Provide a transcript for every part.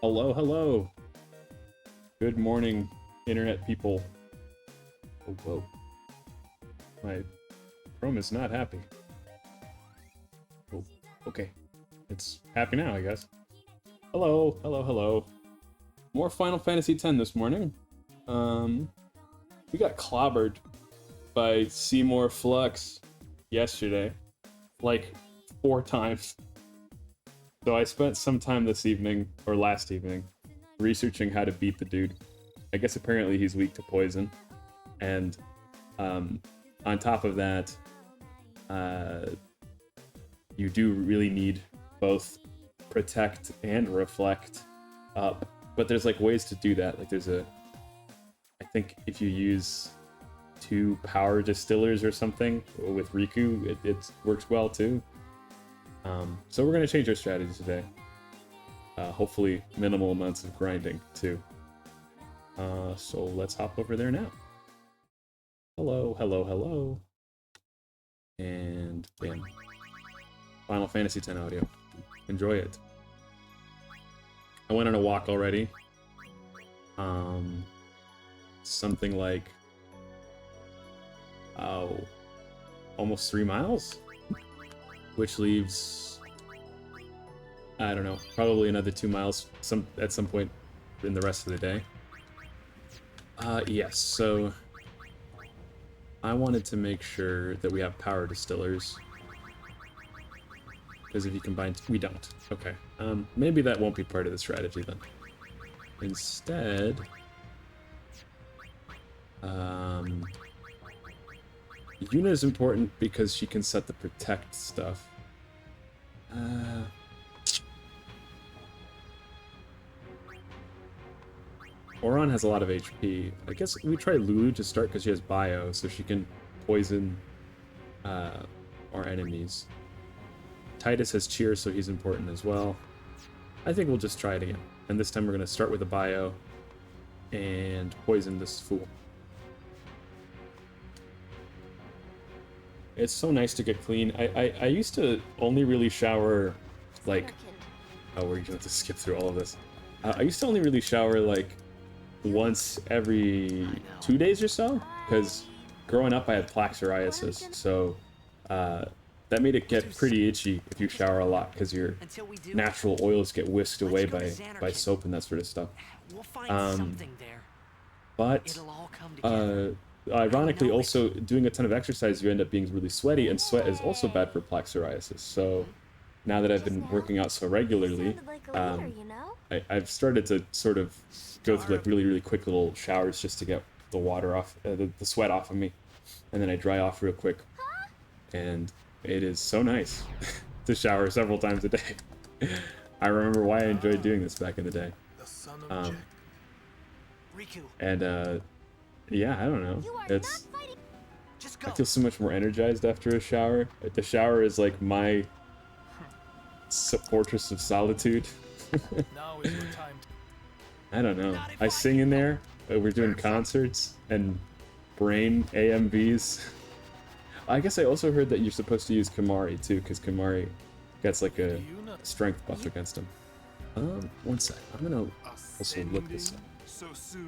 Hello, hello. Good morning, internet people. Oh, whoa. My Chrome is not happy. Oh, okay. It's happy now, I guess. Hello, hello, hello. More Final Fantasy X this morning. We got clobbered by Seymour Flux yesterday. Like 4 times. So I spent some time this evening, or last evening, researching how to beat the dude. I guess apparently he's weak to poison. And on top of that, you do really need both protect and reflect up. But there's like ways to do that. Like I think if you use 2 power distillers or something with Riku, it works well too. So we're going to change our strategy today. Hopefully minimal amounts of grinding too. So let's hop over there now. Hello, hello, hello. And bam. Final Fantasy X audio. Enjoy it. I went on a walk already. Something like almost 3 miles, which leaves, I don't know, probably another 2 miles at some point in the rest of the day. Yes, so I wanted to make sure that we have power distillers, because if you combine, we don't. Okay, maybe that won't be part of the strategy then. Instead, Yuna is important because she can set the protect stuff. Auron has a lot of HP. I guess we try Lulu to start because she has bio, so she can poison our enemies. Titus has cheer, so he's important as well. I think we'll just try it again. And this time we're going to start with a bio and poison this fool. It's so nice to get clean. I used to only really shower, like... Oh, we're going to have to skip through all of this. I used to only really shower, like, once every 2 days or so, because growing up I had plaque psoriasis, so that made it get pretty itchy if you shower a lot, because your natural oils get whisked away by soap and that sort of stuff. But ironically, also doing a ton of exercise, you end up being really sweaty, and sweat is also bad for plaque psoriasis. So now that I've been working out so regularly, I've started to sort of go through like really quick little showers just to get the water off, the sweat off of me, and then I dry off real quick, and it is so nice to shower several times a day. I remember why I enjoyed doing this back in the day. And yeah, I don't know. I feel so much more energized after a shower. The shower is like my fortress of solitude. I don't know. I sing in there. We're doing concerts and brain AMVs. I guess I also heard that you're supposed to use Kimahri too, because Kimahri gets like a strength buff against him. 1 sec. I'm gonna also look this up.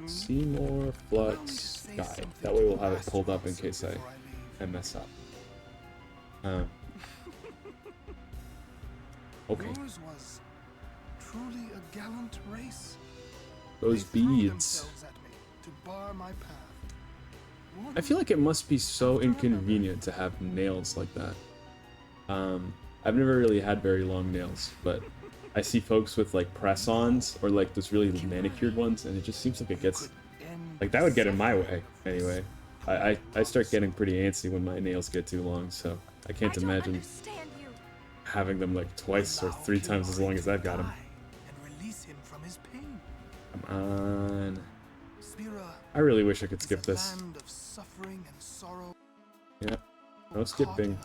Seymour Flux guide. That way we'll have it pulled up in case I mess up. Okay. Those beads. I feel like it must be so inconvenient to have nails like that. I've never really had very long nails, but I see folks with like press-ons or like those really manicured ones, and it just seems like it gets like that would get in my way anyway. I start getting pretty antsy when my nails get too long, so I can't imagine having them like twice or 3 times as long as I've got them. Come on. I really wish I could skip this. Yeah, no skipping.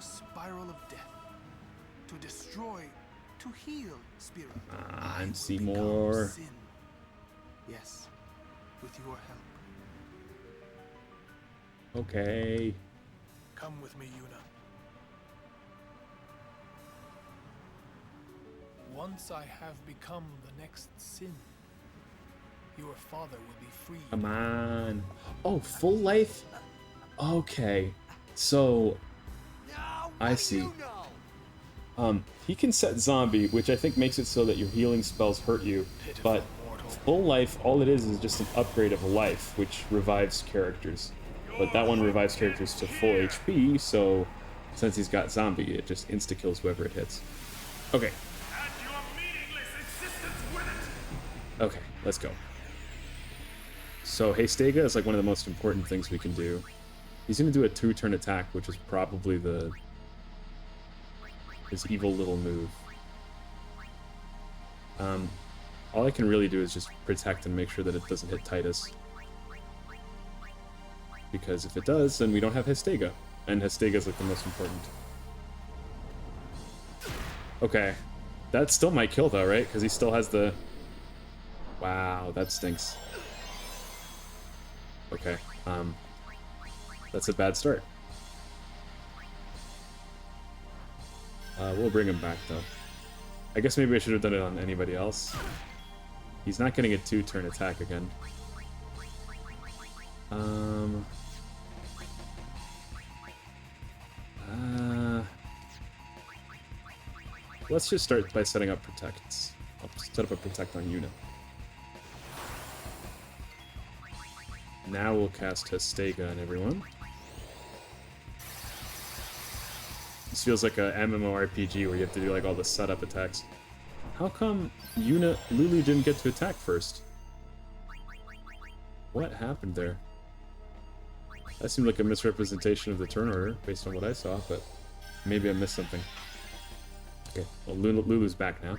Come on, Seymour. Yes, with your help. Okay. Come with me, Yuna. Once I have become the next sin, Your father will be free. Come on. Oh, full life? Okay. So, I see. He can set zombie, which I think makes it so that your healing spells hurt you, but full life, all it is just an upgrade of life, which revives characters. But that one revives characters to full HP, so since he's got zombie, it just insta-kills whoever it hits. Okay. Okay, let's go. So Hastega is like one of the most important things we can do. He's gonna do a 2-turn attack, which is probably his evil little move. All I can really do is just protect and make sure that it doesn't hit Titus. Because if it does, then we don't have Hastega. And Hastega is like the most important. Okay. That still might kill though, right? Because he still has the... Wow, that stinks. Okay, that's a bad start. We'll bring him back though. I guess maybe I should have done it on anybody else. He's not getting a 2-turn attack again. Let's just start by setting up protects. I'll set up a protect on Yuna. Now we'll cast Hastega on everyone. This feels like a MMORPG where you have to do like all the setup attacks. How come Lulu didn't get to attack first? What happened there? That seemed like a misrepresentation of the turn order based on what I saw, but maybe I missed something. Okay, well Lulu's back now.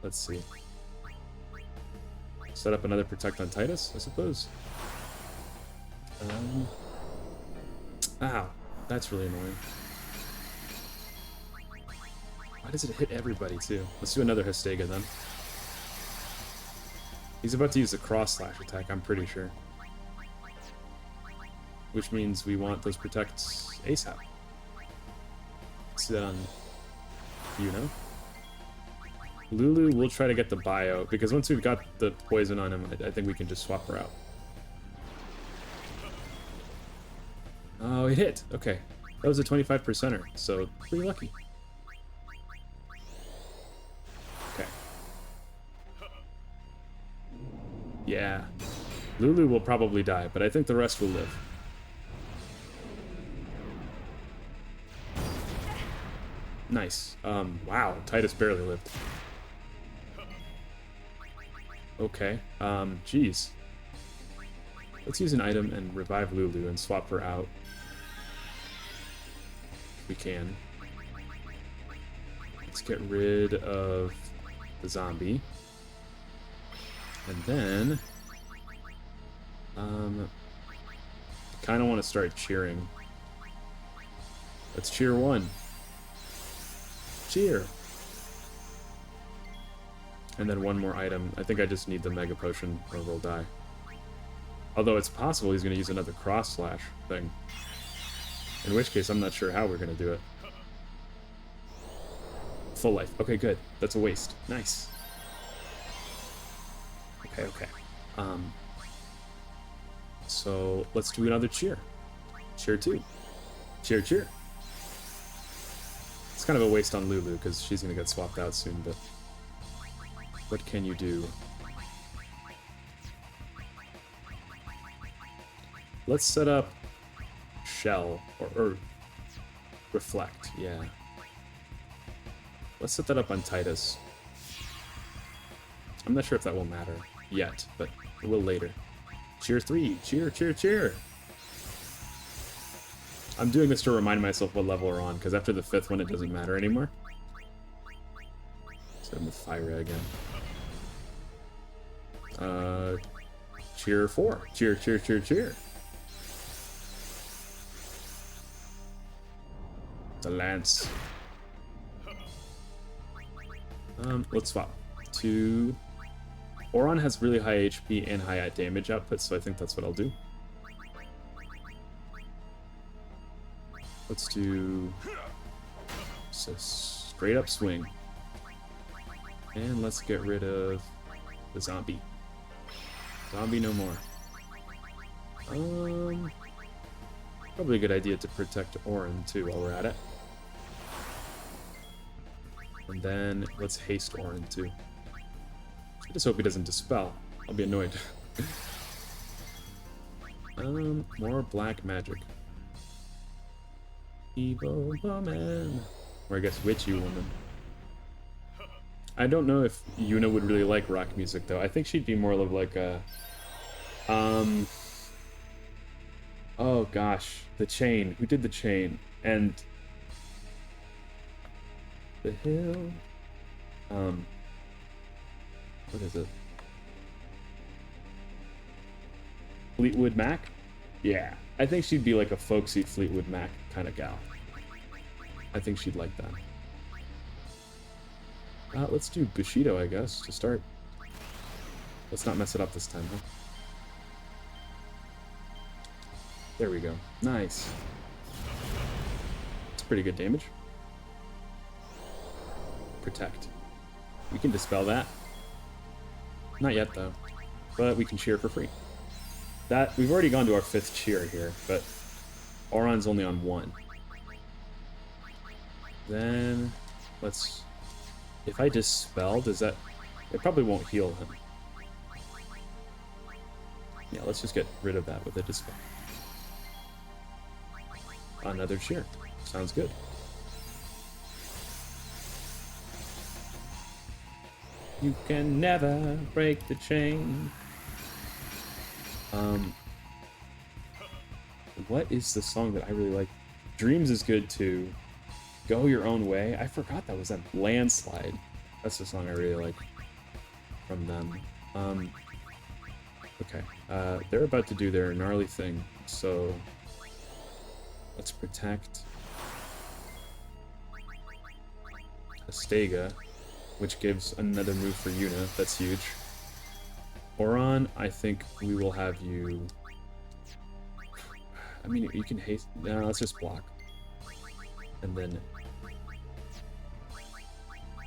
Let's see. Set up another protect on Titus, I suppose. Ow, that's really annoying. Why does it hit everybody too? Let's do another Hastega then. He's about to use a cross slash attack, I'm pretty sure. Which means we want those protects ASAP. Let's do that on Yuna. Lulu will try to get the bio, because once we've got the poison on him, I think we can just swap her out. Oh, it hit! Okay. That was a 25%er, so pretty lucky. Okay. Yeah. Lulu will probably die, but I think the rest will live. Nice. Wow, Titus barely lived. Okay, geez. Let's use an item and revive Lulu and swap her out. If we can. Let's get rid of the zombie. And then... kind of want to start cheering. Let's cheer one. Cheer! And then one more item. I think I just need the Mega Potion or we'll die. Although it's possible he's going to use another Cross Slash thing. In which case, I'm not sure how we're going to do it. Full life. Okay, good. That's a waste. Nice. Okay, okay. So, let's do another cheer. Cheer 2. Cheer, cheer. It's kind of a waste on Lulu, because she's going to get swapped out soon, but... what can you do? Let's set up Shell, or Reflect, yeah. Let's set that up on Titus. I'm not sure if that will matter yet, but it will later. Cheer 3, cheer, cheer, cheer! I'm doing this to remind myself what level we're on, because after the 5th one it doesn't matter anymore. Set him with Fire again. Cheer 4. Cheer, cheer, cheer, cheer. The Lance. Let's swap. To... Auron has really high HP and high damage output, so I think that's what I'll do. Let's do... straight up swing. And let's get rid of the zombie. Zombie no more. Probably a good idea to protect Orin too while we're at it. And then let's haste Orin too. I just hope he doesn't dispel. I'll be annoyed. More black magic. Evil woman. Or I guess witchy woman. I don't know if Yuna would really like rock music though. I think she'd be more of like a oh gosh, the chain. Who did the chain? And the hill. What is it? Fleetwood Mac? Yeah. I think she'd be like a folksy Fleetwood Mac kind of gal. I think she'd like that. Let's do Bushido, I guess, to start. Let's not mess it up this time, huh? There we go. Nice. It's pretty good damage. Protect. We can dispel that. Not yet, though. But we can cheer for free. That we've already gone to our 5th cheer here, but Auron's only on 1. Then let's... If I dispel, does that... It probably won't heal him. Yeah, let's just get rid of that with a dispel. Another cheer. Sounds good. You can never break the chain. What is the song that I really like? Dreams is good too. Go Your Own Way. I forgot that was that Landslide. That's the song I really like from them. Okay. They're about to do their gnarly thing, so let's protect Astega, which gives another move for Yuna. That's huge. Auron, I think we will have you... I mean, you can haste... No, let's just block. And then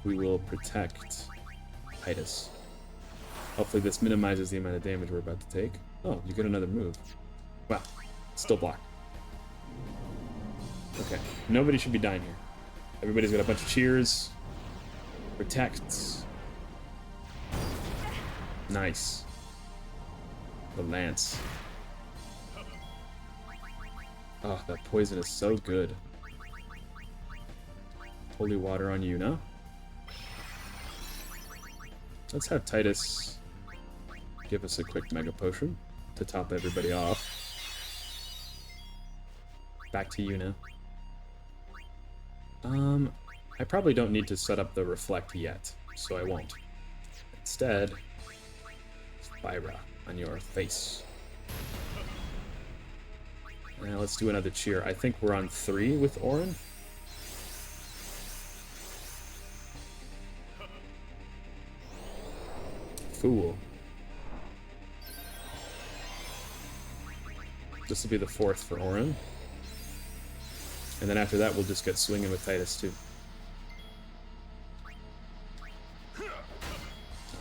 we will protect Titus. Hopefully this minimizes the amount of damage we're about to take. Oh, you get another move. Wow. Still block. Okay. Nobody should be dying here. Everybody's got a bunch of cheers. Protects. Nice. The lance. Oh, that poison is so good. Holy water on Yuna. Let's have Titus give us a quick mega potion to top everybody off. Back to Yuna. I probably don't need to set up the reflect yet, so I won't. Instead, Spyra on your face. Now let's do another cheer. I think we're on 3 with Auron. Fool. This will be the 4th for Auron. And then after that, we'll just get swinging with Titus, too.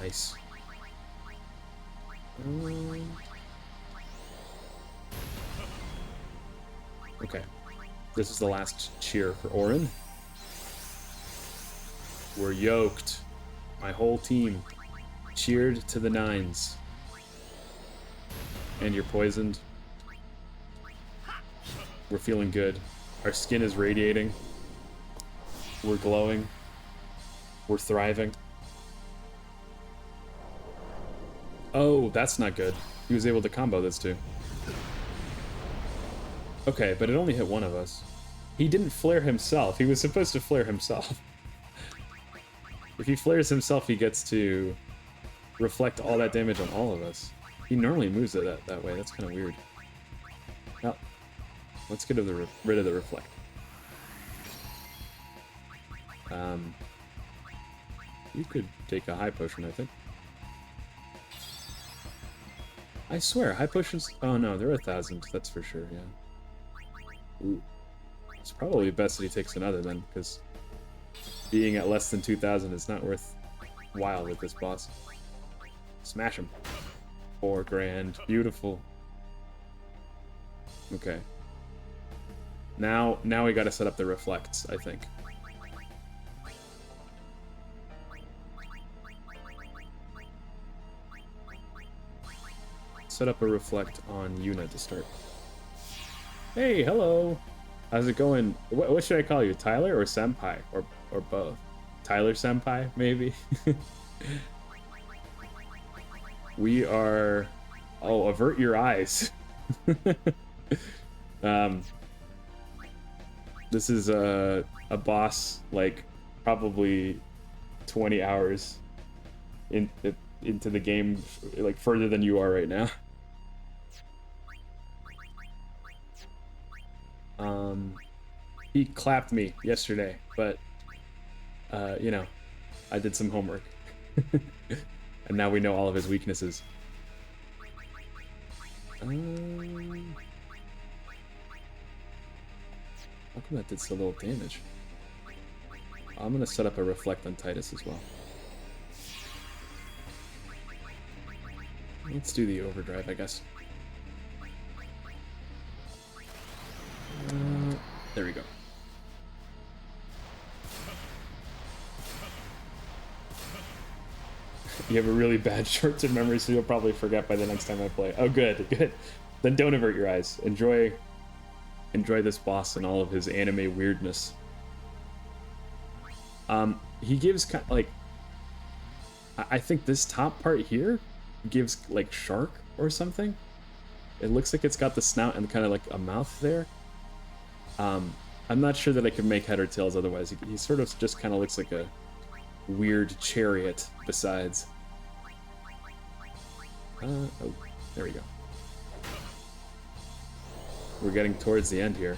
Nice. Okay. This is the last cheer for Auron. We're yoked. My whole team cheered to the 9s. And you're poisoned. We're feeling good. Our skin is radiating. We're glowing. We're thriving. Oh, that's not good. He was able to combo this too. Okay, but it only hit one of us. He didn't flare himself. He was supposed to flare himself. If he flares himself, he gets to reflect all that damage on all of us. He normally moves it that way. That's kind of weird. Now, let's get rid of the reflect. You could take a high potion, I think. I swear, high potions... Oh no, they're 1,000, that's for sure, yeah. Ooh. It's probably best that he takes another then, because being at less than 2,000 is not worth wild with this boss. Smash him. 4 grand. Beautiful. Okay. Now we gotta set up the reflects, I think. Set up a reflect on Yuna to start. Hey, hello. How's it going? What should I call you? Tyler or Senpai? Or both? Tyler Senpai, maybe? We are... Oh, avert your eyes. This is a boss, like, probably 20 hours into the game, like, further than you are right now. He clapped me yesterday, but, you know, I did some homework. And now we know all of his weaknesses. How come that did so little damage? I'm gonna set up a reflect on Titus as well. Let's do the overdrive, I guess. There we go. You have a really bad short-term memory, so you'll probably forget by the next time I play. Oh, good, good. Then don't avert your eyes. Enjoy this boss and all of his anime weirdness. He gives kind of like, I think this top part here gives like shark or something. It looks like it's got the snout and kind of like a mouth there. I'm not sure that I can make head or tails otherwise. He sort of just kind of looks like a weird chariot besides. Oh, there we go. We're getting towards the end here.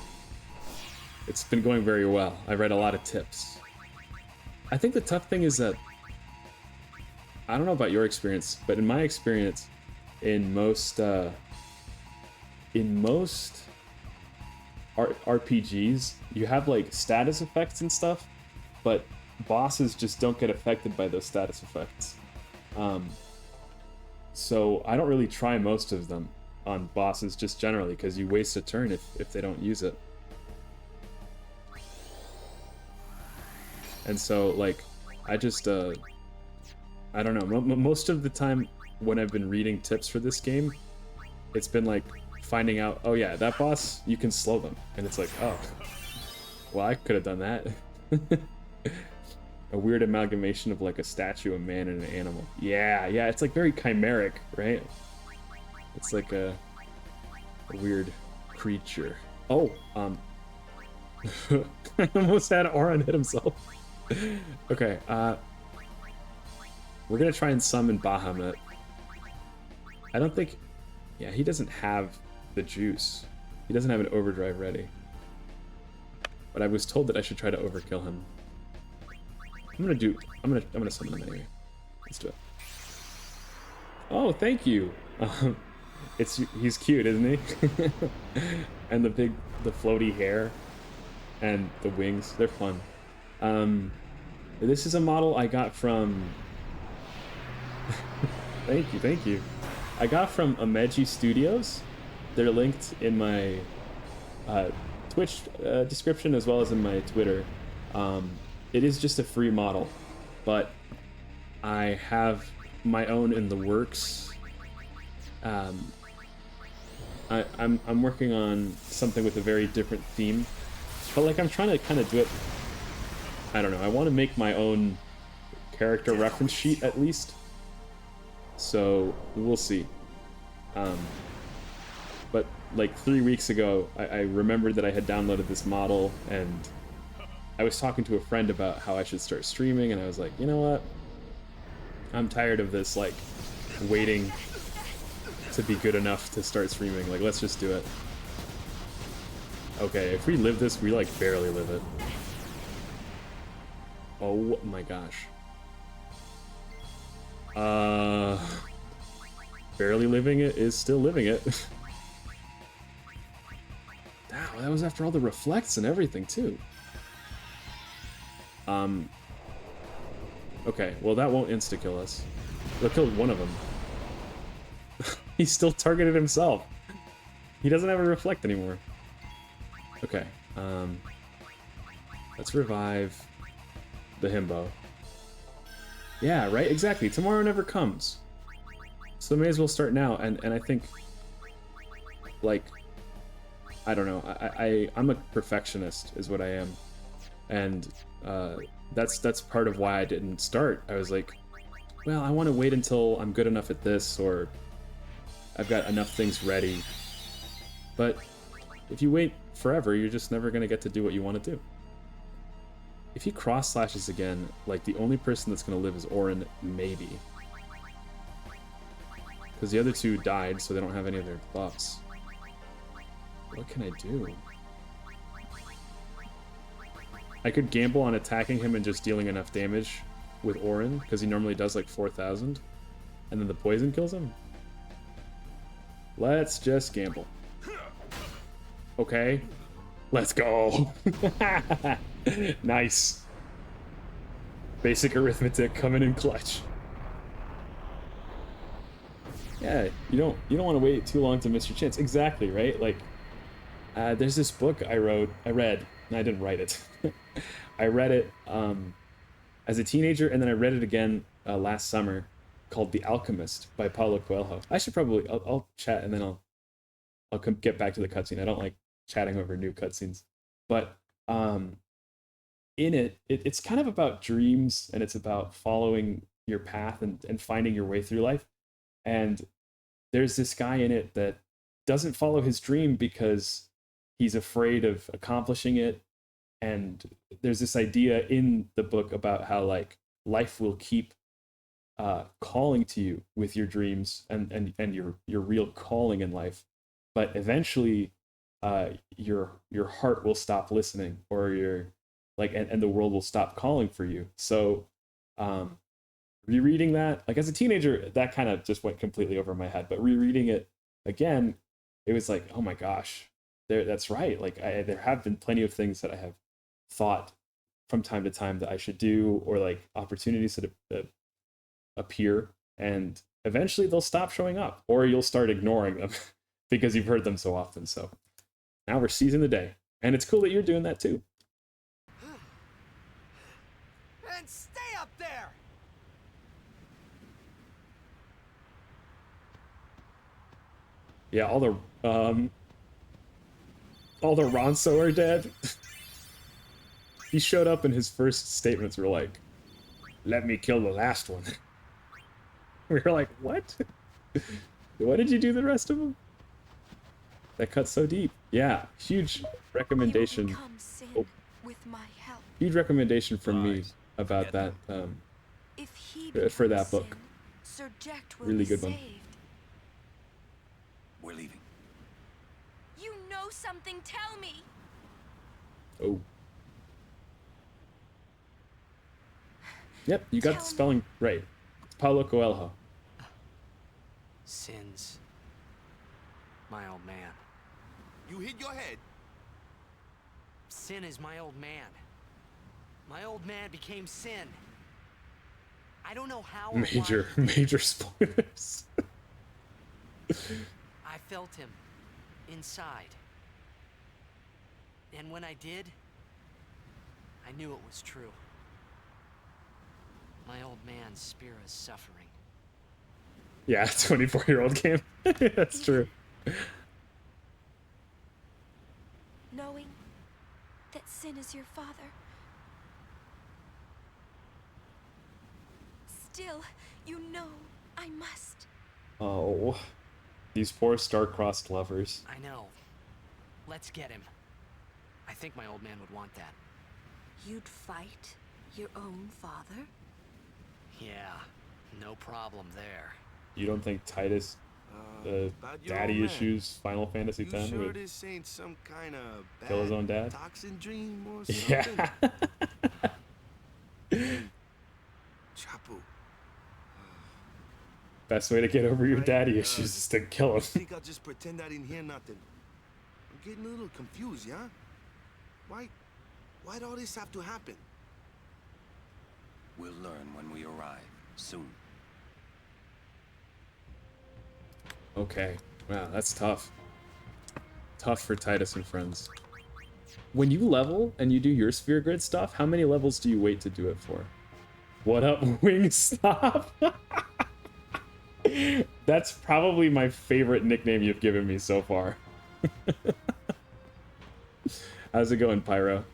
It's been going very well. I read a lot of tips. I think the tough thing is that, I don't know about your experience, but in my experience, in most RPGs, you have like status effects and stuff, but bosses just don't get affected by those status effects. So I don't really try most of them on bosses just generally, because you waste a turn if they don't use it. And so like, I just, I don't know, most of the time when I've been reading tips for this game, it's been like finding out, oh yeah, that boss, you can slow them. And it's like, oh, well, I could have done that. A weird amalgamation of like a statue, a man, and an animal. Yeah, it's like very chimeric, right? It's like a weird creature. Oh, I almost had Auron hit himself. Okay, we're gonna try and summon Bahamut. I don't think, yeah, he doesn't have the juice. He doesn't have an overdrive ready. But I was told that I should try to overkill him. I'm gonna summon him anyway. Let's do it. Oh, thank you. He's cute, isn't he? And the floaty hair and the wings, they're fun. This is a model I got from thank you. I got from Ameji Studios. They're linked in my Twitch description as well as in my Twitter. It is just a free model, but I have my own in the works. I'm working on something with a very different theme, but like I'm trying to kind of do it. I don't know. I want to make my own character reference sheet at least. So we'll see. But like 3 weeks ago, I remembered that I had downloaded this model, and I was talking to a friend about how I should start streaming, and I was like, you know what? I'm tired of this, like, waiting to be good enough to start streaming. Like, let's just do it. Okay, if we live this, we, like, barely live it. Oh my gosh. Barely living it is still living it. Wow, that was after all the reflects and everything, too. Okay, well that won't insta-kill us. It'll kill one of them. He still targeted himself. He doesn't have a reflect anymore. Okay, let's revive the himbo. Yeah, right, exactly. Tomorrow never comes. So may as well start now, and I think, like, I don't know, I'm a perfectionist, is what I am. And that's part of why I didn't start. I was like, well, I want to wait until I'm good enough at this, or I've got enough things ready. But if you wait forever, you're just never going to get to do what you want to do. If he cross slashes again, like, the only person that's going to live is Auron, maybe. Because the other two died, so they don't have any of their buffs. What can I do? I could gamble on attacking him and just dealing enough damage with Auron, because he normally does like 4,000. And then the poison kills him? Let's just gamble. Okay. Let's go. Nice. Basic arithmetic coming in clutch. Yeah, you don't want to wait too long to miss your chance. Exactly, right? Like, there's this book I read, and I didn't write it. I read it as a teenager, and then I read it again last summer, called The Alchemist by Paulo Coelho. I should probably, I'll chat, and then I'll get back to the cutscene. I don't like chatting over new cutscenes. But in it's kind of about dreams, and it's about following your path and finding your way through life. And there's this guy in it that doesn't follow his dream because he's afraid of accomplishing it. And there's this idea in the book about how, like, life will keep calling to you with your dreams and your real calling in life, but eventually your heart will stop listening, or your, like, and the world will stop calling for you. So rereading that, like, as a teenager, that kind of just went completely over my head, but rereading it again, it was like, oh my gosh, that's right. Like, there have been plenty of things that I have thought from time to time that I should do, or like opportunities that appear, and eventually they'll stop showing up, or you'll start ignoring them because you've heard them so often. So now we're seizing the day, and it's cool that you're doing that too. And stay up there! Yeah, all the Ronso are dead. He showed up and his first statements were like, "Let me kill the last one." We were like, what? What did you do the rest of them? That cut so deep. Yeah, huge recommendation. Oh, with my help. huge recommendation from me about that, If he for that book. Sir Jecht will Really be good one. saved. We're leaving. You know something, tell me. Oh. Yep, you got Tell the me. spelling right. It's Paulo Coelho. Sins. My old man. You hit your head. Sin is my old man. My old man became Sin. I don't know how or why. Major spoilers. I felt him inside. And when I did, I knew it was true. My old man's spirit is suffering. Yeah, 24-year-old game. That's true. Knowing that Sin is your father. Still, you know I must. Oh, these poor star-crossed lovers. I know. Let's get him. I think my old man would want that. You'd fight your own father? Yeah, no problem there. You don't think Titus, About your daddy old man. issues, Final Fantasy You X sure would this ain't some kind of bad kill his own dad? toxin dream or something? Yeah. Chapu, Best way to get over your Right, daddy issues is to kill I him. think I'll just pretend I didn't hear nothing. I'm getting a little confused, yeah? Why'd all this have to happen? We'll learn when we arrive, soon. Okay. Wow, that's tough. Tough for Titus and friends. When you level and you do your sphere grid stuff, how many levels do you wait to do it for? What up, Wingstop? That's probably my favorite nickname you've given me so far. How's it going, Pyro?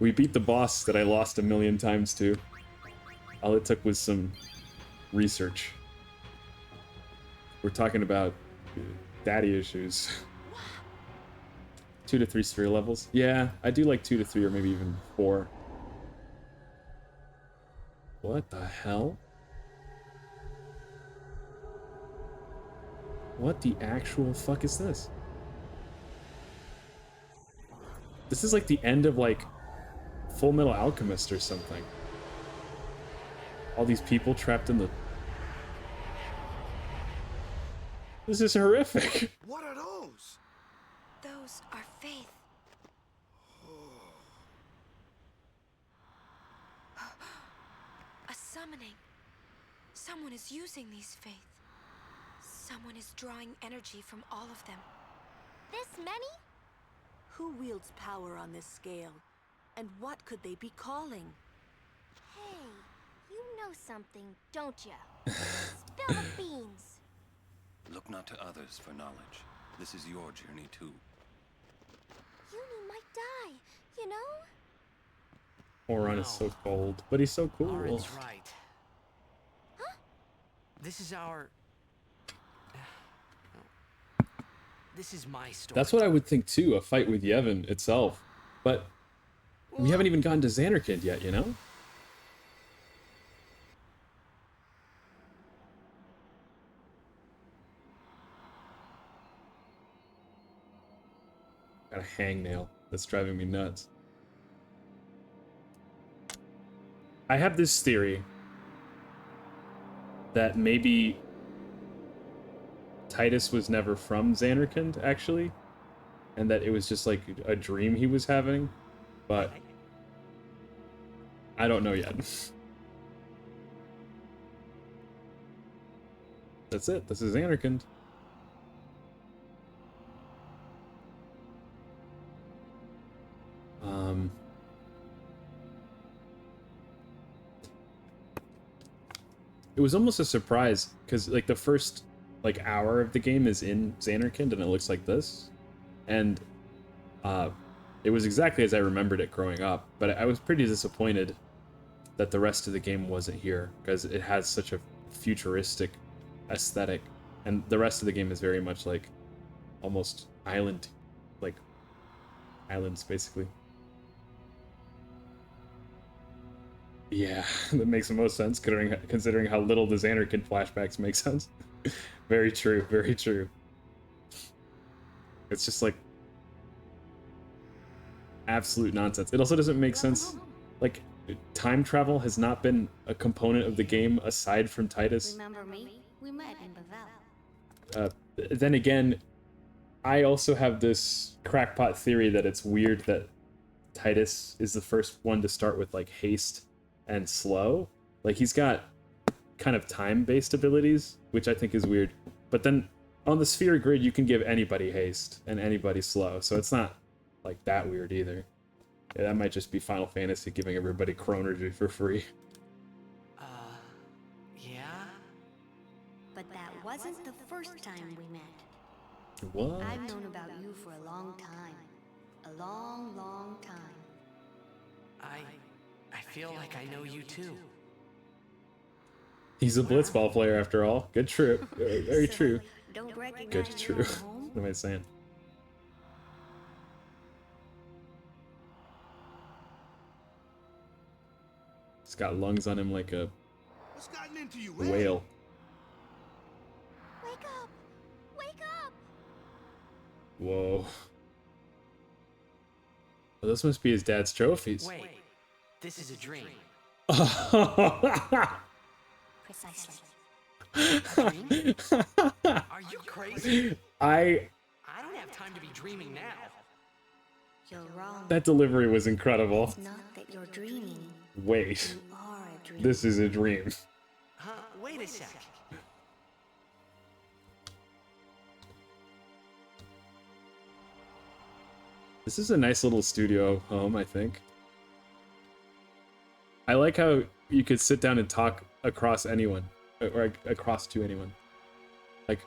We beat the boss that I lost a million times to. All it took was some research. We're talking about daddy issues. 2 to 3 sphere levels. Yeah, I do like 2 to 3 or maybe even 4. What the hell? What the actual fuck is this? This is like the end of like Full Metal Alchemist or something. All these people trapped in the... This is horrific. What are those? Those are faith. A summoning. Someone is using these faith. Someone is drawing energy from all of them. This many? Who wields power on this scale? And what could they be calling? Hey, you know something, don't ya? Spill the beans. Look not to others for knowledge. This is your journey too. Uni might die, you know? Oron is so cold, but he's so cool. Auron's right. Huh? This is our... This is my story. That's what I would think too, a fight with Yevon itself. But we haven't even gotten to Xanarkand yet, you know? Got a hangnail that's driving me nuts. I have this theory that maybe Titus was never from Xanarkand, actually, and that it was just like a dream he was having, but I don't know yet. That's it. This is Xanarkand. It was almost a surprise because like the first like hour of the game is in Xanarkand and it looks like this, and it was exactly as I remembered it growing up, but I was pretty disappointed that the rest of the game wasn't here because it has such a futuristic aesthetic, and the rest of the game is very much like almost islands basically. Yeah, that makes the most sense considering how little the Xanarkand flashbacks make sense. Very true, very true. It's just like absolute nonsense. It also doesn't make sense. Like, time travel has not been a component of the game aside from Titus. Remember me? We met in Bevelle. Then again, I also have this crackpot theory that it's weird that Titus is the first one to start with like haste and slow. Like, he's got kind of time-based abilities, which I think is weird. But then on the sphere grid, you can give anybody haste and anybody slow, so it's not like that weird either. Yeah, that might just be Final Fantasy giving everybody Chronergy for free. Yeah? But that wasn't the first time we met. What? I've known about you for a long time. A long, long time. I feel like I know you too. He's a blitzball player after all. Good true. Very true. Don't recognize Good me true. at home? What am I saying? He's got lungs on him like a What's gotten into you, whale. Wake up! Wake up! Whoa. Well, this must be his dad's trophies. Wait, this is a dream. Precisely. Are you crazy? I don't have time to be dreaming now. You're wrong. that delivery was incredible. It's not that you're dreaming. Wait. You are dream. This is a dream. Wait a sec. This is a nice little studio home, I think. I like how you could sit down and talk across anyone, or across to anyone. Like,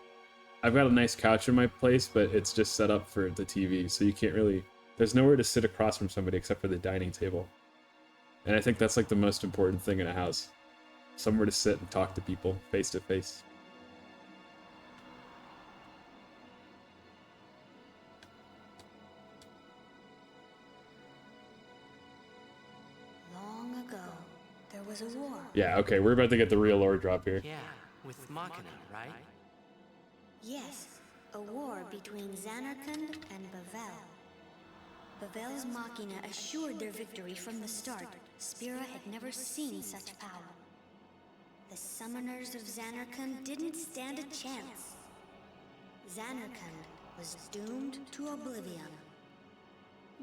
I've got a nice couch in my place, but it's just set up for the TV, so you can't really... There's nowhere to sit across from somebody except for the dining table. And I think that's like the most important thing in a house. Somewhere to sit and talk to people face to face. Long ago, there was a war. Yeah, okay, we're about to get the real lore drop here. Yeah, with Machina, right? Yes, a war between Zanarkand and Bavel. Bavel's Machina assured their victory from the start. Spira had never seen such power. The summoners of Zanarkand didn't stand a chance. Zanarkand was doomed to oblivion.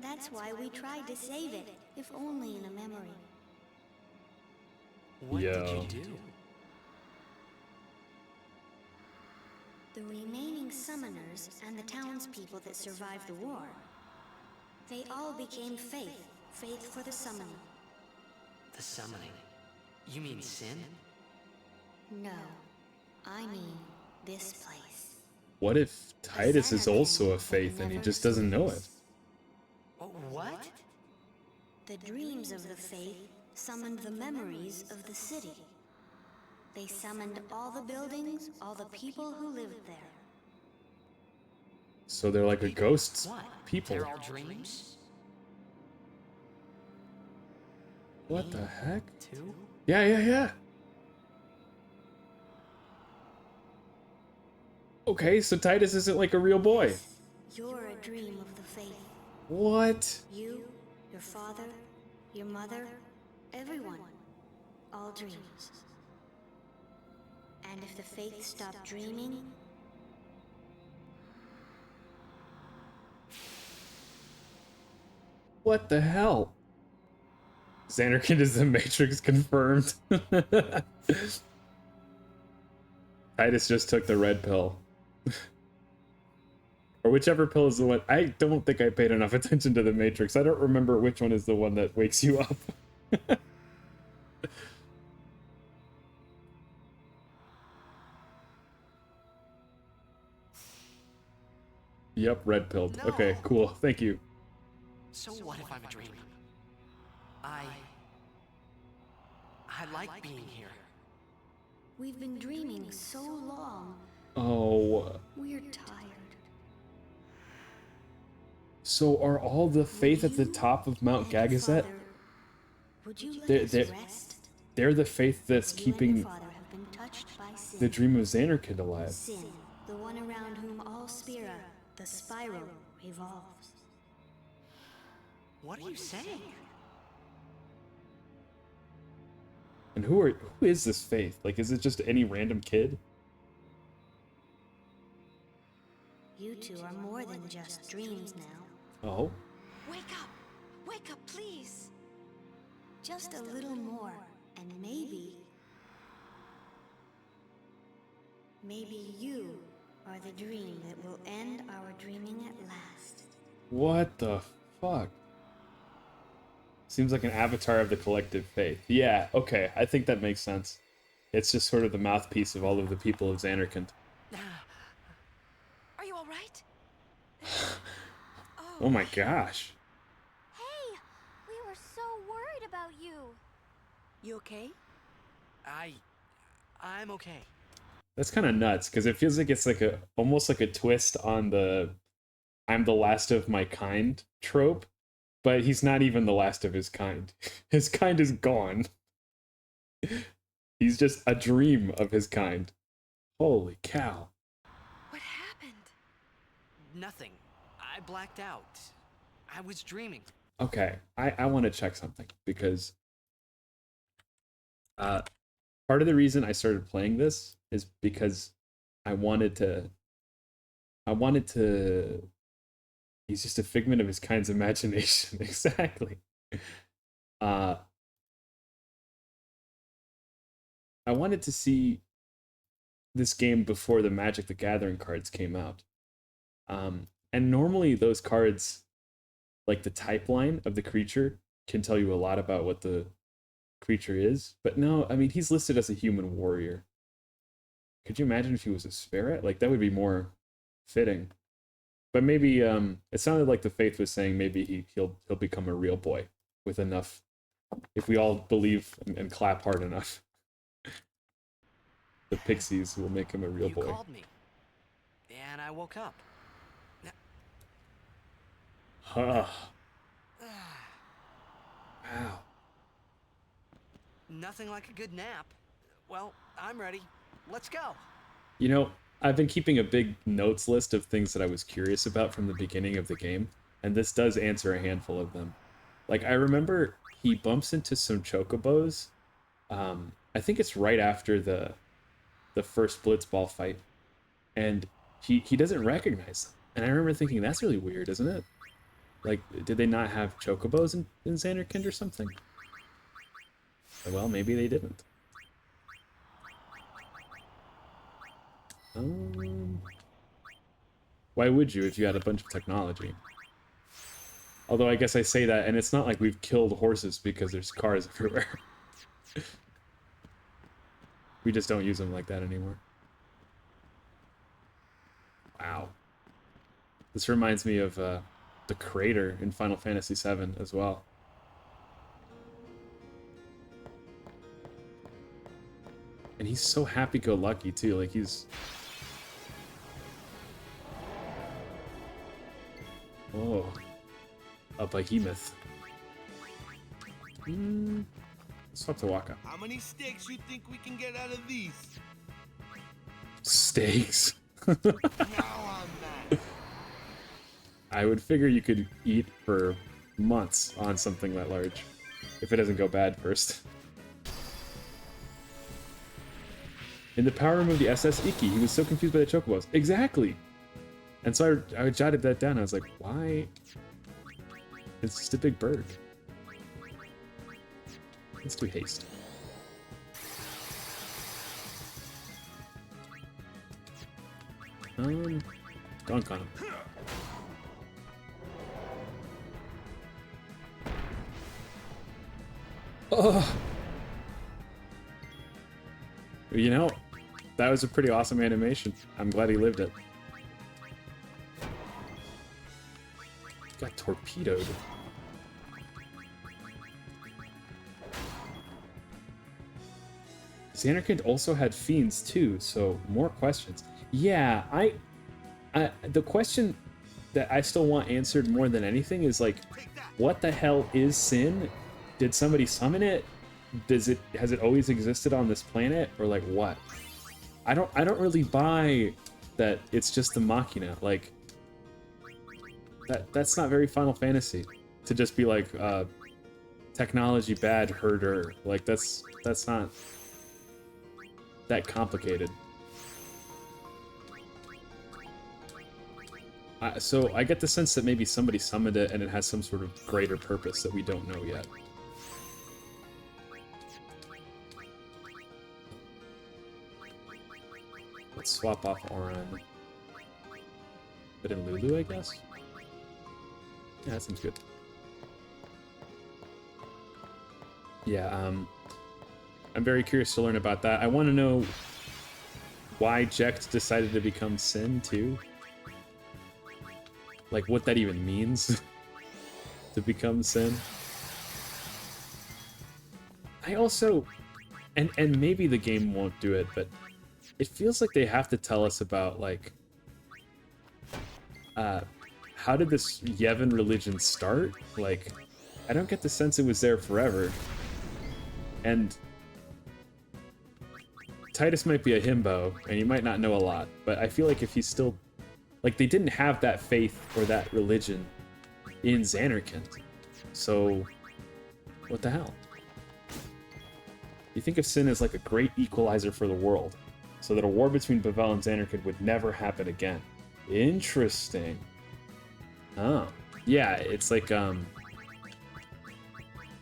That's why we tried to save it, if only in a memory. What did Yo. you do? The remaining summoners and the townspeople that survived the war, they all became faith for the summoning. The summoning. You mean sin? No, I mean this place. What if Titus is also a faith and he just doesn't know it? What? The dreams of the faith summoned the memories of the city. They summoned all the buildings, all the people who lived there. So they're like a ghost What? people. They're all dreams? What the heck? Too? Yeah. Okay, so Titus isn't like a real boy. You're a dream of the faith. What? You, your father, your mother, everyone. All dreams. And if the faith stopped dreaming, What the hell? Zanarkand is the Matrix confirmed. Titus just took the red pill. Or whichever pill is the one. I don't think I paid enough attention to the Matrix. I don't remember which one is the one that wakes you up. Yep, red pilled. No. Okay, cool. Thank you. So what if I'm a dream? I like being here. we've been dreaming so long, Oh, we're tired. so are all the faith at the You top of Mount and your Gagazet? father, would you let They're- us they're- rest? They're the faith that's You and your keeping father have been touched by sin. the dream of Zanarkand alive. Sin, the one around whom all Spira, the spiral, revolves. What are you saying? And who is this faith? Like, is it just any random kid? You two are more than just dreams now. Oh, Wake up, please. Just a little more, and maybe you are the dream that will end our dreaming at last. what the fuck? Seems like an avatar of the collective faith. Yeah, okay, I think that makes sense. It's just sort of the mouthpiece of all of the people of Zanarkand. Are you all right? Oh my gosh. Hey, we were so worried about you. You okay? I'm okay. That's kind of nuts, because it feels like it's like almost like a twist on the I'm the last of my kind trope, but he's not even the last of his kind. His kind is gone. He's just a dream of his kind. Holy cow. What happened? Nothing. I blacked out. I was dreaming. Okay, I want to check something, because part of the reason I started playing this is because I wanted to he's just a figment of his kind's imagination. Exactly. I wanted to see this game before the Magic the Gathering cards came out. And normally those cards, like the type line of the creature, can tell you a lot about what the creature is. But no, I mean, he's listed as a human warrior. Could you imagine if he was a spirit? Like, that would be more fitting. But maybe it sounded like the Faith was saying maybe he'll become a real boy with enough, if we all believe and clap hard enough. The pixies will make him a real boy. You called me, and I woke up. Huh. Wow. Nothing like a good nap. Well, I'm ready. Let's go. You know, I've been keeping a big notes list of things that I was curious about from the beginning of the game, and this does answer a handful of them. Like, I remember he bumps into some chocobos. I think it's right after the first Blitzball fight, and he doesn't recognize them. And I remember thinking, that's really weird, isn't it? Like, did they not have chocobos in Zanarkand or something? Well, maybe they didn't. Why would you if you had a bunch of technology? Although I guess I say that, and it's not like we've killed horses because there's cars everywhere. We just don't use them like that anymore. Wow. This reminds me of the crater in Final Fantasy VII as well. And he's so happy-go-lucky too, like he's... Oh. A behemoth. Let's talk to Wakka. How many steaks you think we can get out of these? Steaks? Now I'm mad. I would figure you could eat for months on something that large, if it doesn't go bad first. In the power room of the SS Iki, he was so confused by the chocobos. Exactly! And so I jotted that down. I was like, why? It's just a big bird. Let's do haste. Gone on him. Oh! You know, that was a pretty awesome animation. I'm glad he lived it. Got torpedoed. Zanarkand also had fiends too, so more questions. Yeah, the question that I still want answered more than anything is like, what the hell is Sin? Did somebody summon it? Has it always existed on this planet, or like what? I don't really buy that it's just the Machina. Like that's not very Final Fantasy to just be like technology bad herder. Like that's not that complicated. So I get the sense that maybe somebody summoned it and it has some sort of greater purpose that we don't know yet. Let's swap off Auron. But in Lulu, I guess? Yeah, that seems good. Yeah, I'm very curious to learn about that. I want to know why Jecht decided to become Sin, too. Like, what that even means to become Sin. I also... And maybe the game won't do it, but it feels like they have to tell us about, like... how did this Yevon religion start? Like, I don't get the sense it was there forever. And... Tidus might be a himbo, and he might not know a lot, but I feel like if he's still... Like, they didn't have that faith or that religion in Zanarkand. So, what the hell? You think of Sin as like a great equalizer for the world, so that a war between Bevelle and Zanarkand would never happen again. Interesting. Oh. Yeah, it's like,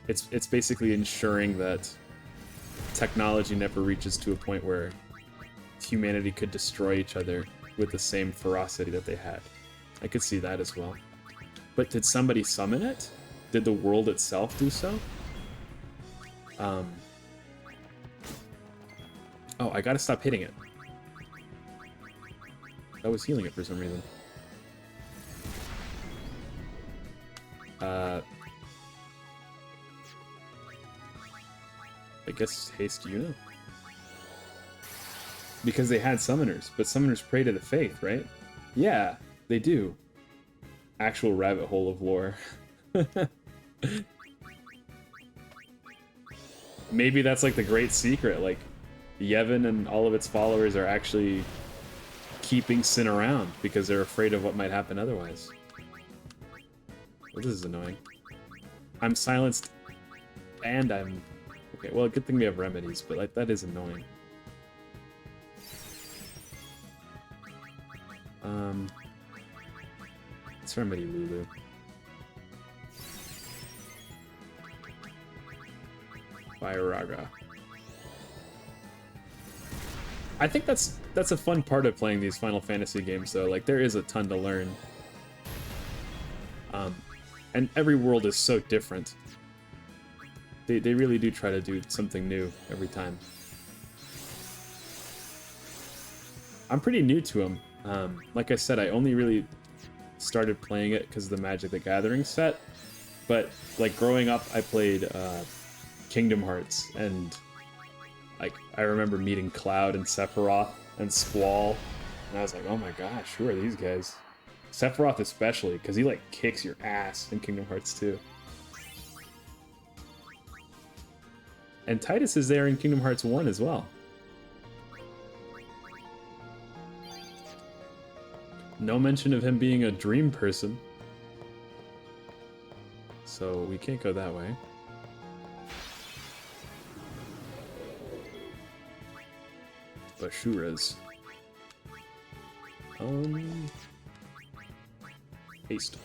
it's basically ensuring that technology never reaches to a point where humanity could destroy each other with the same ferocity that they had. I could see that as well. But did somebody summon it? Did the world itself do so? Oh, I gotta stop hitting it. I was healing it for some reason. I guess haste Yuna? Because they had summoners, but summoners pray to the faith, right? Yeah, they do. Actual rabbit hole of lore. Maybe that's like the great secret, like Yevon and all of its followers are actually keeping Sin around because they're afraid of what might happen otherwise. Well, this is annoying. I'm silenced and I'm... Okay, well, good thing we have remedies, but like that is annoying. Let's remedy Lulu. Fire-Raga. I think that's a fun part of playing these Final Fantasy games, though. Like, there is a ton to learn. And every world is so different. They really do try to do something new every time. I'm pretty new to them. Like I said, I only really started playing it because of the Magic the Gathering set. But, like, growing up, I played Kingdom Hearts, and like I remember meeting Cloud and Sephiroth and Squall, and I was like, oh my gosh, who are these guys? Sephiroth especially, because he like kicks your ass in Kingdom Hearts 2. And Titus is there in Kingdom Hearts 1 as well. No mention of him being a dream person. So we can't go that way. Bashuras. Haste.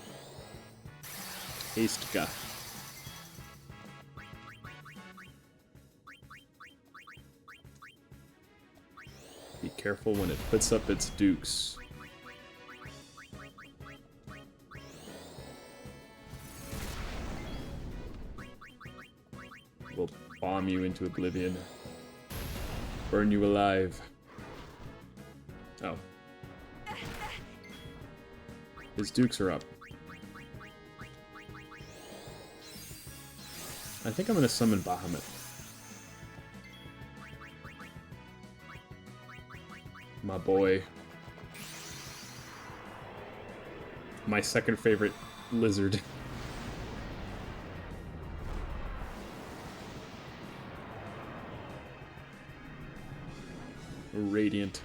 Haste-ga. Be careful when it puts up its dukes. We'll bomb you into oblivion. Burn you alive. Oh. His dukes are up. I think I'm gonna summon Bahamut. My boy. My second favorite lizard. Radiant.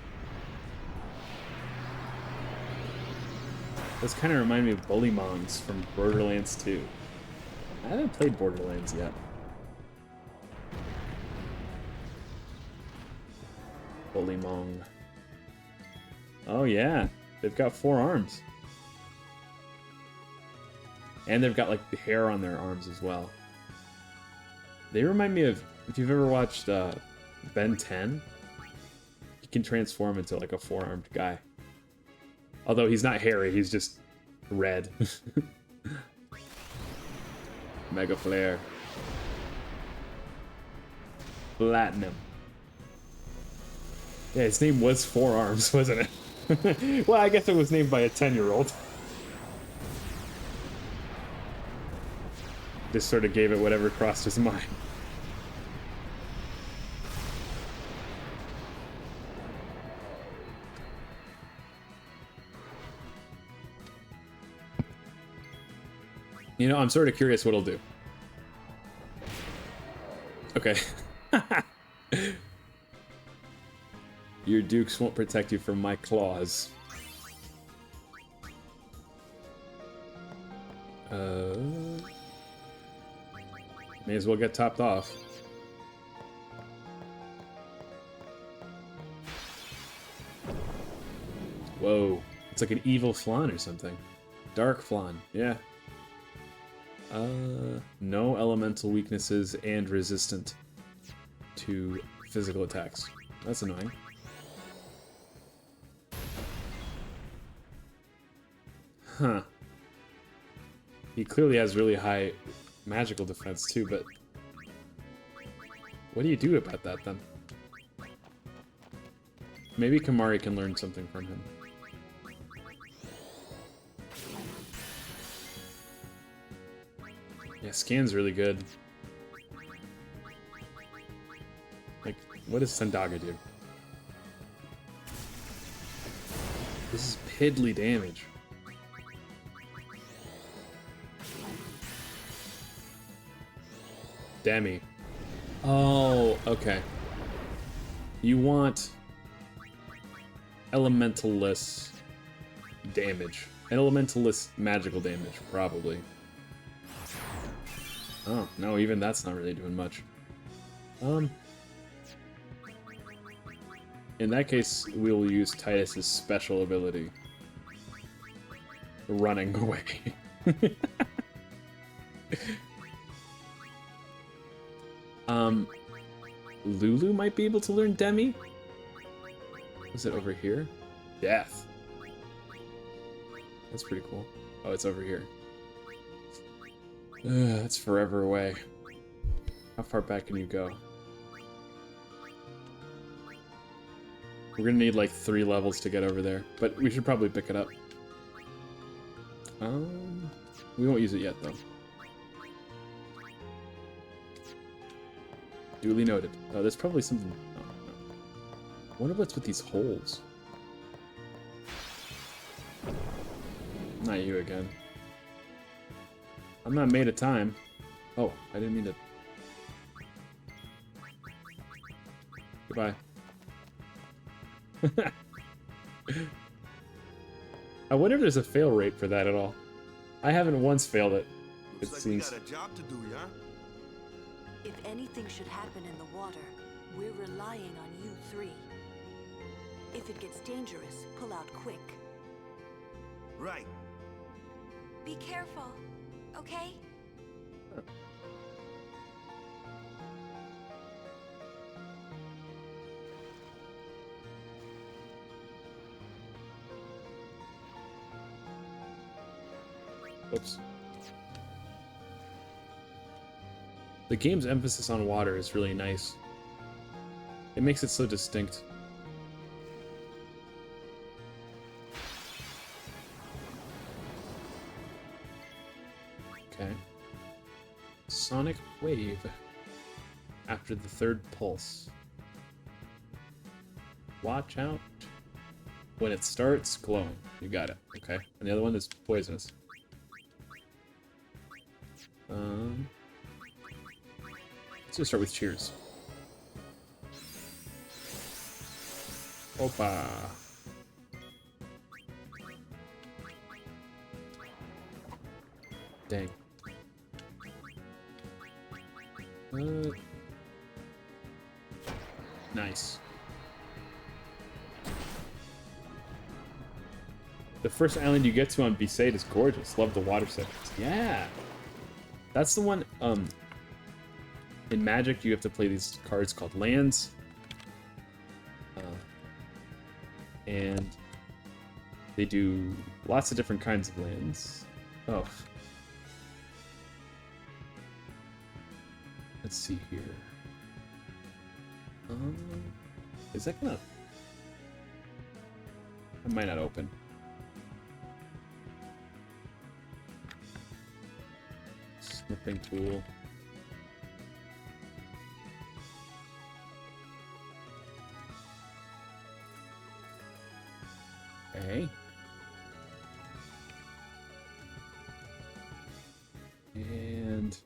Those kind of remind me of Bullymongs from Borderlands 2. I haven't played Borderlands yet. Bullymong. Oh yeah, they've got 4 arms. And they've got like the hair on their arms as well. They remind me of, if you've ever watched Ben 10, he can transform into like a 4-armed guy. Although he's not hairy, he's just red. Mega Flare. Platinum. Yeah, his name was 4 Arms, wasn't it? Well, I guess it was named by a 10-year-old. Just sort of gave it whatever crossed his mind. You know, I'm sort of curious what it'll do. Okay. Your dukes won't protect you from my claws. May as well get topped off. Whoa. It's like an evil flan or something. Dark flan, yeah. No elemental weaknesses and resistant to physical attacks. That's annoying. Huh. He clearly has really high magical defense too, but what do you do about that then? Maybe Kamari can learn something from him. Yeah, Scan's really good. Like, what does Sendaga do? This is piddly damage. Demi. Oh, okay. You want elemental-less damage. Elemental-less magical damage, probably. Oh, no, even that's not really doing much. In that case, we'll use Titus's special ability. Running away. Lulu might be able to learn Demi? Is it over here? Death. That's pretty cool. Oh, it's over here. That's forever away. How far back can you go? We're gonna need like 3 levels to get over there, but we should probably pick it up. We won't use it yet, though. Duly noted. Oh, there's probably something... Oh, no. I wonder what's with these holes. Not you again. I'm not made of time. Oh, I didn't mean to... Goodbye. I wonder if there's a fail rate for that at all. I haven't once failed it. Looks like seems... we got a job to do, yeah? If anything should happen in the water, we're relying on you 3. If it gets dangerous, pull out quick. Right. Be careful, okay? Oops. The game's emphasis on water is really nice. It makes it so distinct. Okay. Sonic Wave. After the 3rd pulse. Watch out. When it starts glowing. You got it. Okay. And the other one is poisonous. Let's just start with cheers. Opa. Dang. Nice. The first island you get to on Besaid is gorgeous. Love the water sections. Yeah. That's the one, in Magic, you have to play these cards called lands. And they do lots of different kinds of lands. Oh. Let's see here. Is that gonna... It might not open. Snipping tool. Okay. And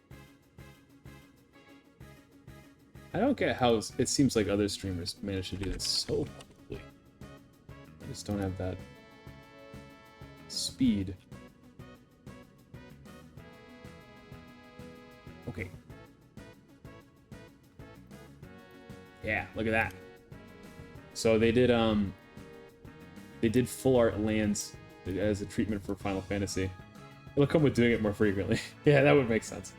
I don't get how it seems like other streamers manage to do this so quickly. I just don't have that speed. Okay. Yeah, look at that. So they did full art lands as a treatment for Final Fantasy. It'll come with doing it more frequently. Yeah, that would make sense.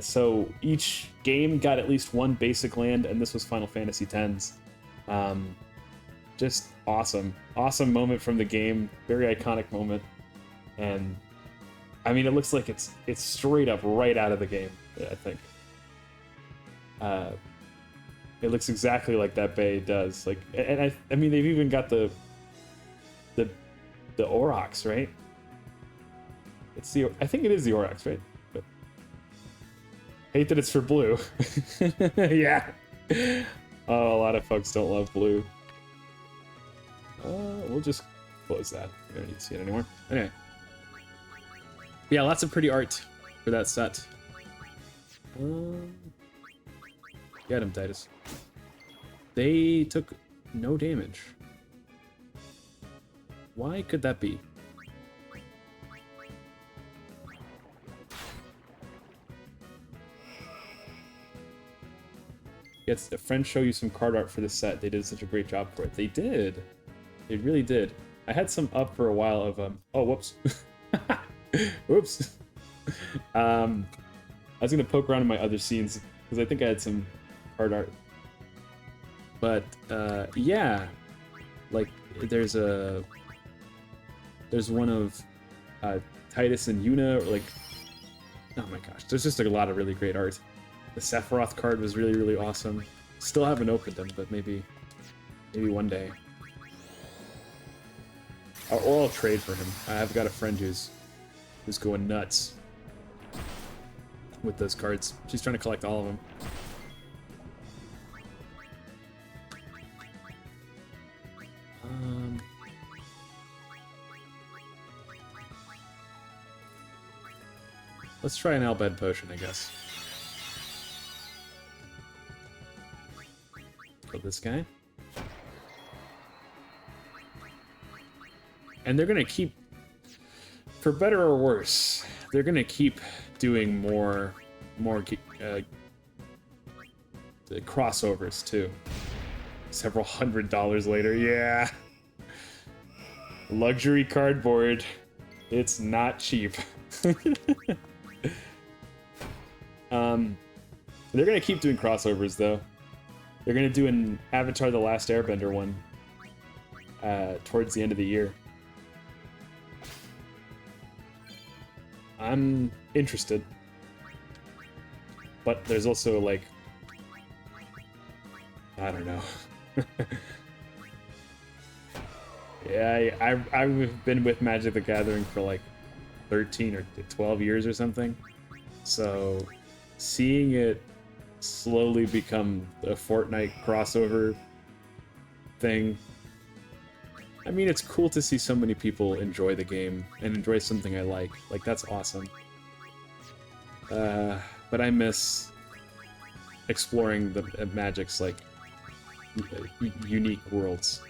So each game got at least one basic land, and this was Final Fantasy X's. Just awesome. Awesome moment from the game. Very iconic moment. And I mean, it looks like it's straight up right out of the game, I think. It looks exactly like that bay does. Like, and I mean, they've even got the Aurochs, right? I think it is the Aurochs, right? But hate that it's for blue. Yeah. Oh, a lot of folks don't love blue. We'll just close that. We don't need to see it anymore. Anyway. Yeah, lots of pretty art for that set. Get him, Titus. They took no damage. Why could that be? Yes, a friend show you some card art for the set. They did such a great job for it. They did. They really did. I had some up for a while of oh, whoops. Whoops. I was gonna poke around in my other scenes because I think I had some card art. But yeah, like there's one of Titus and Yuna, or like, oh my gosh, there's just a lot of really great art. The Sephiroth card was really, really awesome. Still haven't opened them, but maybe one day. Or I'll trade for him. I've got a friend who's going nuts with those cards. She's trying to collect all of them. Let's try an Albed potion, I guess. Kill this guy. And they're gonna keep, for better or worse, they're gonna keep doing more crossovers too. Several $100s later, yeah. Luxury cardboard. It's not cheap. They're gonna keep doing crossovers though. They're gonna do an Avatar: The Last Airbender one towards the end of the year. I'm interested, but there's also like, I don't know. Yeah, I've been with Magic the Gathering for like 13 or 12 years or something, so seeing it slowly become a Fortnite crossover thing, I mean, it's cool to see so many people enjoy the game and enjoy something I like. Like, that's awesome. But I miss exploring the Magic's, like, unique worlds.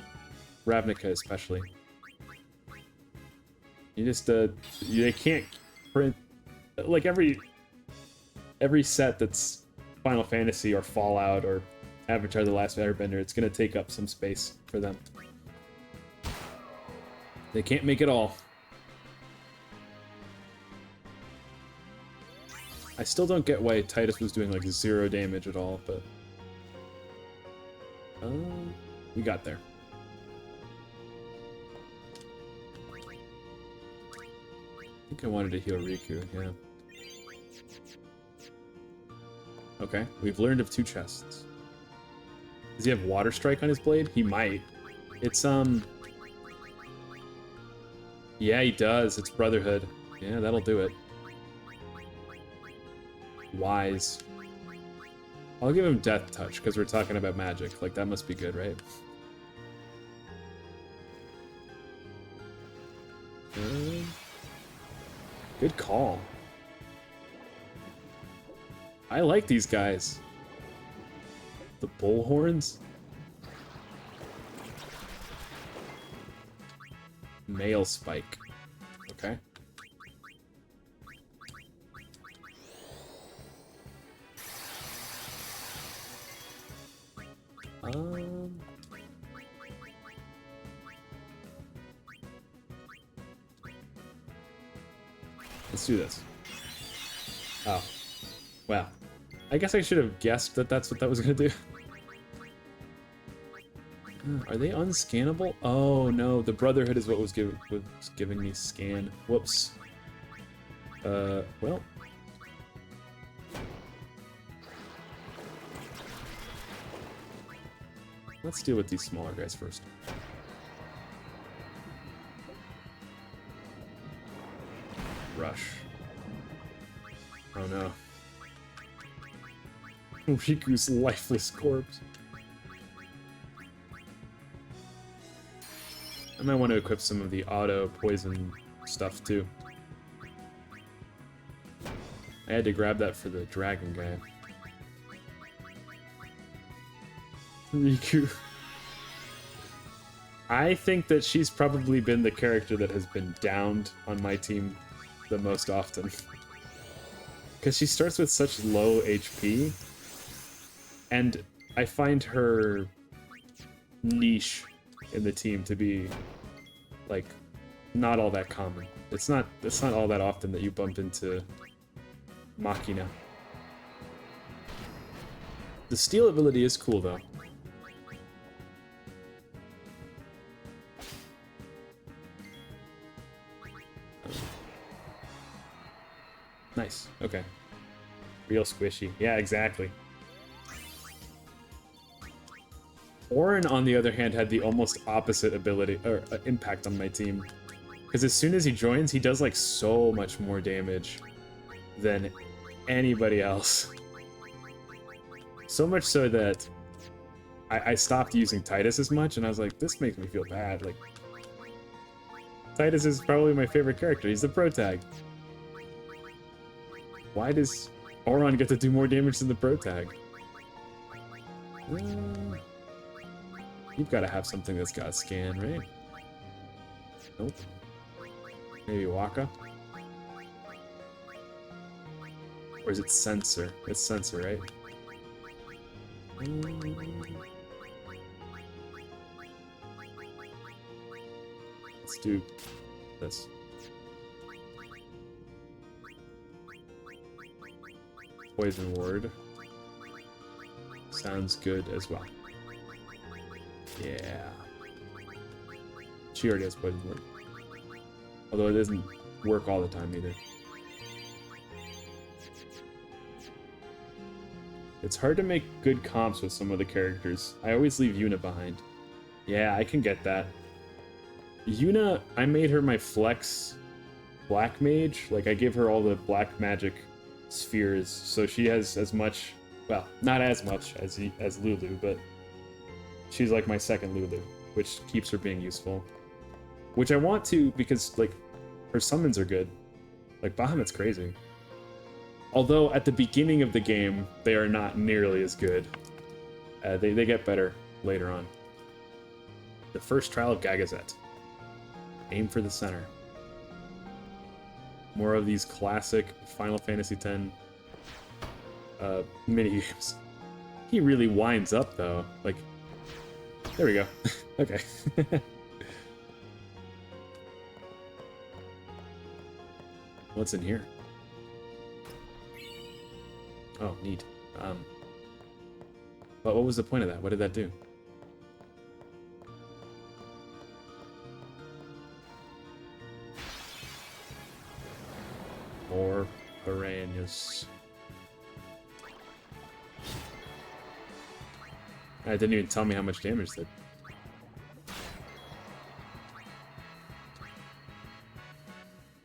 Ravnica especially. You just, they can't print... Like, every set that's Final Fantasy or Fallout or Avatar: The Last Airbender, it's gonna take up some space for them. They can't make it all. I still don't get why Titus was doing like 0 damage at all, but we got there. I think I wanted to heal Riku, yeah. Okay, we've learned of 2 chests. Does he have Water Strike on his blade? He might. It's yeah, he does. It's Brotherhood. Yeah, that'll do it. Wise. I'll give him Death Touch, because we're talking about magic. Like, that must be good, right? Good call. I like these guys. The Bullhorns? Male Spike. Okay. Let's do this. Oh. Wow. I guess I should have guessed that that's what that was gonna do. Are they unscannable? Oh no, the Brotherhood is what was giving me scan. Whoops. Well. Let's deal with these smaller guys first. Rush. Oh no. Riku's lifeless corpse. I might want to equip some of the auto poison stuff too. I had to grab that for the dragon guy. Riku. I think that she's probably been the character that has been downed on my team the most often. Because she starts with such low HP, and I find her niche in the team to be, like, not all that common. It's not all that often that you bump into Machina. The steal ability is cool, though. Nice, okay. Real squishy. Yeah, exactly. Auron, on the other hand, had the almost opposite ability, or impact on my team. Because as soon as he joins, he does, like, so much more damage than anybody else. So much so that I stopped using Tidus as much, and I was like, this makes me feel bad. Like, Tidus is probably my favorite character. He's the protag. Why does Auron get to do more damage than the protag? You've got to have something that's got scan, right? Nope. Maybe Waka? Or is it sensor? It's sensor, right? Let's do this. Poison ward. Sounds good as well. Yeah. She already has poison ward. Although it doesn't work all the time either. It's hard to make good comps with some of the characters. I always leave Yuna behind. Yeah, I can get that. Yuna, I made her my flex black mage. Like, I give her all the black magic spheres, so she has as much, well, not as much as Lulu, but she's like my second Lulu, which keeps her being useful. Which I want to, because, like, her summons are good. Like, Bahamut's crazy. Although, at the beginning of the game, they are not nearly as good. They get better later on. The first trial of Gagazet. Aim for the center. More of these classic Final Fantasy X minigames. He really winds up, though. Like, there we go. Okay. What's in here? Oh, neat. But what was the point of that? What did that do? More piranhas. It didn't even tell me how much damage that.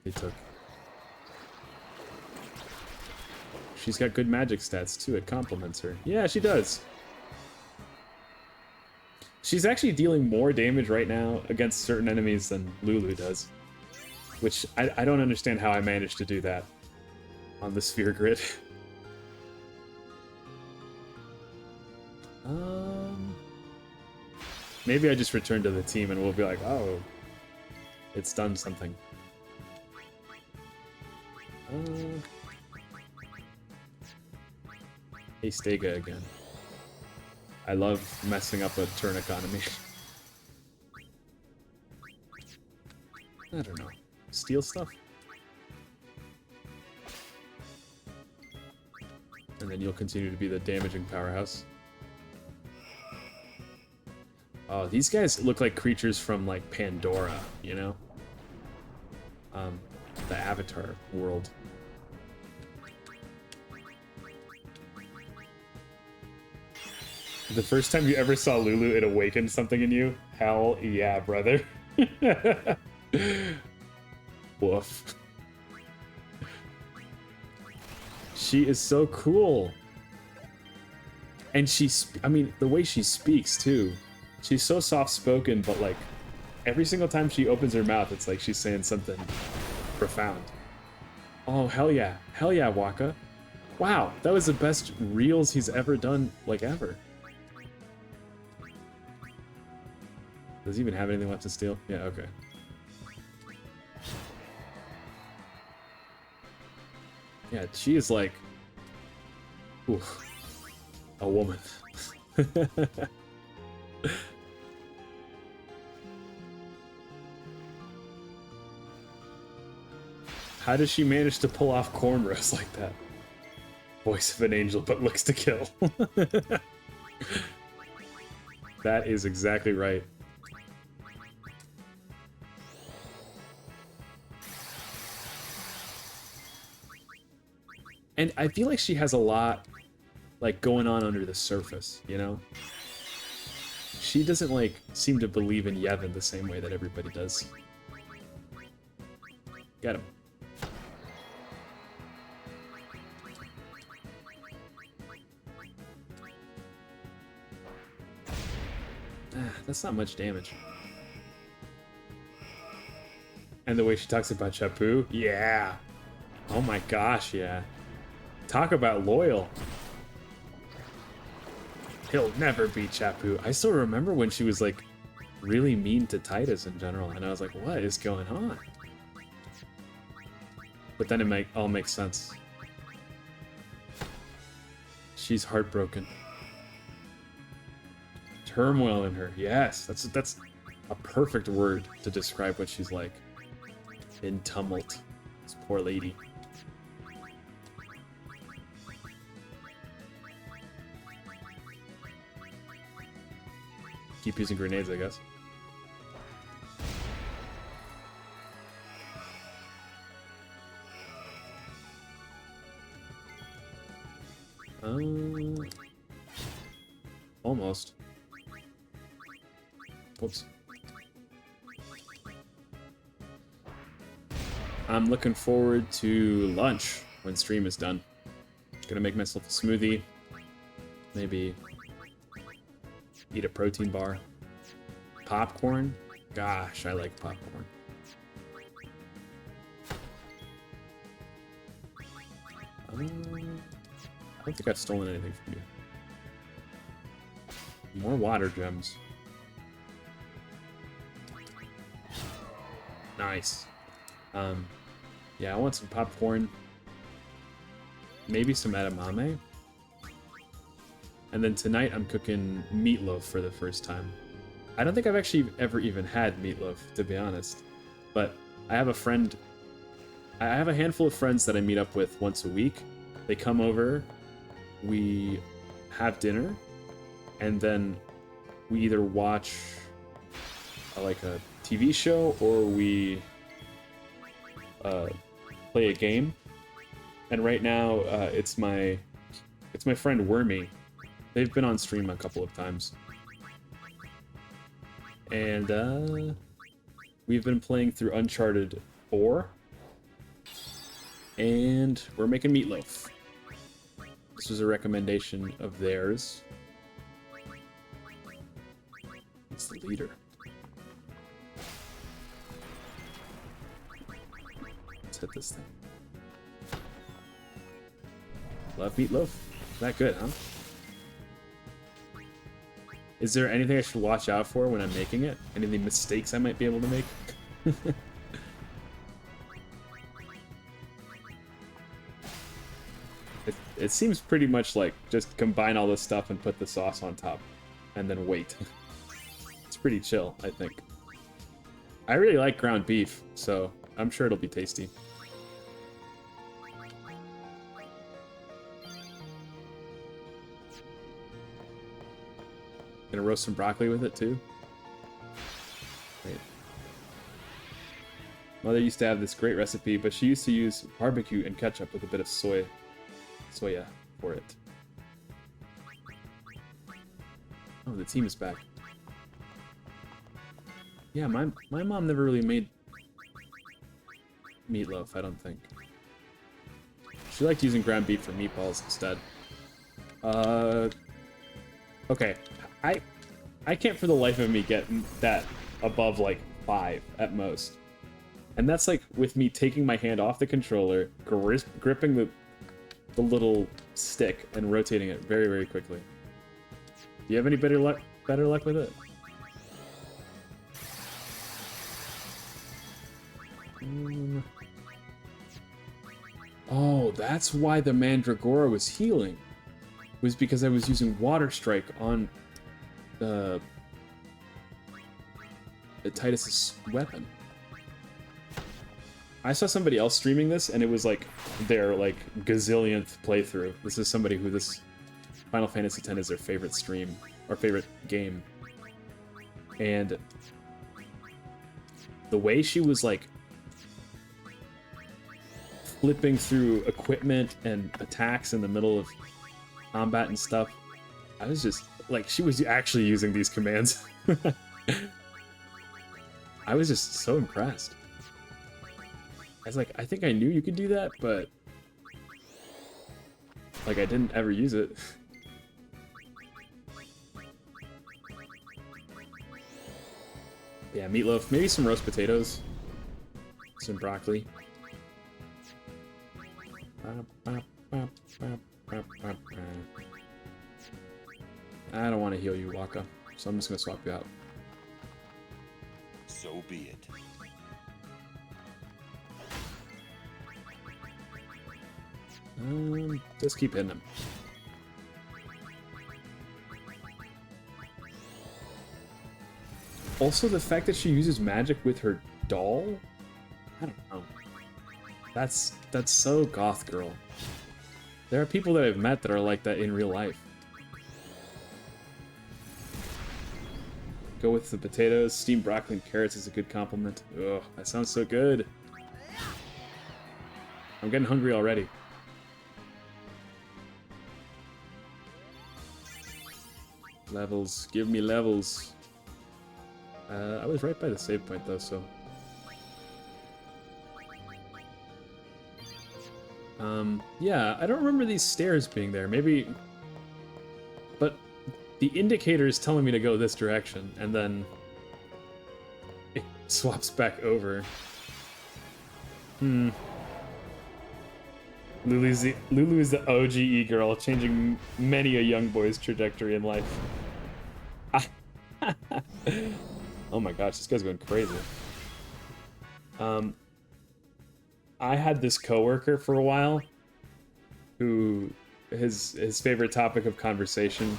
They took. She's got good magic stats too, it complements her. Yeah, she does. She's actually dealing more damage right now against certain enemies than Lulu does. Which, I don't understand how I managed to do that on the sphere grid. Maybe I just return to the team and we'll be like, oh, it's done something. Hey, Stega again. I love messing up a turn economy. I don't know. Steal stuff? And then you'll continue to be the damaging powerhouse. Oh, these guys look like creatures from, like, Pandora, you know? The Avatar world. The first time you ever saw Lulu, it awakened something in you? Hell yeah, brother. Woof. She is so cool. And I mean, the way she speaks, too. She's so soft-spoken, but, like, every single time she opens her mouth, it's like she's saying something profound. Oh, hell yeah. Hell yeah, Waka. Wow, that was the best reels he's ever done, like, ever. Does he even have anything left to steal? Yeah, okay. Yeah, she is like... Ooh, a woman. How does she manage to pull off cornrows like that? Voice of an angel, but looks to kill. That is exactly right. And I feel like she has a lot, like, going on under the surface, you know? She doesn't, like, seem to believe in Yevon the same way that everybody does. Get him. That's not much damage. And the way she talks about Chappu? Yeah. Oh my gosh, yeah. Talk about loyal. He'll never beat Chappu. I still remember when she was, like, really mean to Titus in general, and I was like, what is going on? But then it all makes sense. She's heartbroken. Turmoil in her. Yes, that's a perfect word to describe what she's like. In tumult. This poor lady. Keep using grenades, I guess. Almost. Whoops. I'm looking forward to lunch when stream is done. Gonna make myself a smoothie. Maybe eat a protein bar. Popcorn? Gosh, I like popcorn. I don't think I've stolen anything from you. More water gems. Nice. Yeah, I want some popcorn. Maybe some edamame. And then tonight I'm cooking meatloaf for the first time. I don't think I've actually ever even had meatloaf, to be honest. But I have a friend... I have a handful of friends that I meet up with once a week. They come over, we have dinner, and then we either watch like a TV show or we play a game. And right now it's my friend Wormy. They've been on stream a couple of times. And we've been playing through Uncharted 4. And we're making meatloaf. This was a recommendation of theirs. It's the leader. Let's hit this thing. Love meatloaf? That good, huh? Is there anything I should watch out for when I'm making it? Any mistakes I might be able to make? It seems pretty much like just combine all this stuff and put the sauce on top and then wait. It's pretty chill, I think. I really like ground beef, so I'm sure it'll be tasty. Gonna roast some broccoli with it too. Great. Mother used to have this great recipe, but she used to use barbecue and ketchup with a bit of soya for it. Oh, the team is back. Yeah, my mom never really made meatloaf, I don't think. She liked using ground beef for meatballs instead. Okay. I can't for the life of me get that above like 5 at most. And that's like with me taking my hand off the controller, gripping the little stick and rotating it very, very quickly. Do you have any better luck with it? Oh, that's why the Mandragora was healing. It was because I was using Water Strike on the Titus's weapon. I saw somebody else streaming this, and it was like their like gazillionth playthrough. This is somebody who this Final Fantasy X is their favorite stream or favorite game, and the way she was like flipping through equipment and attacks in the middle of combat and stuff, I was just like, she was actually using these commands. I was just so impressed. I was like, I think I knew you could do that, but like I didn't ever use it. Yeah, meatloaf, maybe some roast potatoes, some broccoli. I don't want to heal you, Waka, so I'm just gonna swap you out. So be it. Just keep hitting him. Also, the fact that she uses magic with her doll? I don't know. That's so goth girl. There are people that I've met that are like that in real life. Go with the potatoes. Steamed broccoli and carrots is a good compliment. Ugh, that sounds so good. I'm getting hungry already. Levels. Give me levels. I was right by the save point though, so... yeah, I don't remember these stairs being there. Maybe... But the indicator is telling me to go this direction, and then... it swaps back over. Lulu is the OGE girl, changing many a young boy's trajectory in life. Oh my gosh, this guy's going crazy. I had this coworker for a while who his favorite topic of conversation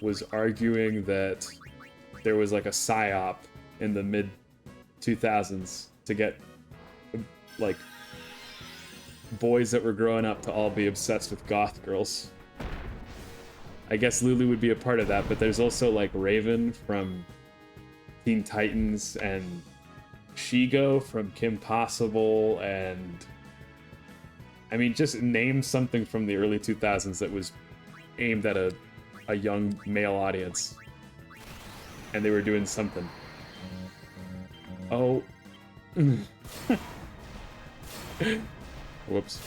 was arguing that there was like a psyop in the mid 2000s to get like boys that were growing up to all be obsessed with goth girls. I guess Lulu would be a part of that, but there's also like Raven from Teen Titans and Shigo from Kim Possible, and I mean, just name something from the early 2000s that was aimed at a young male audience, and they were doing something. Oh. Whoops.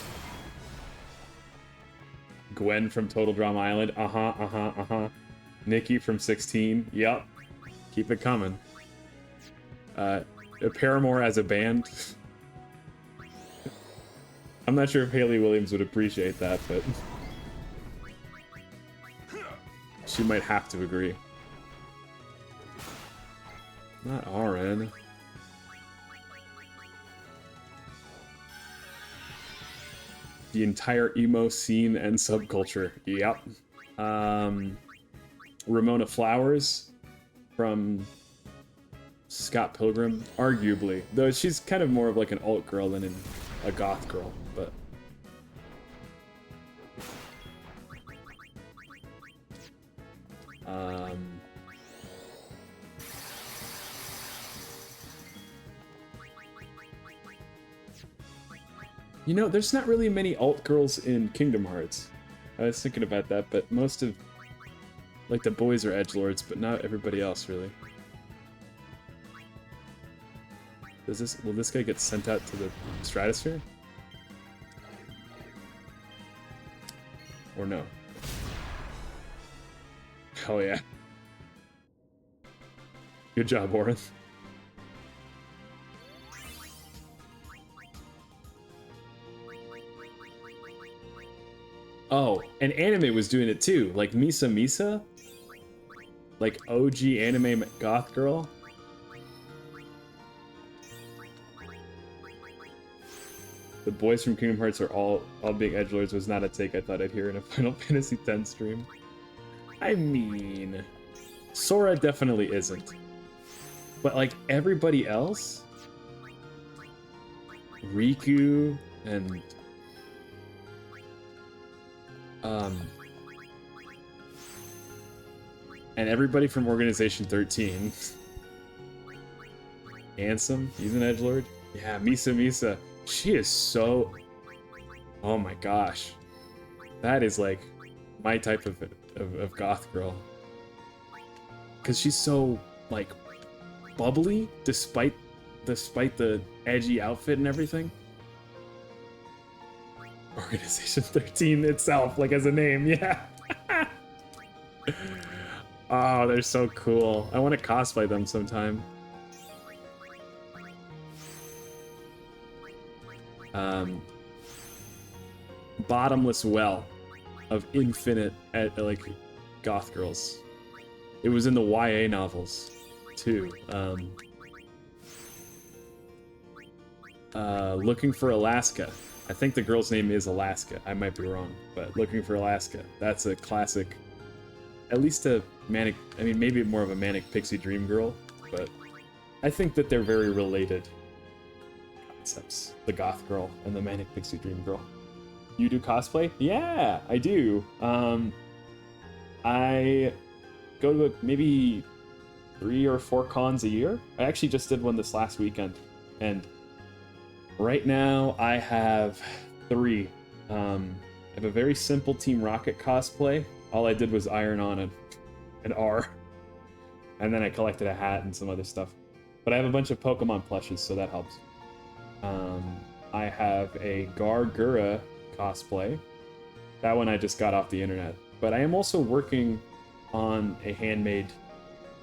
Gwen from Total Drama Island. Nikki from 16. Yup. Keep it coming. Paramore as a band. I'm not sure if Hayley Williams would appreciate that, but she might have to agree. Not RN. The entire emo scene and subculture. Yep. Ramona Flowers from Scott Pilgrim, arguably. Though she's kind of more of like an alt girl than a goth girl, but... You know, there's not really many alt girls in Kingdom Hearts. I was thinking about that, but most of, like, the boys are edgelords, but not everybody else, really. Will this guy get sent out to the stratosphere? Or no? Hell yeah. Good job, Warren. Oh, and anime was doing it too, like Misa Misa? Like OG anime goth girl? The boys from Kingdom Hearts are all being edgelords was not a take I thought I'd hear in a Final Fantasy X stream. I mean, Sora definitely isn't. But like everybody else, Riku and everybody from Organization 13. Ansem, he's an edgelord. Yeah, Misa Misa. She is so... Oh my gosh. That is like my type of goth girl. Because she's so, like, bubbly despite the edgy outfit and everything. Organization 13 itself, like as a name, yeah. Oh, they're so cool. I want to cosplay them sometime. Bottomless well of infinite like goth girls. It was in the YA novels too. Looking for Alaska. I think the girl's name is Alaska. I might be wrong, but Looking for Alaska. That's a classic. At least a manic. I mean, maybe more of a manic pixie dream girl, but I think that they're very related concepts. The goth girl and the manic pixie dream girl. You do cosplay? Yeah, I do. I go to maybe 3 or 4 cons a year. I actually just did one this last weekend, and right now I have 3. I have a very simple Team Rocket cosplay. All I did was iron on an R, and then I collected a hat and some other stuff. But I have a bunch of Pokemon plushes, so that helps. I have a Gargura cosplay. That one I just got off the internet. But I am also working on a handmade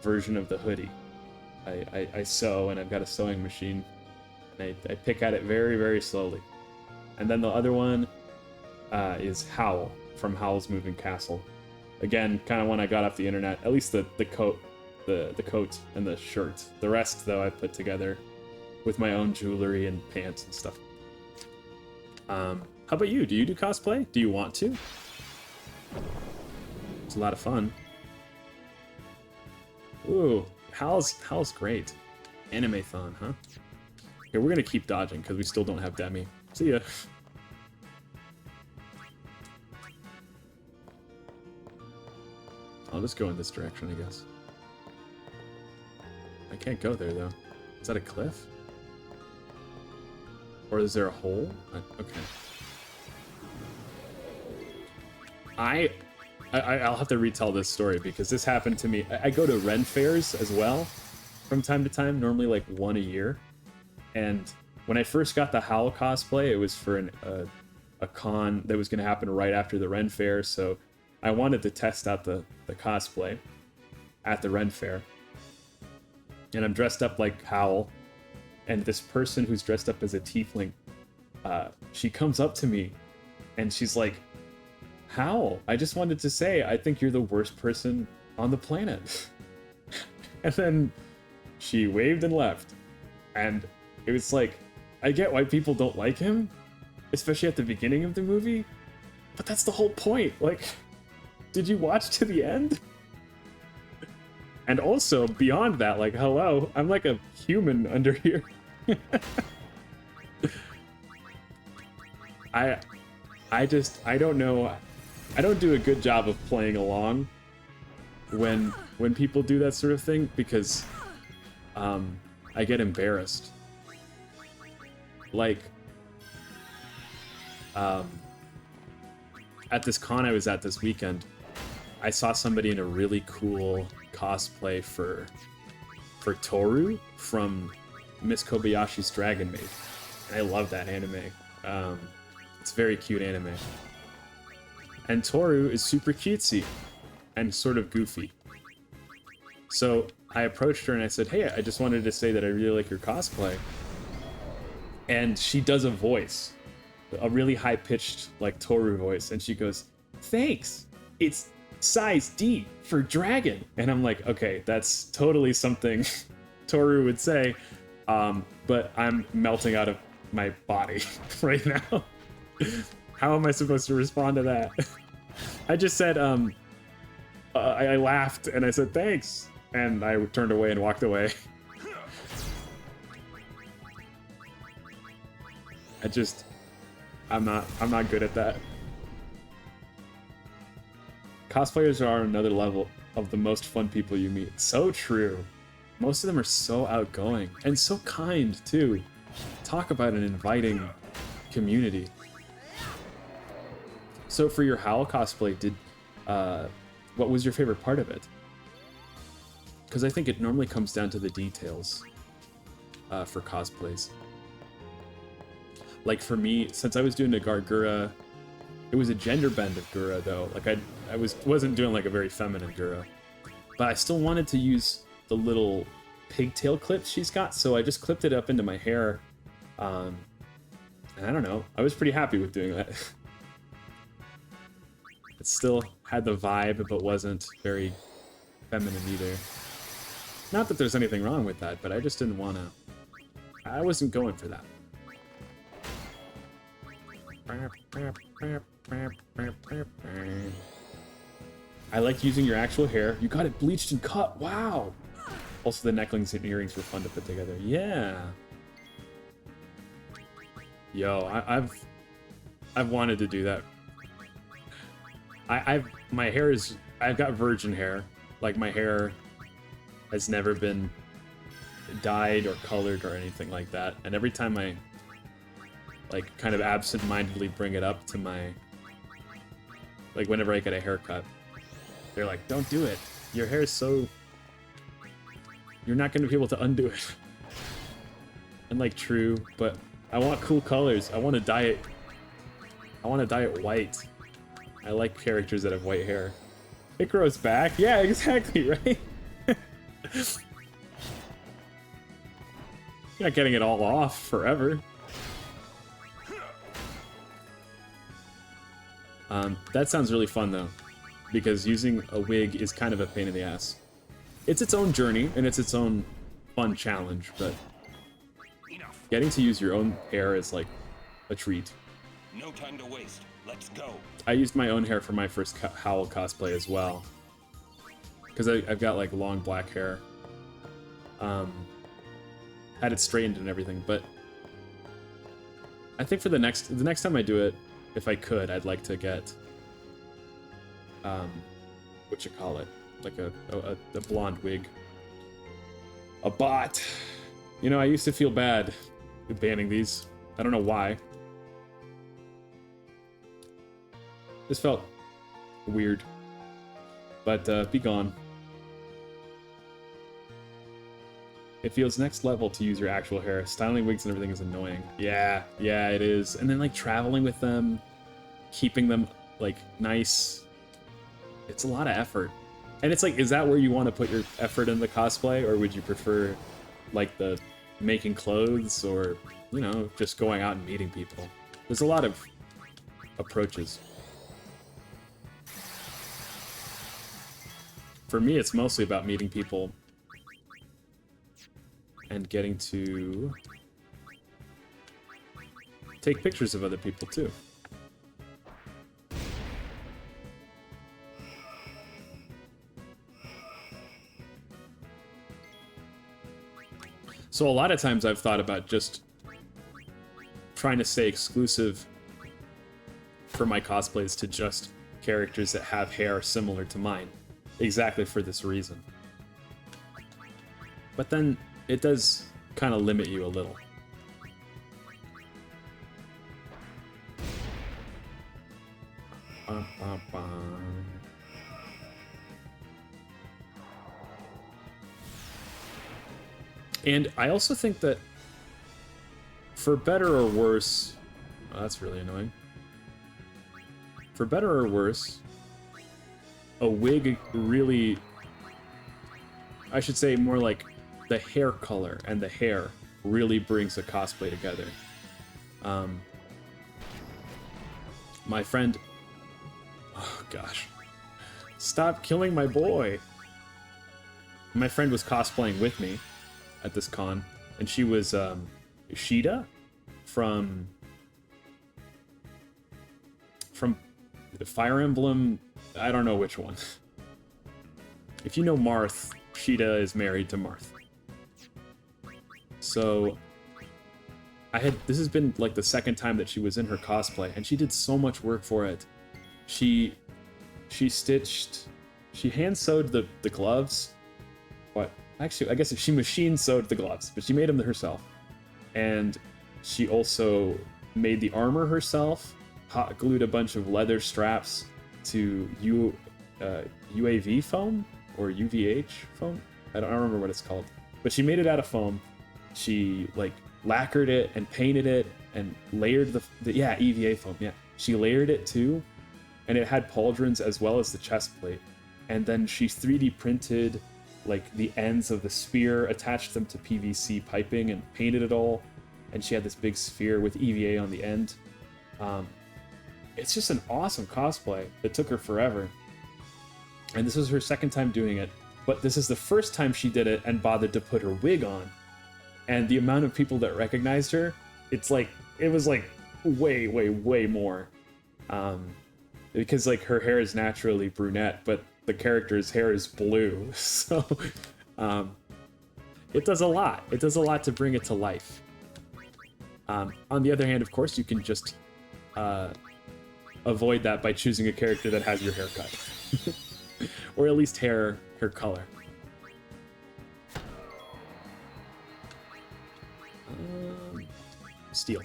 version of the hoodie. I sew, and I've got a sewing machine, and I pick at it very, very slowly. And then the other one is Howl from Howl's Moving Castle. Again, kind of one I got off the internet. At least the coat, the coat and the shirt. The rest, though, I put together with my own jewelry and pants and stuff. How about you? Do you do cosplay? Do you want to? It's a lot of fun. Ooh, Hal's great. Anime-thon, huh? Okay, we're gonna keep dodging because we still don't have Demi. See ya. I'll just go in this direction, I guess. I can't go there, though. Is that a cliff? Or is there a hole? Okay. I'll have to retell this story because this happened to me. I go to Ren fairs as well from time to time, normally like 1 a year. And when I first got the Howl cosplay, it was for a con that was going to happen right after the Ren fair, so I wanted to test out the cosplay at the Ren fair. And I'm dressed up like Howl, and this person who's dressed up as a tiefling, she comes up to me, and she's like, Howl, I just wanted to say, I think you're the worst person on the planet. And then she waved and left. And it was like, I get why people don't like him, especially at the beginning of the movie, but that's the whole point. Like, did you watch to the end? And also, beyond that, like, hello, I'm like a human under here. I don't know. I don't do a good job of playing along when people do that sort of thing because I get embarrassed. Like, At this con I was at this weekend, I saw somebody in a really cool cosplay for Toru from Miss Kobayashi's Dragon Maid. And I love that anime. It's a very cute anime. And Toru is super cutesy and sort of goofy. So I approached her and I said, hey, I just wanted to say that I really like your cosplay. And she does a voice, a really high-pitched, like, Toru voice. And she goes, thanks, it's size D for dragon. And I'm like, okay, that's totally something Toru would say. But I'm melting out of my body right now. How am I supposed to respond to that? I just said, I laughed and I said, thanks. And I turned away and walked away. I'm not good at that. Cosplayers are another level of the most fun people you meet. So true. Most of them are so outgoing and so kind too. Talk about an inviting community. So for your Howl cosplay, what was your favorite part of it? Because I think it normally comes down to the details for cosplays. Like for me, since I was doing a Gargura, it was a gender bend of Gura though. Like I wasn't doing like a very feminine Gura, but I still wanted to use the little pigtail clips she's got, so I just clipped it up into my hair. And I don't know, I was pretty happy with doing that. It still had the vibe, but wasn't very feminine either. Not that there's anything wrong with that, but I just didn't want to. I wasn't going for that. I like using your actual hair. You got it bleached and cut. Wow. Also, the necklings and earrings were fun to put together. Yeah. Yo, I've wanted to do that. I've got virgin hair. Like my hair has never been dyed or colored or anything like that. And every time I like kind of absent-mindedly bring it up to my, like whenever I get a haircut, they're like, don't do it. Your hair is so, you're not going to be able to undo it. And like true, but I want cool colors. I want to dye it white. I like characters that have white hair. It grows back. Yeah, exactly, right? You're not getting it all off forever. That sounds really fun though, because using a wig is kind of a pain in the ass. It's its own journey and it's its own fun challenge, but getting to use your own hair is like a treat. No time to waste. Let's go. I used my own hair for my first Howl cosplay as well, because I've got like long black hair. Had it straightened and everything, but I think for the next time I do it, if I could, I'd like to get what you call it, like a blonde wig, a bot. You know, I used to feel bad with banning these. I don't know why. This felt weird, but be gone. It feels next level to use your actual hair. Styling wigs and everything is annoying. Yeah, it is. And then like traveling with them, keeping them like nice. It's a lot of effort. And it's like, is that where you want to put your effort in the cosplay? Or would you prefer like the making clothes or, you know, just going out and meeting people? There's a lot of approaches. For me, it's mostly about meeting people and getting to take pictures of other people too. So a lot of times I've thought about just trying to stay exclusive for my cosplays to just characters that have hair similar to mine, exactly for this reason. But then it does kind of limit you a little. And I also think that, for better or worse, oh, that's really annoying. For better or worse, a wig really, I should say more like the hair color and the hair really brings a cosplay together. My friend, oh gosh, stop killing my boy. My friend was cosplaying with me at this con, and she was Sheeta from Fire Emblem. I don't know which one. If you know Marth, Sheeta is married to Marth. So this has been like the second time that she was in her cosplay, and she did so much work for it. She hand sewed the gloves. What? Actually, I guess she machine sewed the gloves, but she made them herself. And she also made the armor herself, hot glued a bunch of leather straps to UAV foam or UVH foam. I don't remember what it's called, but she made it out of foam. She like lacquered it and painted it and layered the EVA foam. Yeah, she layered it too, and it had pauldrons as well as the chest plate. And then she 3D printed like the ends of the spear, attached them to PVC piping, and painted it all. And she had this big sphere with EVA on the end. It's just an awesome cosplay. It took her forever. And this was her second time doing it, but this is the first time she did it and bothered to put her wig on. And the amount of people that recognized her, it was like way, way, way more. Because like her hair is naturally brunette, but the character's hair is blue. So it does a lot. It does a lot to bring it to life. On the other hand, of course, you can just avoid that by choosing a character that has your haircut. Or at least hair color. Steel.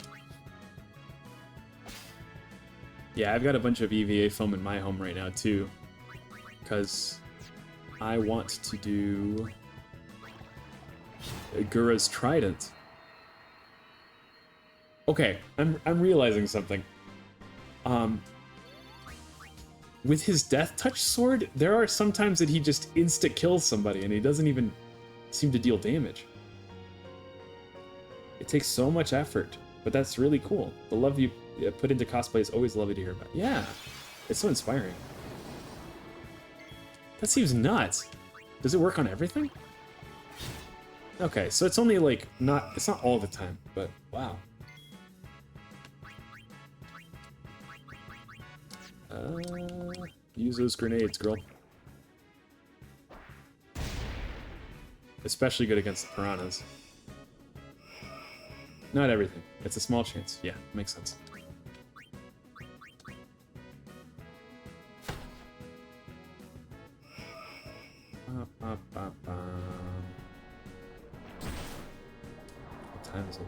Yeah, I've got a bunch of EVA foam in my home right now too, because I want to do Gura's Trident. Okay, I'm realizing something. With his Death Touch sword, there are some times that he just insta-kills somebody and he doesn't even seem to deal damage. It takes so much effort, but that's really cool. The love you put into cosplay is always lovely to hear about. Yeah, it's so inspiring. That seems nuts. Does it work on everything? Okay, so it's only like it's not all the time, but wow. Use those grenades, girl. Especially good against the piranhas. Not everything. It's a small chance. Yeah, makes sense. What time is it?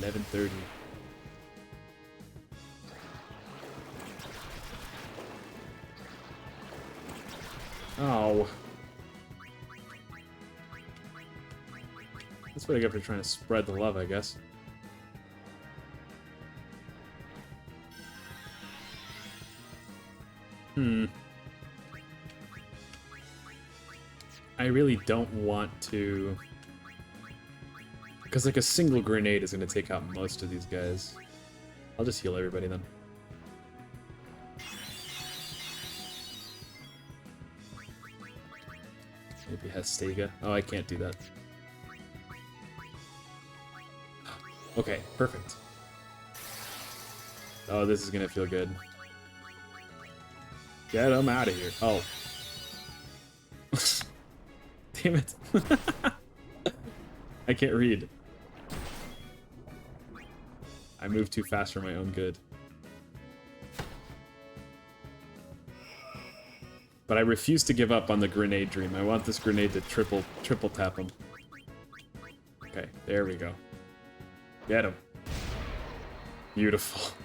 11:30. Oh. That's what I get for trying to spread the love, I guess. I really don't want to... Because like a single grenade is going to take out most of these guys. I'll just heal everybody then. Maybe Hestega. Oh, I can't do that. Okay, perfect. Oh, this is gonna feel good. Get him out of here. Oh. Damn it. I can't read. I moved too fast for my own good. But I refuse to give up on the grenade dream. I want this grenade to triple tap him. Okay, there we go. Get him. Beautiful.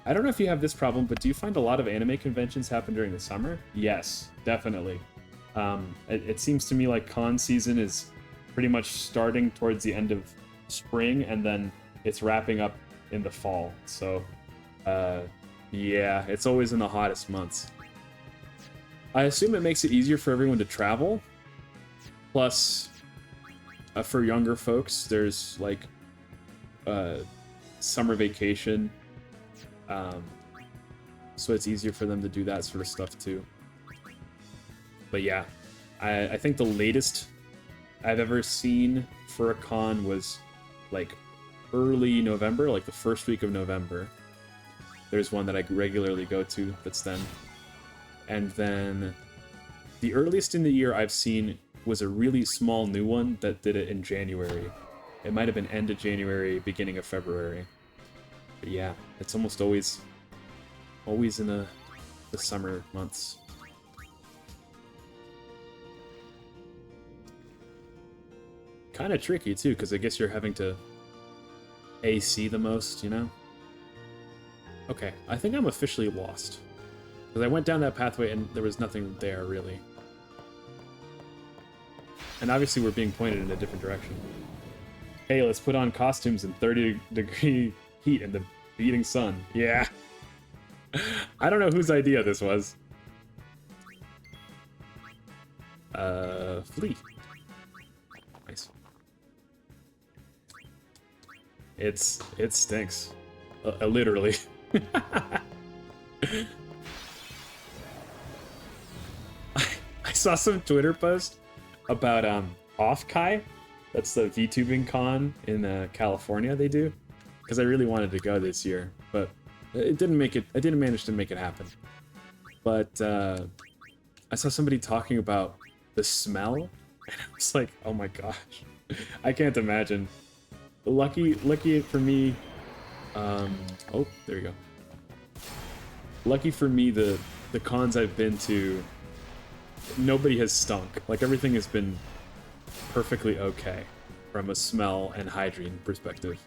I don't know if you have this problem, but do you find a lot of anime conventions happen during the summer? Yes, definitely. It seems to me like con season is pretty much starting towards the end of spring, and then it's wrapping up in the fall. So, yeah, it's always in the hottest months. I assume it makes it easier for everyone to travel. Plus, for younger folks, there's like summer vacation. So it's easier for them to do that sort of stuff too. But yeah, I think the latest I've ever seen for a con was like early November, like the first week of November. There's one that I regularly go to that's then. And then the earliest in the year I've seen was a really small new one that did it in January. It might have been end of January, beginning of February. But yeah, it's almost always in the summer months. Kind of tricky too, because I guess you're having to AC the most, you know? Okay, I think I'm officially lost. Because I went down that pathway and there was nothing there, really. And obviously we're being pointed in a different direction. Hey, let's put on costumes in 30-degree heat in the beating sun. Yeah. I don't know whose idea this was. Flee. Nice. It stinks. Literally. I saw some Twitter post about Off-Kai. That's the VTubing con in California they do. Because I really wanted to go this year, but I didn't manage to make it happen. But I saw somebody talking about the smell, and I was like, oh my gosh, I can't imagine. Lucky for me. Oh, there you go. Lucky for me, the cons I've been to, nobody has stunk. Like, everything has been perfectly okay from a smell and hygiene perspective.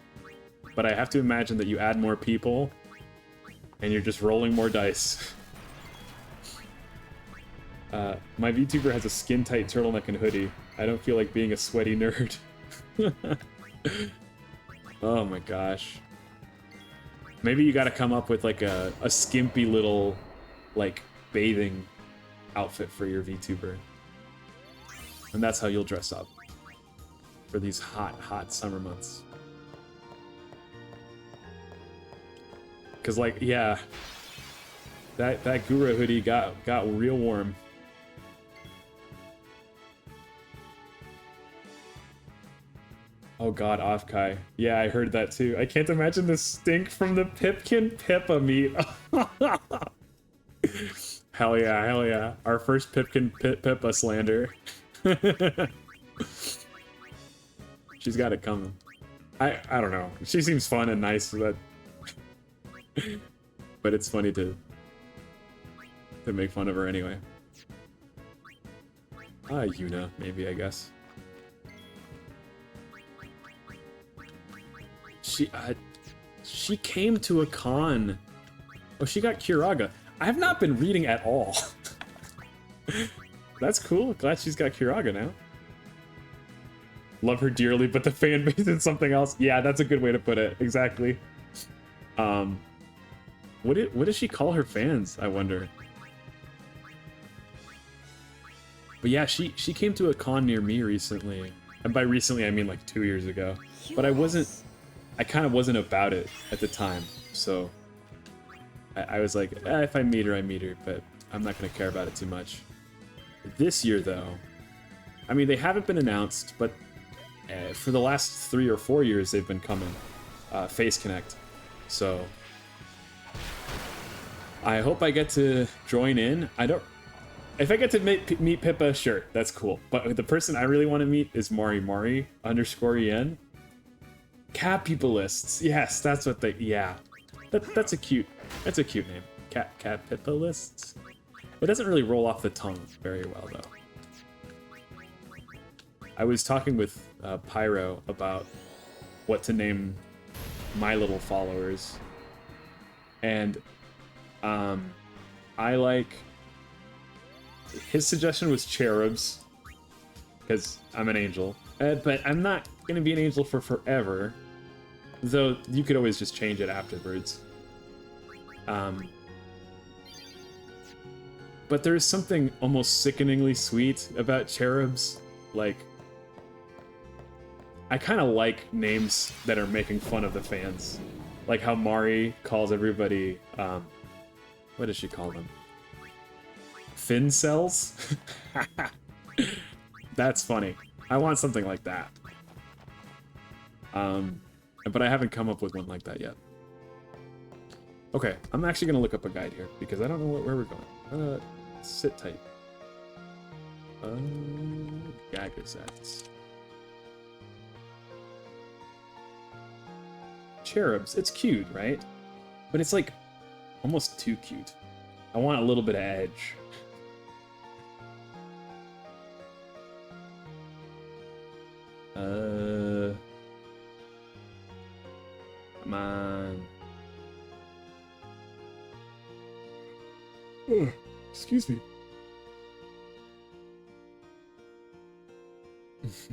But I have to imagine that you add more people and you're just rolling more dice. My VTuber has a skin-tight turtleneck and hoodie. I don't feel like being a sweaty nerd. Oh my gosh. Maybe you gotta come up with like a skimpy little like bathing outfit for your VTuber. And that's how you'll dress up for these hot summer months. Cause like, yeah, that Gura hoodie got real warm. Oh god, Off-Kai. Yeah, I heard that too. I can't imagine the stink from the Pipkin Pippa meat. Hell yeah. Our first Pipkin Pippa slander. She's got it coming. I don't know. She seems fun and nice, but but it's funny to make fun of her anyway. Yuna, maybe, I guess. She came to a con. Oh, she got Kiraga. I have not been reading at all. That's cool. Glad she's got Kiraga now. Love her dearly, but the fan base is something else. Yeah, that's a good way to put it. Exactly. What does she call her fans, I wonder? But yeah, she came to a con near me recently. And by recently, I mean like 2 years ago. But I kind of wasn't about it at the time. So I was like, if I meet her, I meet her. But I'm not going to care about it too much. This year, though, I mean, they haven't been announced, but for the last 3 or 4 years, they've been coming. Face Connect. So I hope I get to join in. If I get to meet Pippa, sure, that's cool. But the person I really want to meet is Mari_en. Cat People Lists. Yes, that's what they. Yeah, that's a cute name. Cat People Lists. It doesn't really roll off the tongue very well though. I was talking with Pyro about what to name my little followers, and I like his suggestion was cherubs, because I'm an angel. But I'm not going to be an angel for forever, though you could always just change it afterwards. But there's something almost sickeningly sweet about cherubs. Like, I kind of like names that are making fun of the fans. Like how Mari calls everybody, what does she call them? Fin cells? That's funny. I want something like that. But I haven't come up with one like that yet. Okay, I'm actually gonna look up a guide here because I don't know where we're going. Sit tight. Gagazets. Cherubs. It's cute, right? But it's like almost too cute. I want a little bit of edge. Come on. Ugh, excuse me.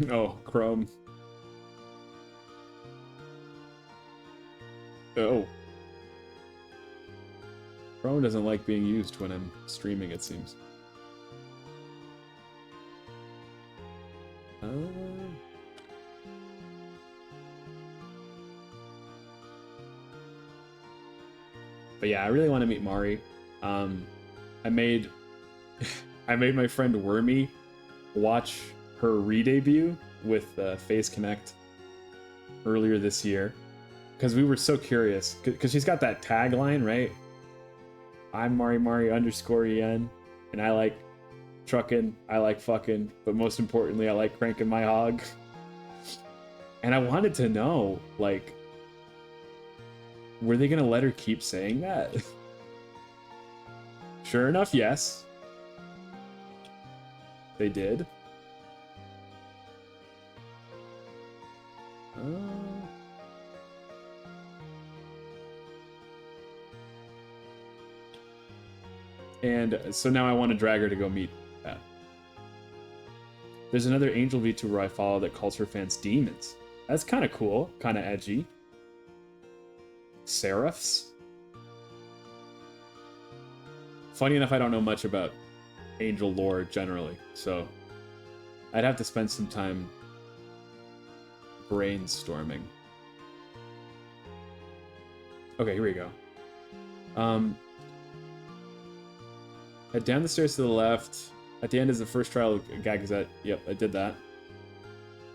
Oh, Chrome. Oh. Chrome doesn't like being used when I'm streaming, it seems. But yeah, I really want to meet Mari. I made my friend Wormy watch her re-debut with FaZe Connect earlier this year because we were so curious. Because she's got that tagline, right? I'm Mari _en, and I like trucking, I like fucking, but most importantly, I like cranking my hog. And I wanted to know, like, were they gonna let her keep saying that? Sure enough, yes. They did. And so now I want to drag her to go meet that. There's another Angel VTuber I follow that calls her fans demons. That's kind of cool, kind of edgy. Seraphs? Funny enough, I don't know much about Angel lore generally, so I'd have to spend some time brainstorming. Okay, here we go. Head down the stairs to the left. At the end is the first trial of Gagazet. Yep, I did that.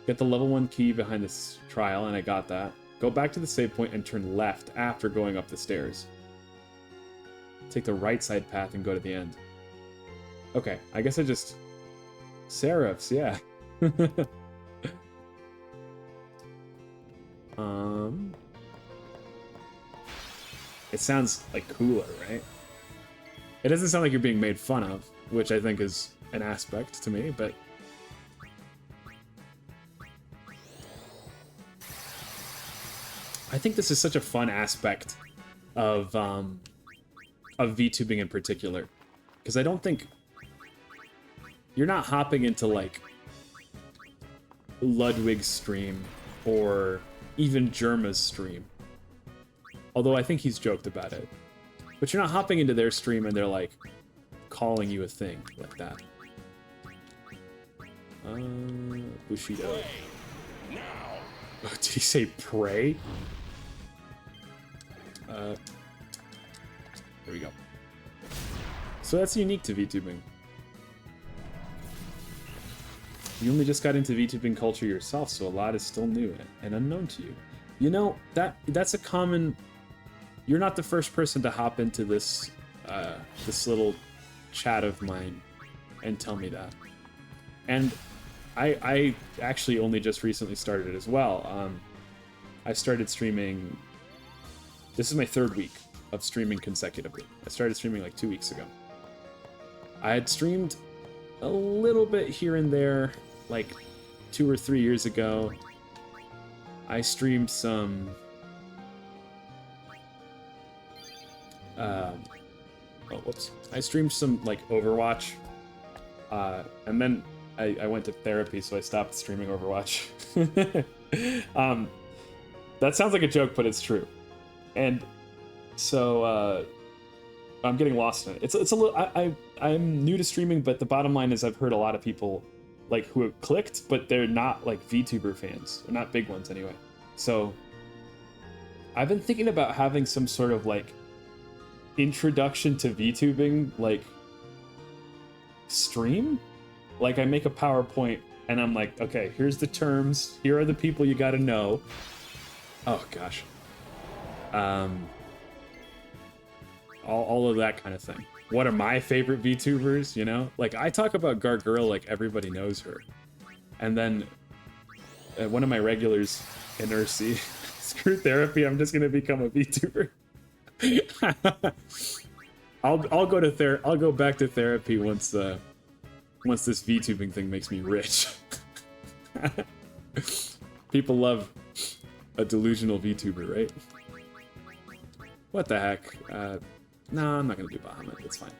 Get the level 1 key behind this trial, and I got that. Go back to the save point and turn left after going up the stairs. Take the right side path and go to the end. Okay, I guess I just... Seraphs, yeah. It sounds like cooler, right? It doesn't sound like you're being made fun of, which I think is an aspect to me, but... I think this is such a fun aspect of VTubing in particular. Because I don't think... You're not hopping into, like, Ludwig's stream, or even Germa's stream. Although I think he's joked about it. But you're not hopping into their stream and they're, like, calling you a thing like that. Bushido. Oh, did he say pray? There we go. So that's unique to VTubing. You only just got into VTubing culture yourself, so a lot is still new and unknown to you. You know, that's a common... You're not the first person to hop into this this little chat of mine and tell me that. And I actually only just recently started it as well. I started streaming... This is my 3rd week of streaming consecutively. I started streaming like 2 weeks ago. I had streamed a little bit here and there, like 2 or 3 years ago. I streamed some... oh, whoops. I streamed some, like, Overwatch And then I went to therapy, so I stopped streaming Overwatch. That sounds like a joke, but it's true. And so I'm getting lost in it. It's a little. I'm new to streaming, but the bottom line is I've heard a lot of people like who have clicked, but they're not like VTuber fans. They're not big ones anyway. So I've been thinking about having some sort of like introduction to VTubing like stream. Like I make a PowerPoint and I'm like, okay, here's the terms. Here are the people you got to know. Oh gosh. All of that kind of thing. What are my favorite VTubers, you know? Like, I talk about Gargirl like everybody knows her. And then one of my regulars in Ursi, screw therapy, I'm just gonna become a VTuber. I'll go back to therapy once this VTubing thing makes me rich. People love a delusional VTuber, right? What the heck? No, I'm not gonna do Bahamut. It's fine.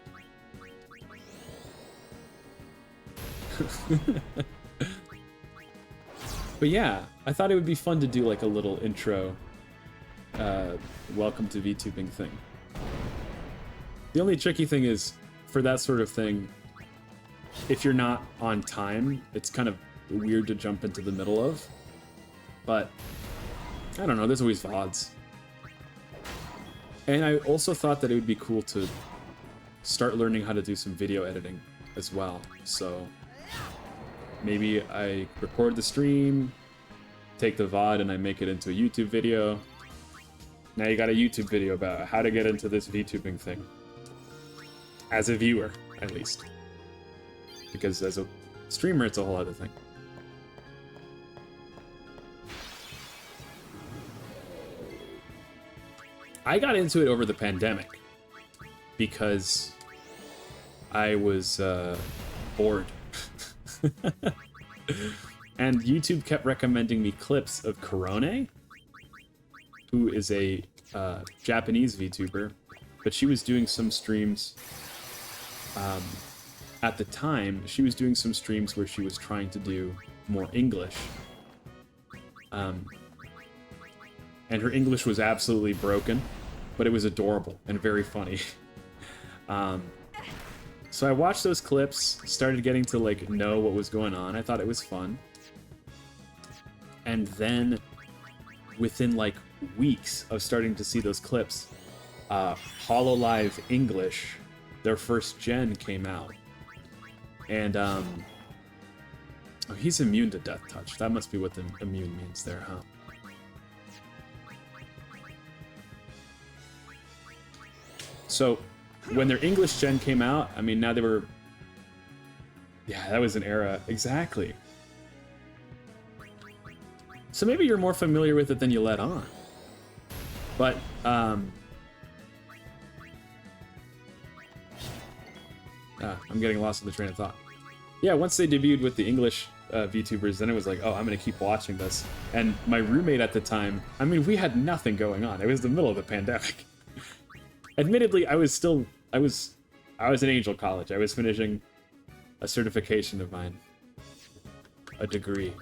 But yeah, I thought it would be fun to do like a little intro, welcome to VTubing thing. The only tricky thing is, for that sort of thing, if you're not on time, it's kind of weird to jump into the middle of. But I don't know, there's always VODs. And I also thought that it would be cool to start learning how to do some video editing as well. So maybe I record the stream, take the VOD, and I make it into a YouTube video. Now you got a YouTube video about how to get into this VTubing thing. As a viewer, at least. Because as a streamer, it's a whole other thing. I got into it over the pandemic because I was bored. And YouTube kept recommending me clips of Korone, who is a Japanese VTuber, but she was doing some streams. At the time, she was doing some streams where she was trying to do more English. And her English was absolutely broken, but it was adorable and very funny. So I watched those clips, started getting to like know what was going on. I thought it was fun. And then within like weeks of starting to see those clips, HoloLive English, their first gen, came out. And oh, he's immune to Death Touch. That must be what the immune means there, huh? So, when their English gen came out, I mean, now they were... Yeah, that was an era. Exactly. So maybe you're more familiar with it than you let on. But, I'm getting lost in the train of thought. Yeah, once they debuted with the English VTubers, then it was like, oh, I'm gonna keep watching this. And my roommate at the time, I mean, we had nothing going on. It was the middle of the pandemic. Admittedly, I was in Angel College. I was finishing a certification of mine, a degree,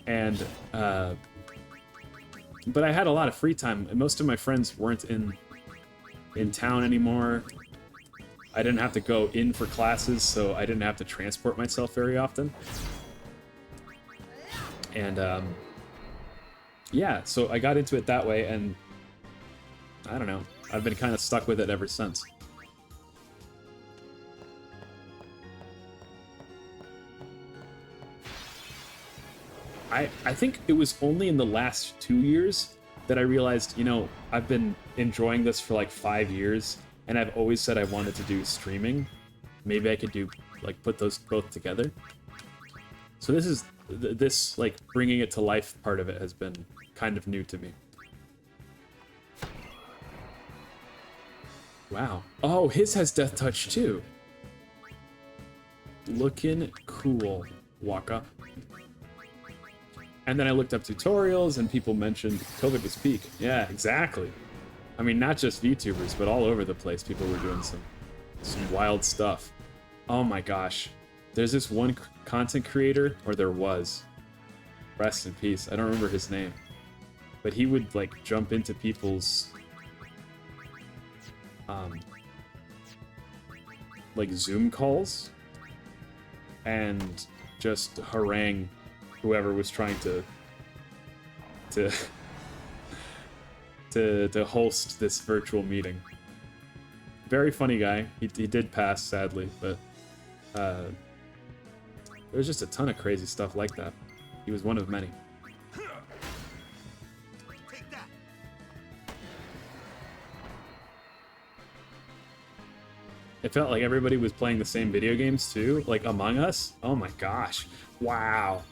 and but I had a lot of free time. And most of my friends weren't in town anymore. I didn't have to go in for classes, so I didn't have to transport myself very often. And yeah, so I got into it that way, and I don't know. I've been kind of stuck with it ever since. I think it was only in the last 2 years that I realized, you know, I've been enjoying this for like 5 years, and I've always said I wanted to do streaming. Maybe I could do, like, put those both together. So this like bringing it to life part of it has been kind of new to me. Wow. Oh, his has Death Touch too. Looking cool, Waka. And then I looked up tutorials and people mentioned COVID was peak. Yeah, exactly. I mean, not just VTubers, but all over the place people were doing some wild stuff. Oh my gosh. there's this one content creator, or there was, rest in peace, I don't remember his name, but he would like jump into people's like Zoom calls and just harangue whoever was trying to host this virtual meeting. Very funny guy. He did pass, sadly, but there's just a ton of crazy stuff like that. He was one of many. Take that. It felt like everybody was playing the same video games too, like Among Us. Oh my gosh. Wow.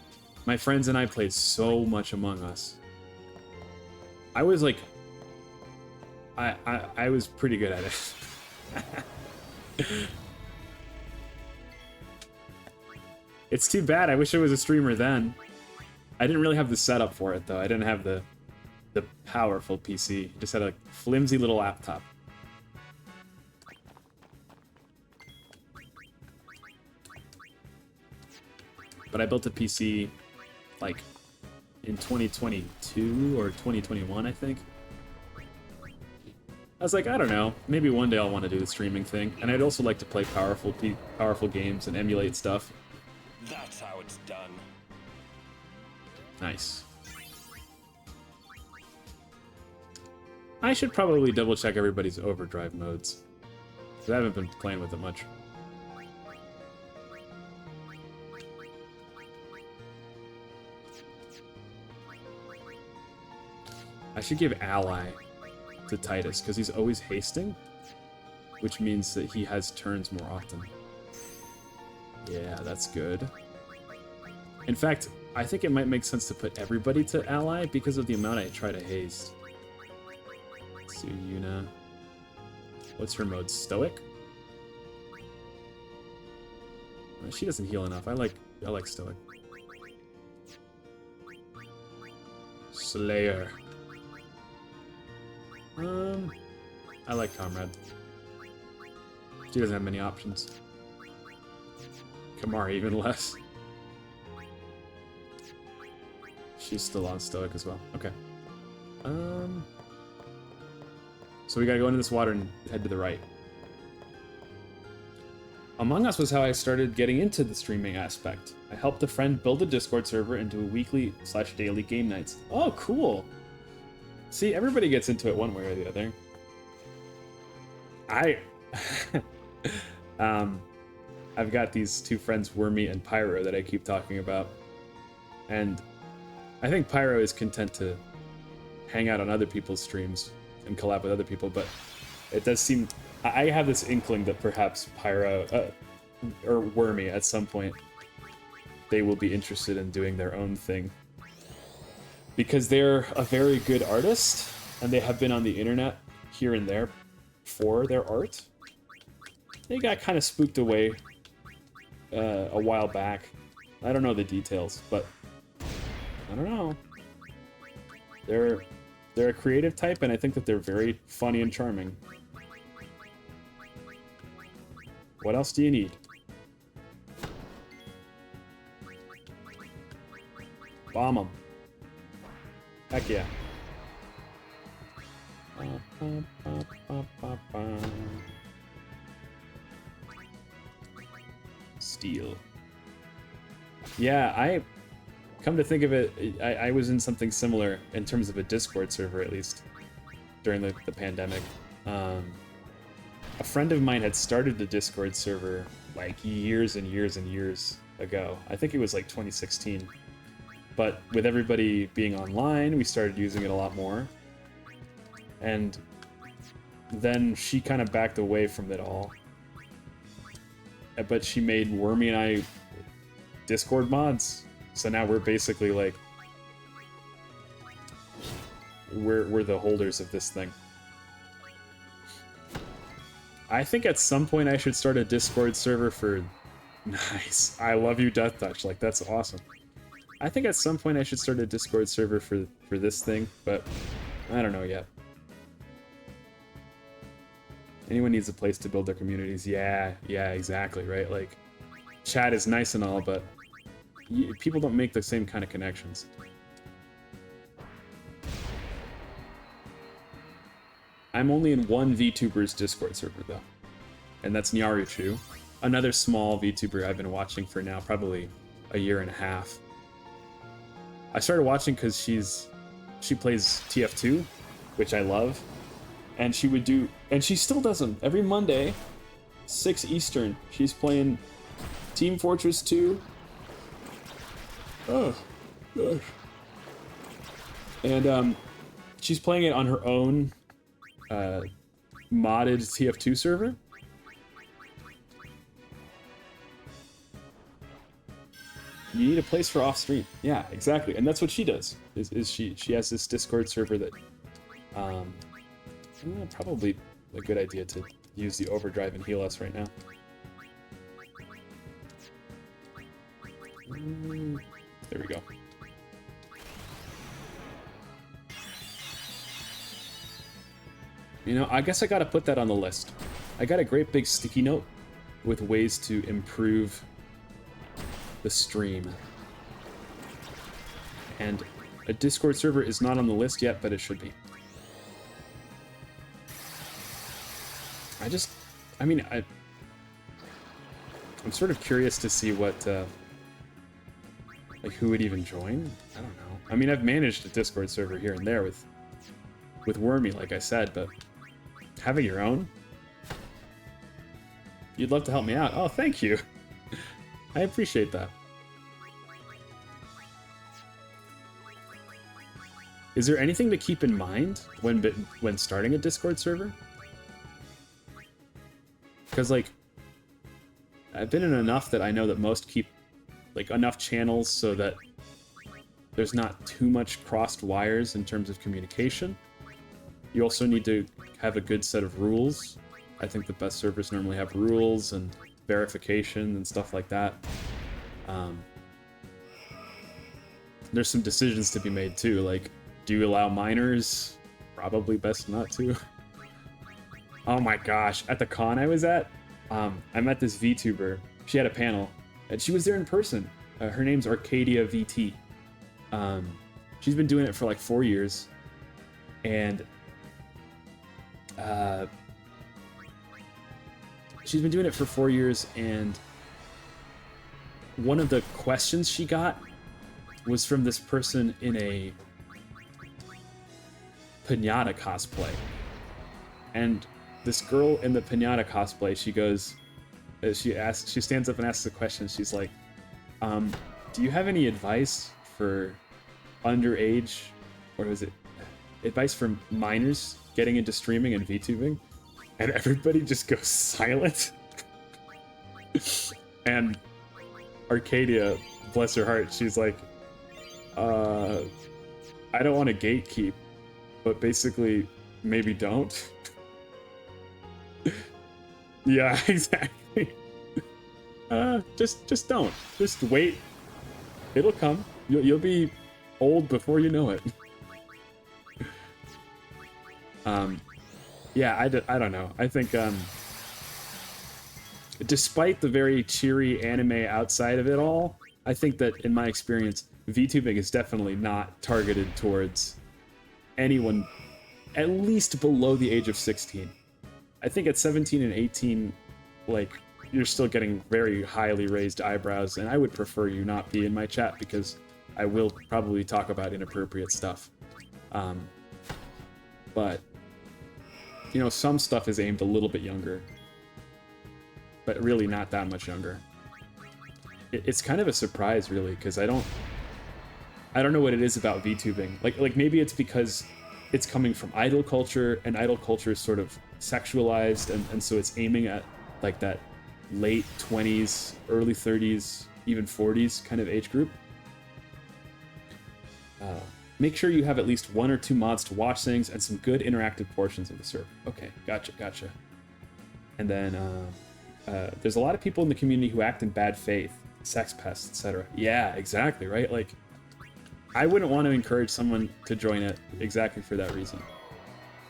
My friends and I played so much Among Us. I was like, I was pretty good at it. It's too bad. I wish I was a streamer then. I didn't really have the setup for it though. I didn't have the powerful PC. I just had a flimsy little laptop. But I built a PC like in 2022 or 2021, I think. I was like, I don't know, maybe one day I'll want to do the streaming thing, and I'd also like to play powerful games and emulate stuff. That's how it's done. Nice. I should probably double check everybody's overdrive modes, because I haven't been playing with it much. I should give ally to Titus, because he's always hasting, which means that he has turns more often. Yeah, that's good. In fact, I think it might make sense to put everybody to ally because of the amount I try to haste. Let's see, Yuna. What's her mode? Stoic? She doesn't heal enough. I like Stoic. Slayer. I like Comrade. She doesn't have many options. Kamari even less. She's still on Stoic as well. Okay. So we gotta go into this water and head to the right. Among Us was how I started getting into the streaming aspect. I helped a friend build a Discord server into a weekly/daily game nights. Oh, cool! See, everybody gets into it one way or the other. I've got these two friends, Wormy and Pyro, that I keep talking about. And I think Pyro is content to hang out on other people's streams and collab with other people, but it does seem... I have this inkling that perhaps Pyro, or Wormy, at some point, they will be interested in doing their own thing. Because they're a very good artist, and they have been on the internet here and there for their art. They got kind of spooked away a while back. I don't know the details, but I don't know. They're a creative type, and I think that they're very funny and charming. What else do you need? Bomb them. Heck yeah. Steel. Yeah, I come to think of it, I was in something similar in terms of a Discord server, at least during the pandemic. A friend of mine had started the Discord server like years and years and years ago. I think it was like 2016. But with everybody being online, we started using it a lot more. And then she kind of backed away from it all. But she made Wormy and I Discord mods. So now we're basically like... We're the holders of this thing. I think at some point I should start a Discord server for... Nice. I love you, Death Touch. Like, that's awesome. I think at some point I should start a Discord server for this thing, but I don't know yet. Anyone needs a place to build their communities. Yeah, exactly, right? Like, chat is nice and all, but people don't make the same kind of connections. I'm only in one VTuber's Discord server though, and that's Nyaruchu, another small VTuber I've been watching for now probably a year and a half. I started watching because she plays TF2, which I love, and she still does them every Monday, 6 Eastern. She's playing Team Fortress 2. Oh gosh. And she's playing it on her own modded TF2 server. You need a place for off stream. Yeah, exactly. And that's what she does. Is she has this Discord server that probably a good idea to use the overdrive and heal us right now. There we go. You know, I guess I gotta put that on the list. I got a great big sticky note with ways to improve the stream. And a Discord server is not on the list yet, but it should be. I'm sort of curious to see what, like who would even join? I don't know. I mean, I've managed a Discord server here and there with Wormy, like I said, but having your own? You'd love to help me out. Oh, thank you. I appreciate that. Is there anything to keep in mind when starting a Discord server? Because, like, I've been in enough that I know that most keep, like, enough channels so that there's not too much crossed wires in terms of communication. You also need to have a good set of rules. I think the best servers normally have rules and verification and stuff like that. There's some decisions to be made too, like, do you allow minors? Probably best not to. Oh my gosh, at the con I was at, I met this VTuber. She had a panel, and she was there in person. Her name's Arcadia VT. She's been doing it for like 4 years, and she's been doing it for 4 years, and one of the questions she got was from this person in a Pinata cosplay. And this girl in the Pinata cosplay, she goes, she stands up and asks a question. She's like, do you have any advice for underage, or was it advice for minors getting into streaming and VTubing? And everybody just goes silent. And Arcadia, bless her heart, she's like, I don't want to gatekeep, but basically, maybe don't. Yeah, exactly. Just don't. Just wait. It'll come. You'll be old before you know it. Yeah, I don't know. I think, despite the very cheery anime outside of it all, I think that, in my experience, VTubing is definitely not targeted towards anyone at least below the age of 16. I think at 17 and 18, like, you're still getting very highly raised eyebrows, and I would prefer you not be in my chat because I will probably talk about inappropriate stuff. But, you know, some stuff is aimed a little bit younger, but really not that much younger. It's kind of a surprise, really, because I don't know what it is about VTubing. Like maybe it's because it's coming from idol culture, and idol culture is sort of sexualized, and so it's aiming at like that late 20s, early 30s, even 40s kind of age group. Make sure you have at least 1 or 2 mods to watch things and some good interactive portions of the server. Okay, gotcha. And then there's a lot of people in the community who act in bad faith, sex pests, etc. Yeah, exactly, right? Like, I wouldn't want to encourage someone to join it exactly for that reason.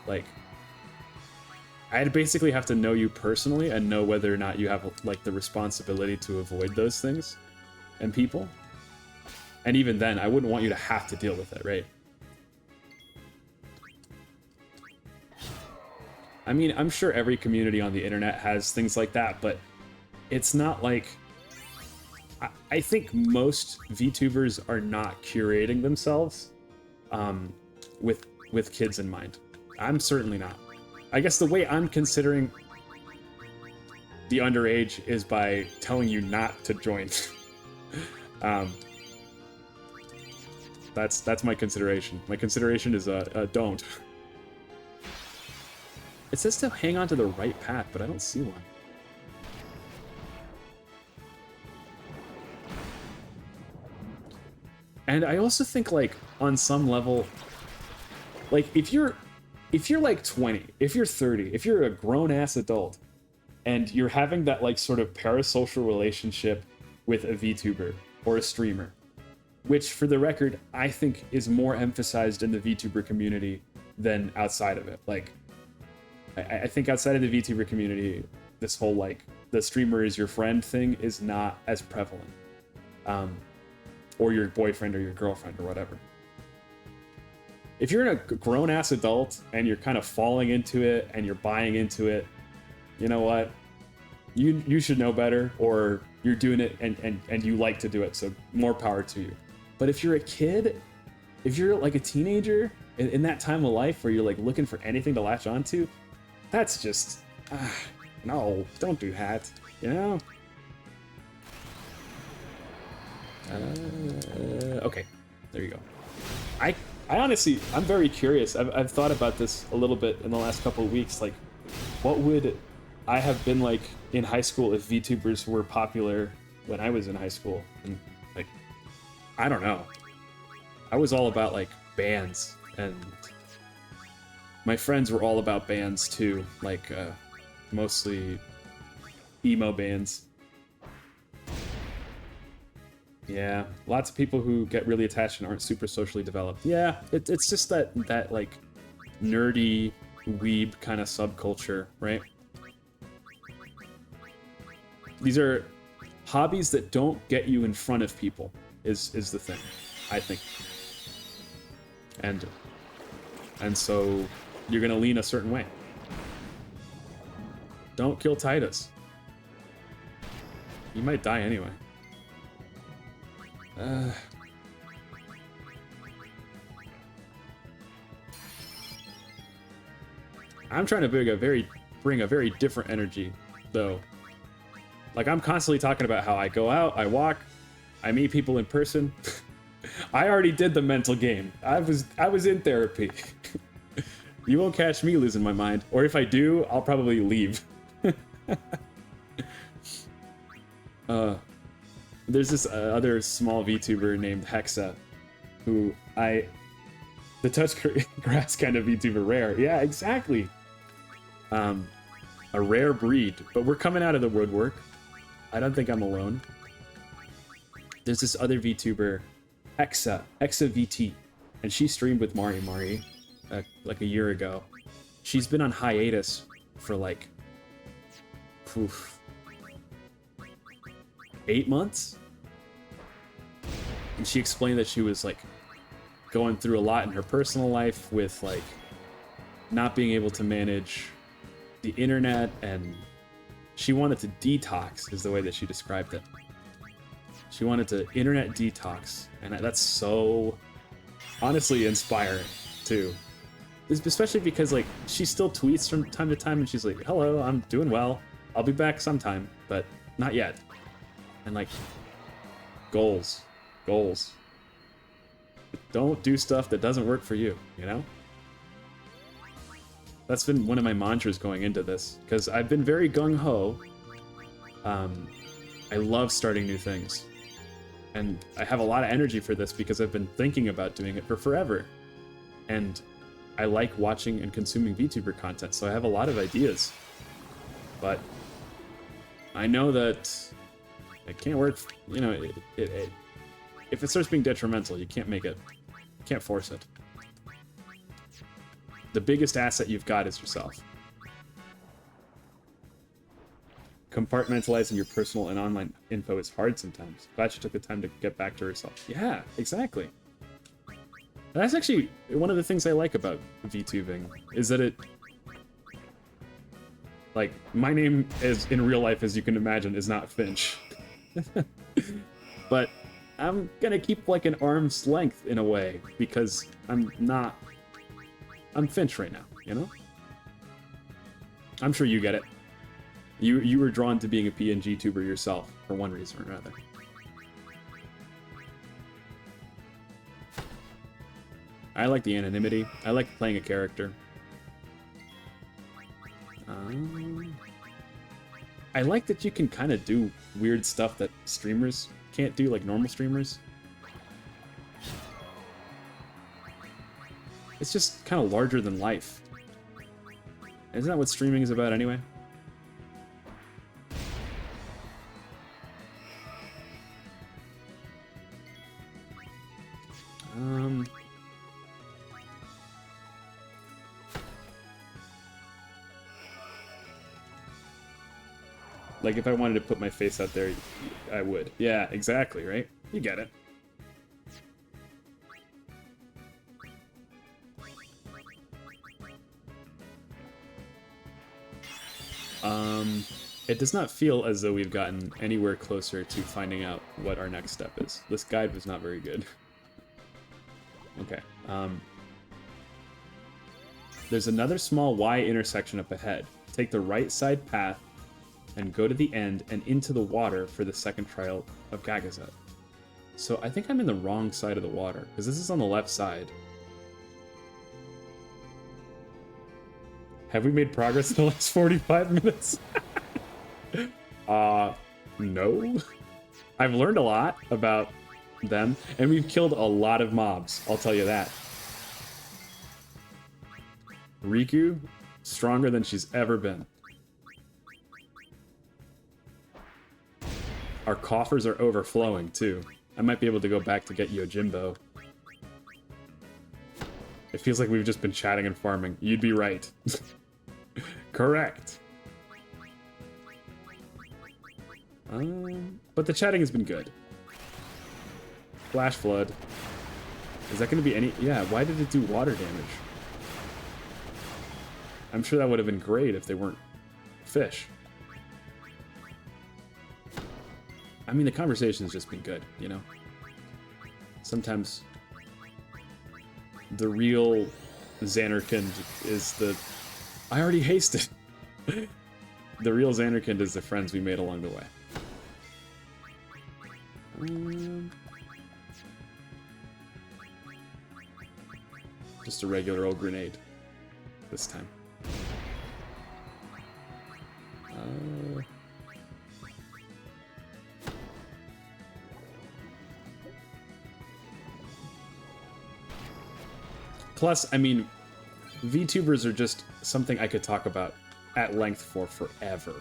Like, I'd basically have to know you personally and know whether or not you have like the responsibility to avoid those things and people. And even then, I wouldn't want you to have to deal with it, right? I mean, I'm sure every community on the internet has things like that, but it's not like... I think most VTubers are not curating themselves with kids in mind. I'm certainly not. I guess the way I'm considering the underage is by telling you not to join. That's my consideration. My consideration is don't. It says to hang on to the right path, but I don't see one. And I also think, like, on some level, like, if you're like 20, if you're 30, if you're a grown-ass adult, and you're having that, like, sort of parasocial relationship with a VTuber or a streamer, which, for the record, I think is more emphasized in the VTuber community than outside of it. Like, I think outside of the VTuber community, this whole, like, the streamer is your friend thing is not as prevalent. Or your boyfriend or your girlfriend or whatever. If you're a grown-ass adult and you're kind of falling into it and you're buying into it, you know what? You should know better, or you're doing it and you like to do it, so more power to you. But if you're a kid, if you're like a teenager in that time of life where you're like looking for anything to latch onto, that's just... no, don't do that, you know? Okay, there you go. I honestly, I'm very curious. I've thought about this a little bit in the last couple of weeks. Like, what would I have been like in high school if VTubers were popular when I was in high school? And like, I don't know. I was all about like bands, and my friends were all about bands too. Like, mostly emo bands. Yeah, lots of people who get really attached and aren't super socially developed. Yeah, it's just that like nerdy weeb kind of subculture, right? These are hobbies that don't get you in front of people is the thing, I think. And so you're gonna lean a certain way. Don't kill Titus. You might die anyway. I'm trying to bring a very different energy, though. Like, I'm constantly talking about how I go out, I walk, I meet people in person. I already did the mental game. I was in therapy. You won't catch me losing my mind, or if I do, I'll probably leave. There's this other small VTuber named Hexa, who the touch grass kind of VTuber, rare. Yeah, exactly. A rare breed, but we're coming out of the woodwork. I don't think I'm alone. There's this other VTuber, Hexa VT, and she streamed with Mari like a year ago. She's been on hiatus for like, 8 months? And she explained that she was like going through a lot in her personal life with like not being able to manage the internet, and she wanted to detox, is the way that she described it. She wanted to internet detox, and that's so honestly inspiring too. Especially because like she still tweets from time to time and she's like, hello, I'm doing well, I'll be back sometime, but not yet. And like, goals. Don't do stuff that doesn't work for you, you know? That's been one of my mantras going into this, because I've been very gung-ho. I love starting new things. And I have a lot of energy for this because I've been thinking about doing it for forever. And I like watching and consuming VTuber content, so I have a lot of ideas. But I know that it can't work, you know, if it starts being detrimental, you can't make it, can't force it. The biggest asset you've got is yourself. Compartmentalizing your personal and online info is hard sometimes. Glad she took the time to get back to herself. Yeah, exactly. That's actually one of the things I like about VTubing, is that it... Like, my name is, in real life, as you can imagine, is not Finch. But I'm gonna keep like an arm's length in a way, because I'm Finch right now, you know? I'm sure you get it. You were drawn to being a PNG tuber yourself, for one reason or another. I like the anonymity. I like playing a character. I like that you can kind of do weird stuff that streamers can't do, like normal streamers. It's just kind of larger than life. Isn't that what streaming is about anyway? Like, if I wanted to put my face out there, I would. Yeah, exactly, right? You get it. It does not feel as though we've gotten anywhere closer to finding out what our next step is. This guide was not very good. Okay. There's another small Y intersection up ahead. Take the right side path and go to the end and into the water for the second trial of Gagazet. So I think I'm in the wrong side of the water, because this is on the left side. Have we made progress in the last 45 minutes? No. I've learned a lot about them, and we've killed a lot of mobs, I'll tell you that. Riku, stronger than she's ever been. Our coffers are overflowing, too. I might be able to go back to get Yojimbo. It feels like we've just been chatting and farming. You'd be right. Correct. But the chatting has been good. Flash Flood. Is that going to be any... Yeah, why did it do water damage? I'm sure that would have been great if they weren't fish. I mean, the conversation has just been good, you know? Sometimes the real Xanarkand is the... I already hasted! The real Xanarkand is the friends we made along the way. Just a regular old grenade this time. Plus, I mean, VTubers are just something I could talk about at length for forever.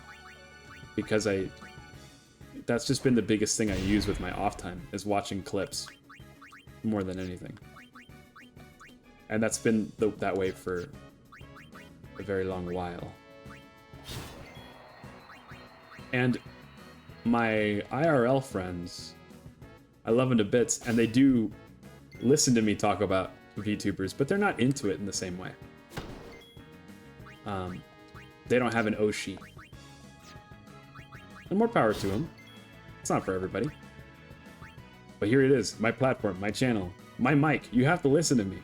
Because that's just been the biggest thing I use with my off time, is watching clips more than anything. And that's been that way for a very long while. And my IRL friends, I love them to bits, and they do listen to me talk about VTubers, but they're not into it in the same way. They don't have an Oshi. And more power to them. It's not for everybody. But here it is, my platform, my channel, my mic. You have to listen to me.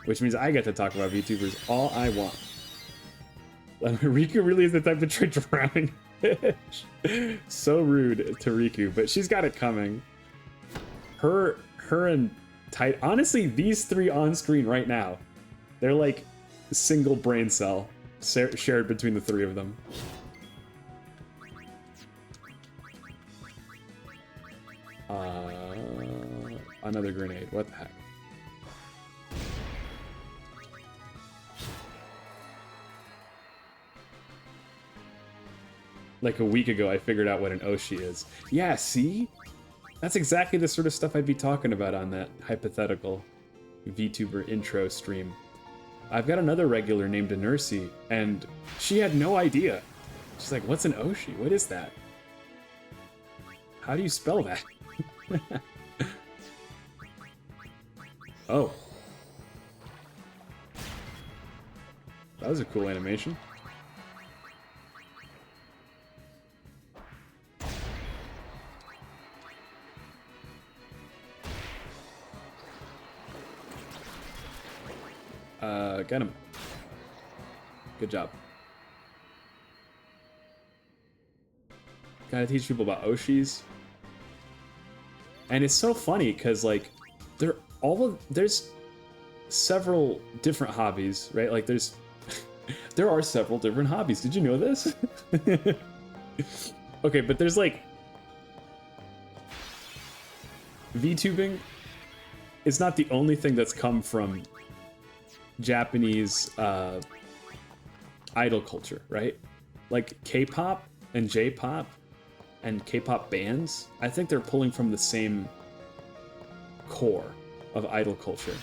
Which means I get to talk about VTubers all I want. Riku really is the type to try drowning fish. So rude to Riku, but she's got it coming. Her and Tight. Honestly, these three on screen right now, they're like a single brain cell shared between the three of them. Another grenade. What the heck? Like a week ago, I figured out what an Oshi is. Yeah, see? That's exactly the sort of stuff I'd be talking about on that hypothetical VTuber intro stream. I've got another regular named Inercy, and she had no idea. She's like, what's an Oshi? What is that? How do you spell that? Oh. That was a cool animation. Get him. Good job. Gotta teach people about Oshis. And it's so funny because like there's several different hobbies, right? Like there are several different hobbies. Did you know this? Okay, but there's like VTubing is not the only thing that's come from Japanese idol culture, right? Like K-pop and J-pop and K-pop bands, I think they're pulling from the same core of idol culture.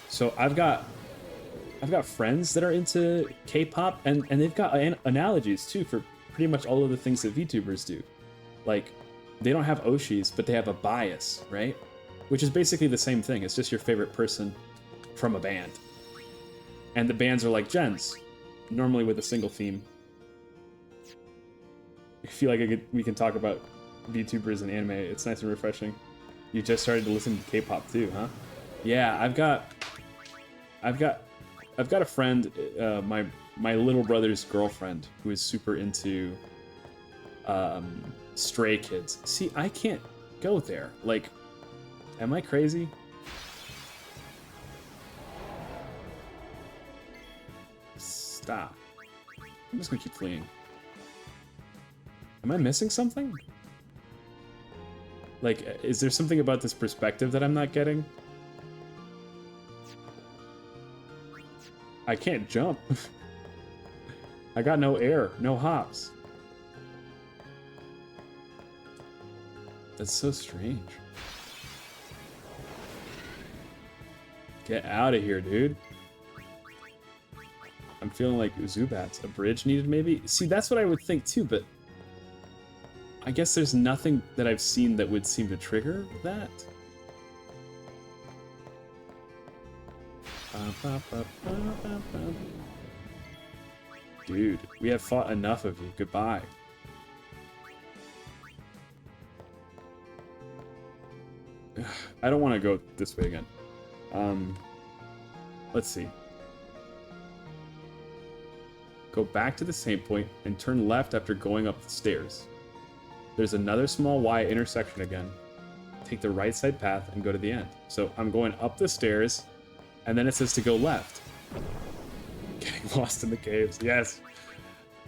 So I've got friends that are into K-pop, and they've got analogies too for pretty much all of the things that VTubers do. Like, they don't have Oshis, but they have a bias, right? Which is basically the same thing. It's just your favorite person from a band. And the bands are like gens, normally with a single theme. I feel like we can talk about VTubers and anime. It's nice and refreshing. You just started to listen to K-pop too, huh? Yeah, I've got a friend, my little brother's girlfriend, who is super into Stray Kids. See, I can't go there. Like, am I crazy? Stop. I'm just gonna keep fleeing. Am I missing something? Like, is there something about this perspective that I'm not getting? I can't jump. I got no air, no hops. That's so strange. Get out of here, dude. I'm feeling like Zubats. A bridge needed, maybe? See, that's what I would think too, but I guess there's nothing that I've seen that would seem to trigger that. Dude, we have fought enough of you. Goodbye. I don't want to go this way again. Let's see. Go back to the same point and turn left after going up the stairs. There's another small Y intersection again. Take the right side path and go to the end. So I'm going up the stairs, and then it says to go left. Getting lost in the caves. Yes.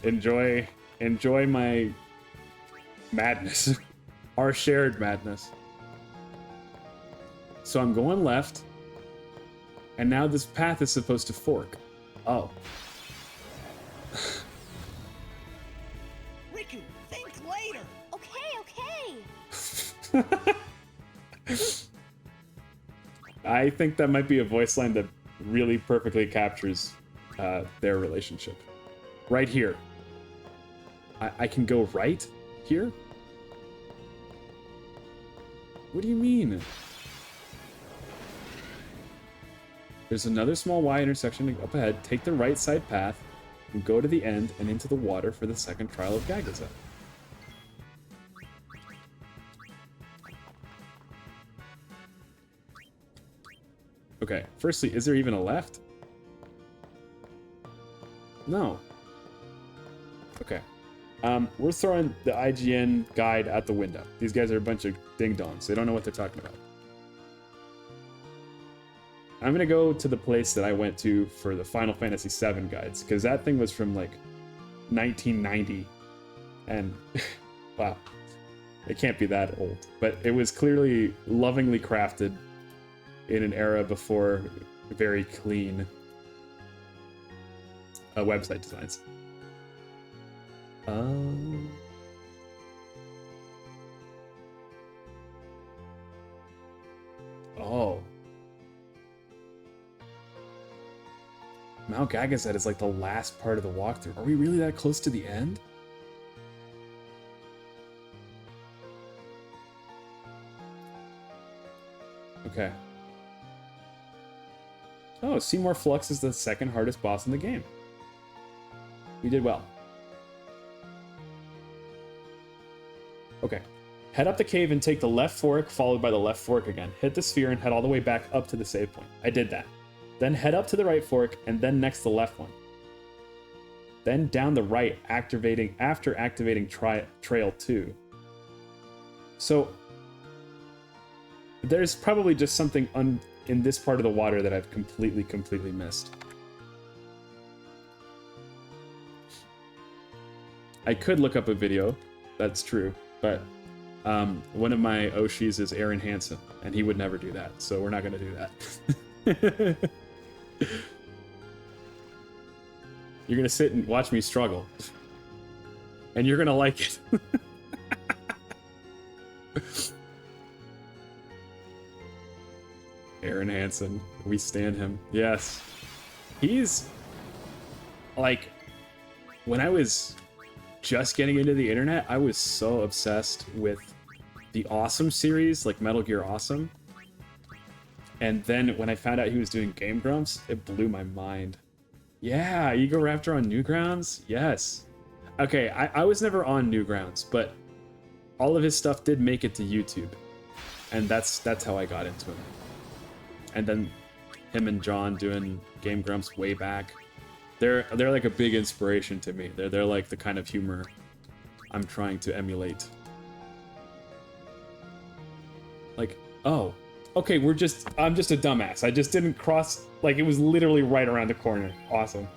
Enjoy my madness. Our shared madness. So I'm going left, and now this path is supposed to fork. Oh. Riku, think later. Okay. I think that might be a voice line that really perfectly captures their relationship. Right here. I can go right here? What do you mean? There's another small Y intersection up ahead. Take the right side path and go to the end and into the water for the second trial of Gagaza. Okay, firstly, is there even a left? No. Okay. We're throwing the IGN guide out the window. These guys are a bunch of ding-dongs. They don't know what they're talking about. I'm gonna go to the place that I went to for the Final Fantasy VII guides, because that thing was from, like, 1990. And, wow. It can't be that old. But it was clearly lovingly crafted in an era before very clean website designs. Oh. Mount Gagazet is like the last part of the walkthrough. Are we really that close to the end? Okay. Oh, Seymour Flux is the second hardest boss in the game. We did well. Okay. Head up the cave and take the left fork, followed by the left fork again. Hit the sphere and head all the way back up to the save point. I did that. Then head up to the right fork, and then next the left one. Then down the right, after activating Trail 2. So, there's probably just something in this part of the water that I've completely missed. I could look up a video, that's true, but one of my Oshis is Aaron Hansen, and he would never do that, so we're not going to do that. You're going to sit and watch me struggle, and you're going to like it. Aaron Hansen, we stand him. Yes. He's like, when I was just getting into the internet, I was so obsessed with the Awesome series, like Metal Gear Awesome. And then when I found out he was doing Game Grumps, it blew my mind. Yeah, Egoraptor on Newgrounds? Yes. Okay, I was never on Newgrounds, but all of his stuff did make it to YouTube. And that's how I got into him. And then him and John doing Game Grumps way back. They're like a big inspiration to me. They're like the kind of humor I'm trying to emulate. Like, oh, okay, I'm just a dumbass. I just didn't cross, like it was literally right around the corner. Awesome.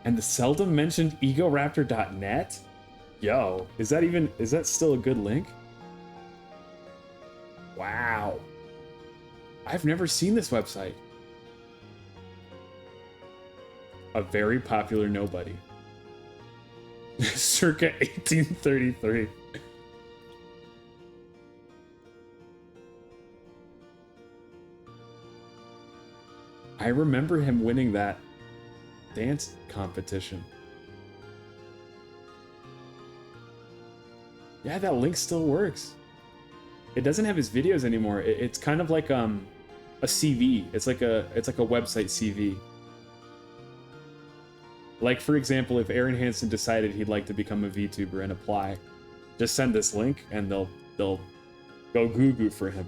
And the seldom mentioned egoraptor.net? Yo, is that still a good link? Wow. I've never seen this website. A very popular nobody. Circa 1833. I remember him winning that dance competition. Yeah, that link still works. It doesn't have his videos anymore. It's kind of like a CV. It's like a website CV. Like, for example, if Aaron Hansen decided he'd like to become a VTuber and apply, just send this link and they'll go goo-goo for him.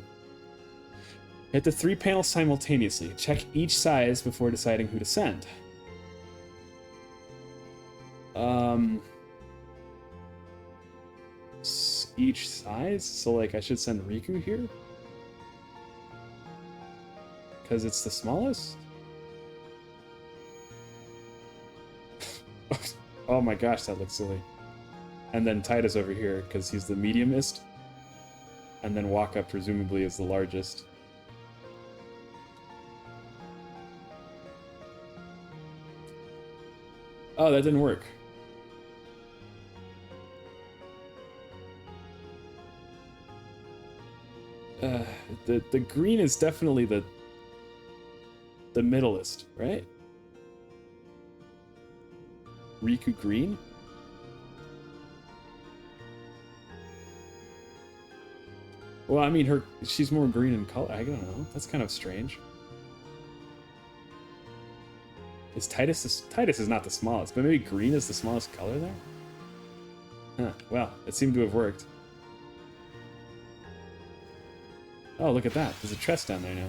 Hit the 3 panels simultaneously. Check each size before deciding who to send. Each size? So, like, I should send Riku here? Because it's the smallest? Oh my gosh, that looks silly. And then Titus over here, because he's the mediumist. And then Waka presumably is the largest. Oh, that didn't work. The green is definitely the middleist, right? Riku green? Well, I mean, she's more green in color. I don't know. That's kind of strange. Titus is not the smallest, but maybe green is the smallest color there? Huh, well, it seemed to have worked. Oh, look at that. There's a chest down there now.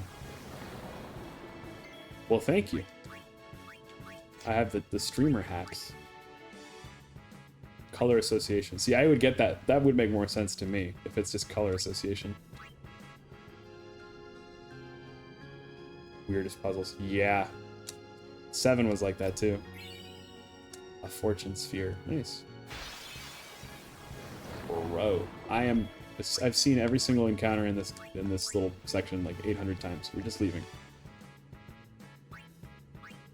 Well, thank you. I have the streamer hacks. Color association. See, I would get that. That would make more sense to me if it's just color association. Weirdest puzzles. Yeah. 7 was like that too. A fortune sphere. Nice. Bro. I've seen every single encounter in this little section like 800 times. We're just leaving.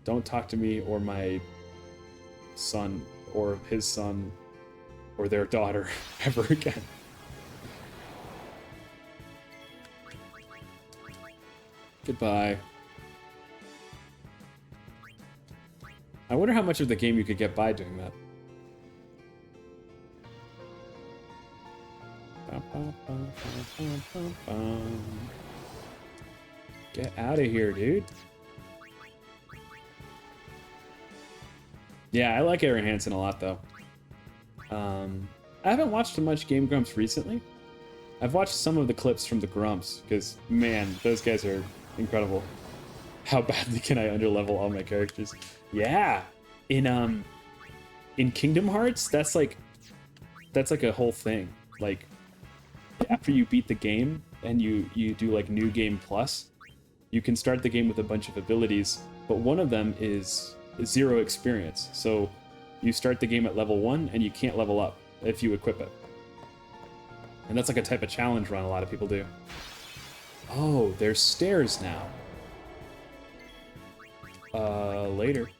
Don't talk to me or my son or his son or their daughter ever again. Goodbye. I wonder how much of the game you could get by doing that. Get out of here, dude. Yeah, I like Aaron Hansen a lot, though. I haven't watched much Game Grumps recently. I've watched some of the clips from the Grumps, because, man, those guys are incredible. How badly can I underlevel all my characters? Yeah! In Kingdom Hearts, that's like a whole thing. Like, after you beat the game, and you do, like, New Game Plus, you can start the game with a bunch of abilities, but one of them is 0 experience. So you start the game at level 1 and you can't level up if you equip it. And that's like a type of challenge run a lot of people do. Oh, there's stairs now. Later.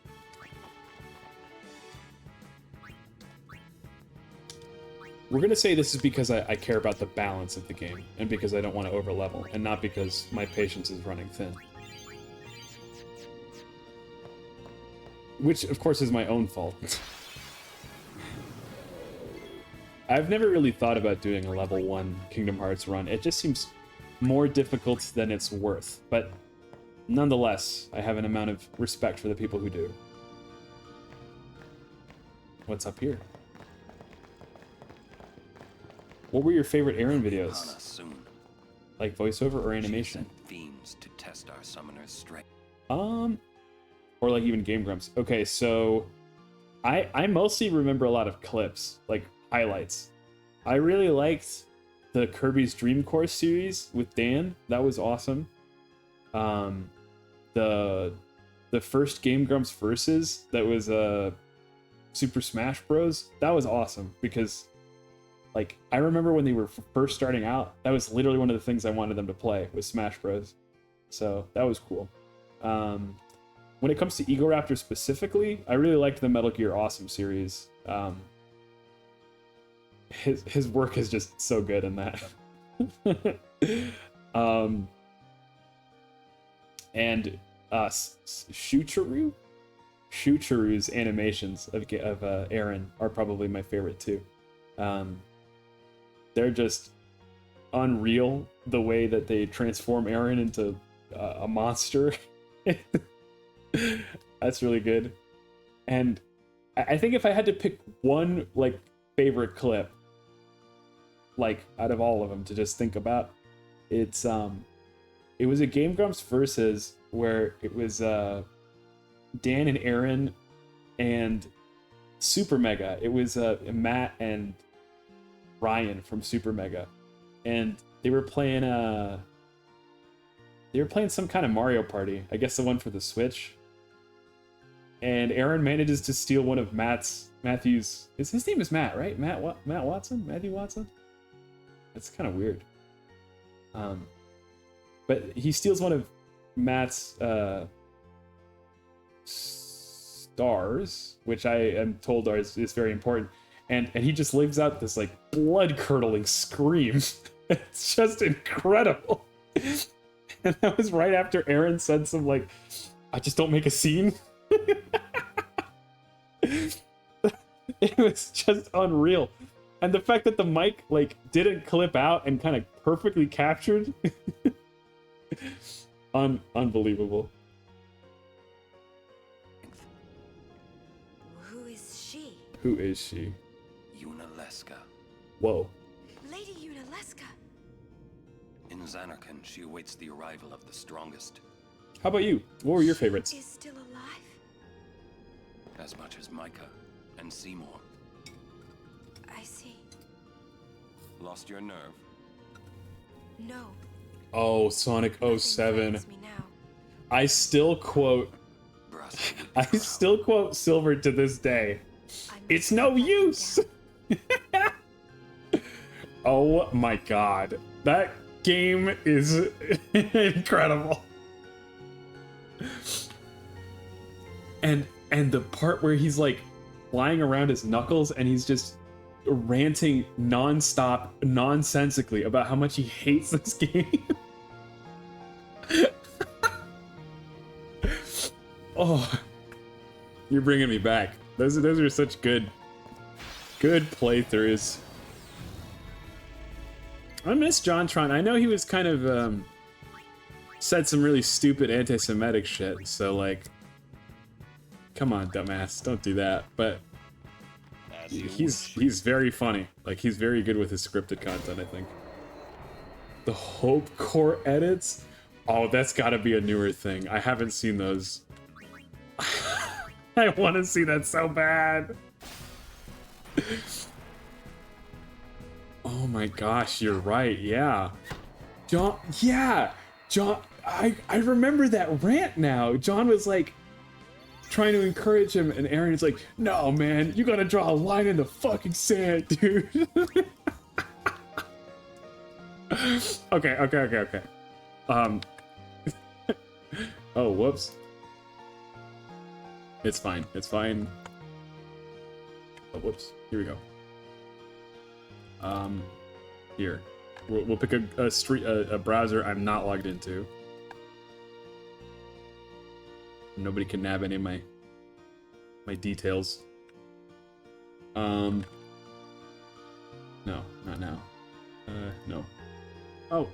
We're gonna say this is because I care about the balance of the game, and because I don't want to overlevel, and not because my patience is running thin. Which, of course, is my own fault. I've never really thought about doing a level 1 Kingdom Hearts run. It just seems more difficult than it's worth. But nonetheless, I have an amount of respect for the people who do. What's up here? What were your favorite Aaron videos? Like voiceover or animation? Fiends to test our summoner's strength. Or like even Game Grumps. Okay, so I mostly remember a lot of clips, like highlights. I really liked the Kirby's Dream Course series with Dan. That was awesome. The first Game Grumps Versus that was Super Smash Bros. That was awesome because, like, I remember when they were first starting out, that was literally one of the things I wanted them to play was Smash Bros. So that was cool. When it comes to Egoraptor specifically, I really liked the Metal Gear Awesome series. His work is just so good in that. And Shuchuru's animations of Aaron are probably my favorite too. They're just unreal, the way that they transform Aaron into a monster. That's really good. And I think if I had to pick one like favorite clip, like out of all of them to just think about, it was a Game Grumps Versus where it was Dan and Aaron and Super Mega. It was Matt and Ryan from Super Mega, and they were playing some kind of Mario Party, I guess the one for the Switch. And Aaron manages to steal one of Matthew's. His name is Matt, right? Matt Watson? Matthew Watson? That's kind of weird. But he steals one of Matt's stars, which I am told is very important. And he just leaves out this like blood-curdling scream. It's just incredible. And that was right after Aaron said some like, I just don't make a scene. It was just unreal. And the fact that the mic like didn't clip out and kind of perfectly captured. Unbelievable. Who is she? Who is she? Yunalesca. Whoa. Lady Yunalesca. In Zanarkand, she awaits the arrival of the strongest. How about you? What were your favorites? Is still alive? As much as Micah and Seymour. I see. Lost your nerve? No. Oh, Sonic 07. Frightens me now. I still quote Silver to this day. It's no use. Oh my god. That game is incredible. And the part where he's like flying around his knuckles and he's just ranting non-stop nonsensically about how much he hates this game. Oh, You're bringing me back. Those are such good playthroughs. I miss JonTron. I know he was kind of said some really stupid anti-Semitic shit. So like, come on, dumbass, don't do that. But he's very funny. Like he's very good with his scripted content. I think. The Hope Core edits. Oh, that's got to be a newer thing. I haven't seen those. I want to see that so bad. Oh my gosh, you're right. Yeah. John, I remember that rant now. John was like trying to encourage him and Aaron's like, "No, man, you got to draw a line in the fucking sand, dude." Okay. Oh, whoops. It's fine. Oh, whoops. Here we go. Here. We'll pick a browser I'm not logged into. Nobody can nab any of my details. No, not now. No. Oh.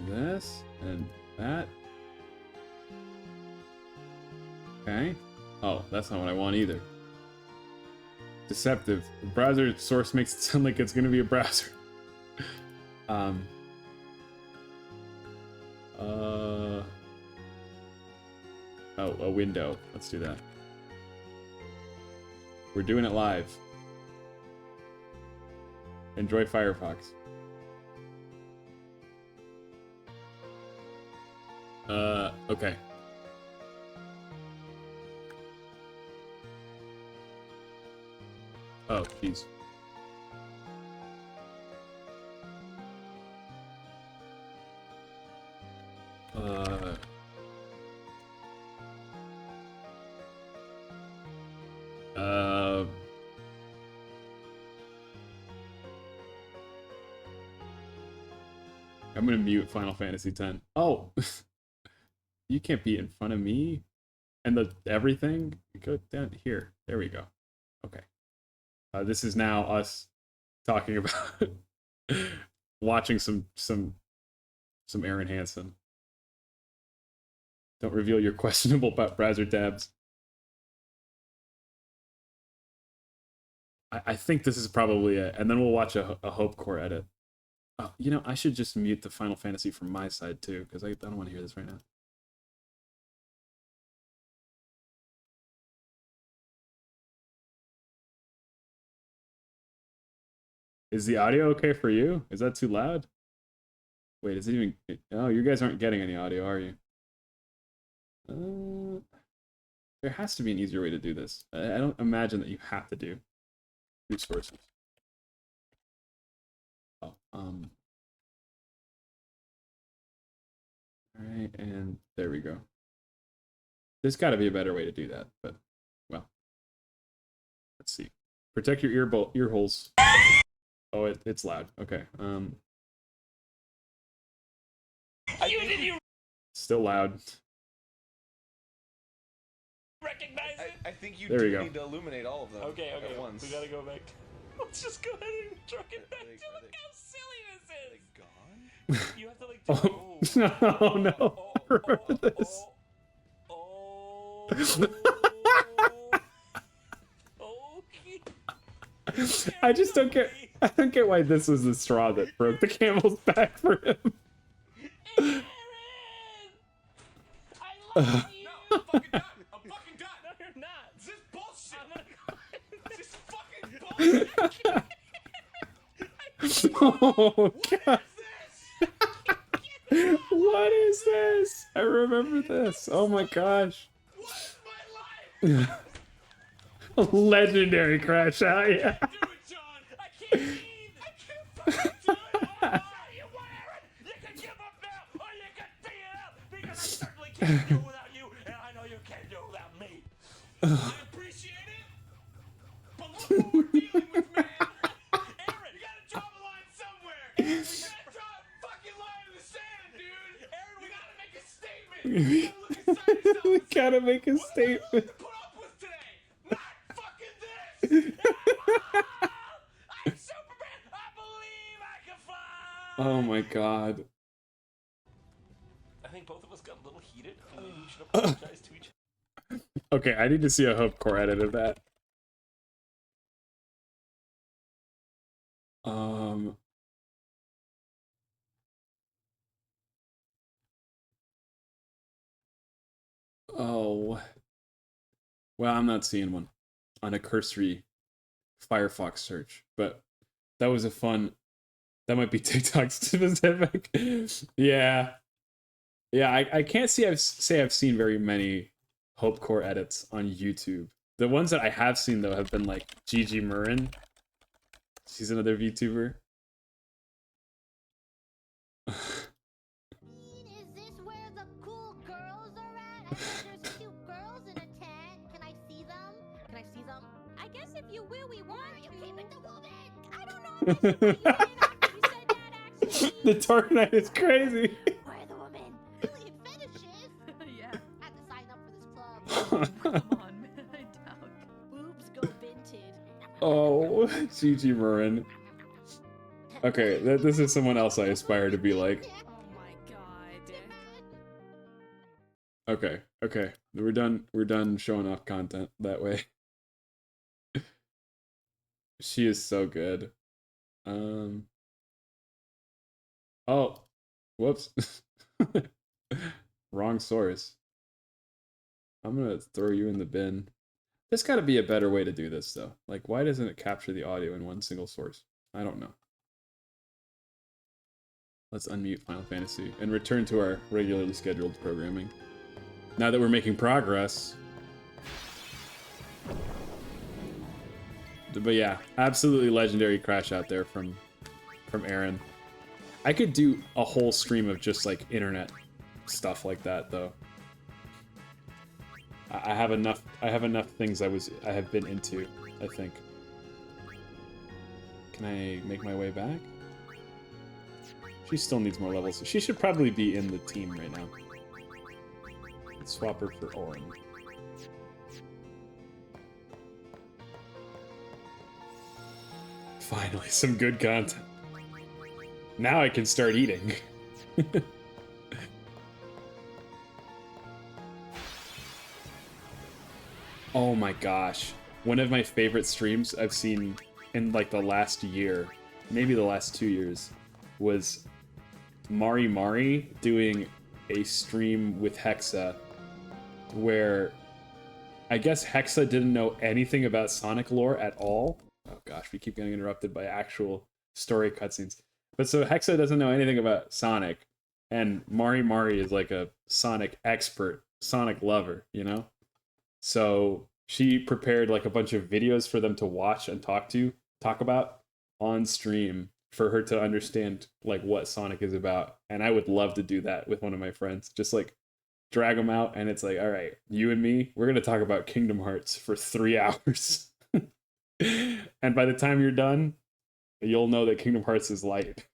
This and that. Okay. Oh, that's not what I want either. Deceptive. The browser source makes it sound like it's gonna be a browser. Oh, a window. Let's do that. We're doing it live. Enjoy Firefox. Okay. Oh, jeez. I'm gonna mute Final Fantasy X. Oh, you can't be in front of me and the everything. Go down here. There we go. Okay. This is now us talking about watching some Aaron Hansen. Don't reveal your questionable browser tabs. I think this is probably it, and then we'll watch a Hope Core edit. Oh, you know, I should just mute the Final Fantasy from my side too, because I don't want to hear this right now. Is the audio okay for you? Is that too loud? Wait, is it even... Oh, you guys aren't getting any audio, are you? There has to be an easier way to do this. I don't imagine that you have to do resources. Oh, Alright, and there we go. There's got to be a better way to do that, but, well. Let's see. Protect your ear holes. Oh, it's loud. Okay. Still loud. Recognize it? I think you there we go. Need to illuminate all of them. Okay. At once. We gotta go back. Let's just go ahead and truck it back to look how silly this is. Are they gone? You have to like. Oh no! I remember this. Okay. I just don't get. I don't get why this was the straw that broke the camel's back for him. Aaron! I love you. No, I'm fucking done. I'm fucking done. No, you're not. This is bullshit. This is fucking bullshit. Oh god. What is this? I remember this. Oh my gosh. What's my life? Legendary crash out, yeah. Do it, John. I can't breathe. I can't fucking do it. You want Aaron? You can give up now, or you can figure it out, because I certainly can't do it without you, and I know you can't do it without me. I appreciate it, but look what we're dealing with, man. Aaron, you gotta draw the line somewhere. You gotta draw a fucking line in the sand. gotta make a statement. Put up with today, not fucking this. I'm Superman. I believe I can fly. Oh my god. I think both of us got a little heated, and maybe we should apologize to each other. Okay, I need to see a Hope Core edit of that. Oh. Well, I'm not seeing one on a cursory Firefox search, but that was a fun. That might be TikTok specific. Yeah. Yeah, I can't say I've seen very many Hope Core edits on YouTube. The ones that I have seen, though, have been like Gigi Murrin. She's another VTuber. Is this where the cool girls are at? I heard there's cute girls in a tent. Can I see them? Can I see them? I guess if you really want to. You keep it the woman. I don't know if I should put you in after you said that, actually. The Dark Knight is crazy. Where are the women? Really, fetishes? Yeah. I had to sign up for this club. Come on, man. I doubt. Boobs go vintage. Oh, Gigi Murrin. Okay, this is someone else I aspire to be like. Oh my god. Okay. We're done showing off content that way. She is so good. Oh, whoops. Wrong source. I'm gonna throw you in the bin. There's gotta be a better way to do this though. Like, why doesn't it capture the audio in one single source? I don't know. Let's unmute Final Fantasy and return to our regularly scheduled programming. Now that we're making progress. But yeah, absolutely legendary crash out there from Aaron. I could do a whole stream of just like internet stuff like that though. I have enough things I have been into, I think. Can I make my way back? She still needs more levels. She should probably be in the team right now. Let's swap her for Orin. Finally, some good content. Now I can start eating. Oh my gosh. One of my favorite streams I've seen in like the last year, maybe the last 2 years, was Mari Mari doing a stream with Hexa where I guess Hexa didn't know anything about Sonic lore at all. Oh gosh, we keep getting interrupted by actual story cutscenes. But so Hexa doesn't know anything about Sonic, and Mari Mari is like a Sonic expert, Sonic lover, you know? So she prepared like a bunch of videos for them to watch and talk about on stream for her to understand like what Sonic is about. And I would love to do that with one of my friends. Just like drag them out and it's like, all right, you and me, we're going to talk about Kingdom Hearts for 3 hours. And by the time you're done, you'll know that Kingdom Hearts is light.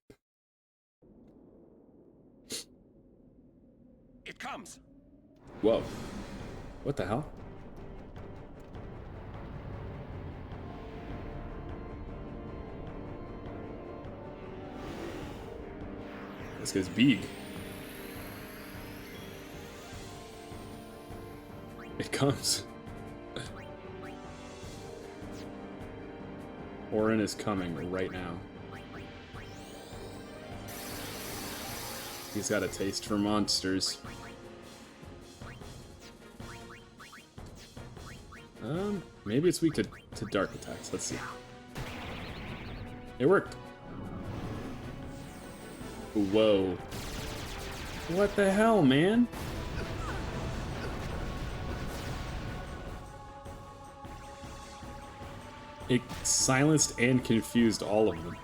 It comes. Whoa. What the hell? This guy's big. It comes. Orin is coming right now. He's got a taste for monsters. Maybe it's weak to dark attacks. Let's see. It worked. Whoa. What the hell, man? It silenced and confused all of them.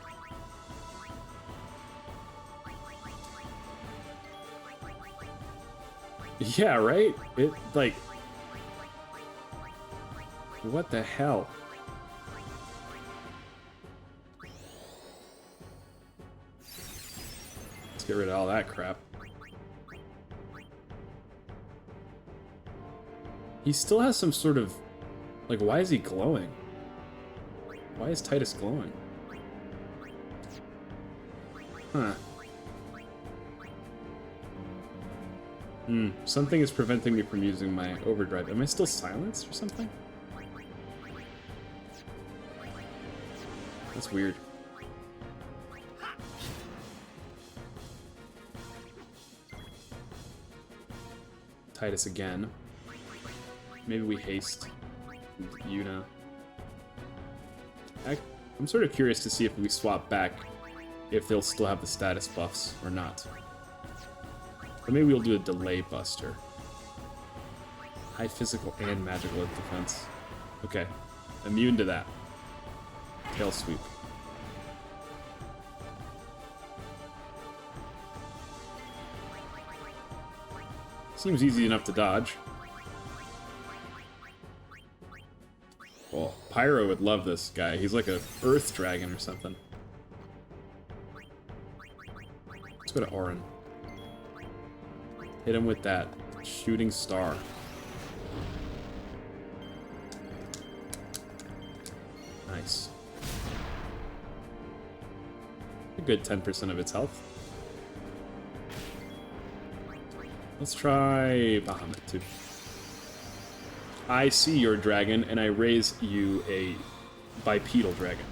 Yeah, right? It, like... What the hell? Let's get rid of all that crap. He still has some sort of... Like, why is he glowing? Why is Titus glowing? Huh. Something is preventing me from using my overdrive. Am I still silenced or something? That's weird. Titus again. Maybe we haste Yuna. I'm sort of curious to see if we swap back, if they'll still have the status buffs or not. Or maybe we'll do a delay buster. High physical and magical defense. Okay. Immune to that. Tail sweep. Seems easy enough to dodge. Well, Pyro would love this guy. He's like a earth dragon or something. Let's go to Auron. Hit him with that shooting star. Nice. A good 10% of its health. Let's try Bahamut too. I see your dragon, and I raise you a bipedal dragon.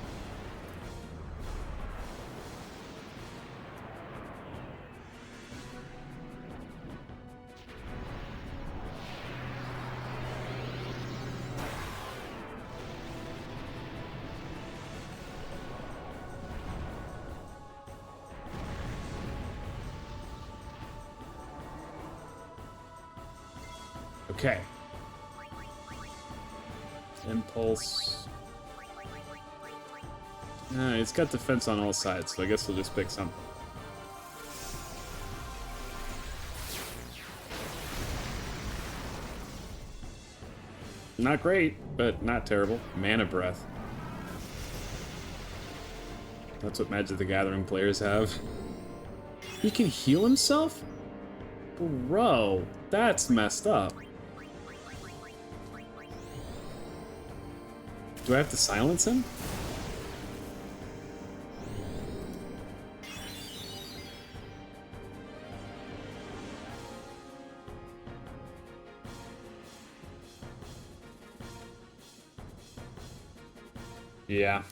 Okay. Impulse. It's got defense on all sides, so I guess we'll just pick something. Not great, but not terrible. Mana Breath. That's what Magic the Gathering players have. He can heal himself? Bro, that's messed up. Do I have to silence him? Yeah.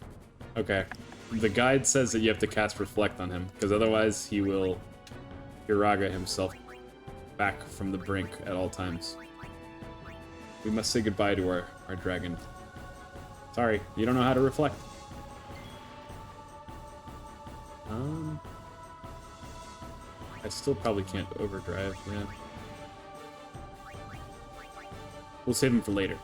Okay. The guide says that you have to cast Reflect on him, because otherwise he will Iraga himself back from the brink at all times. We must say goodbye to our dragon. Sorry, you don't know how to reflect. I still probably can't overdrive, yeah. We'll save him for later.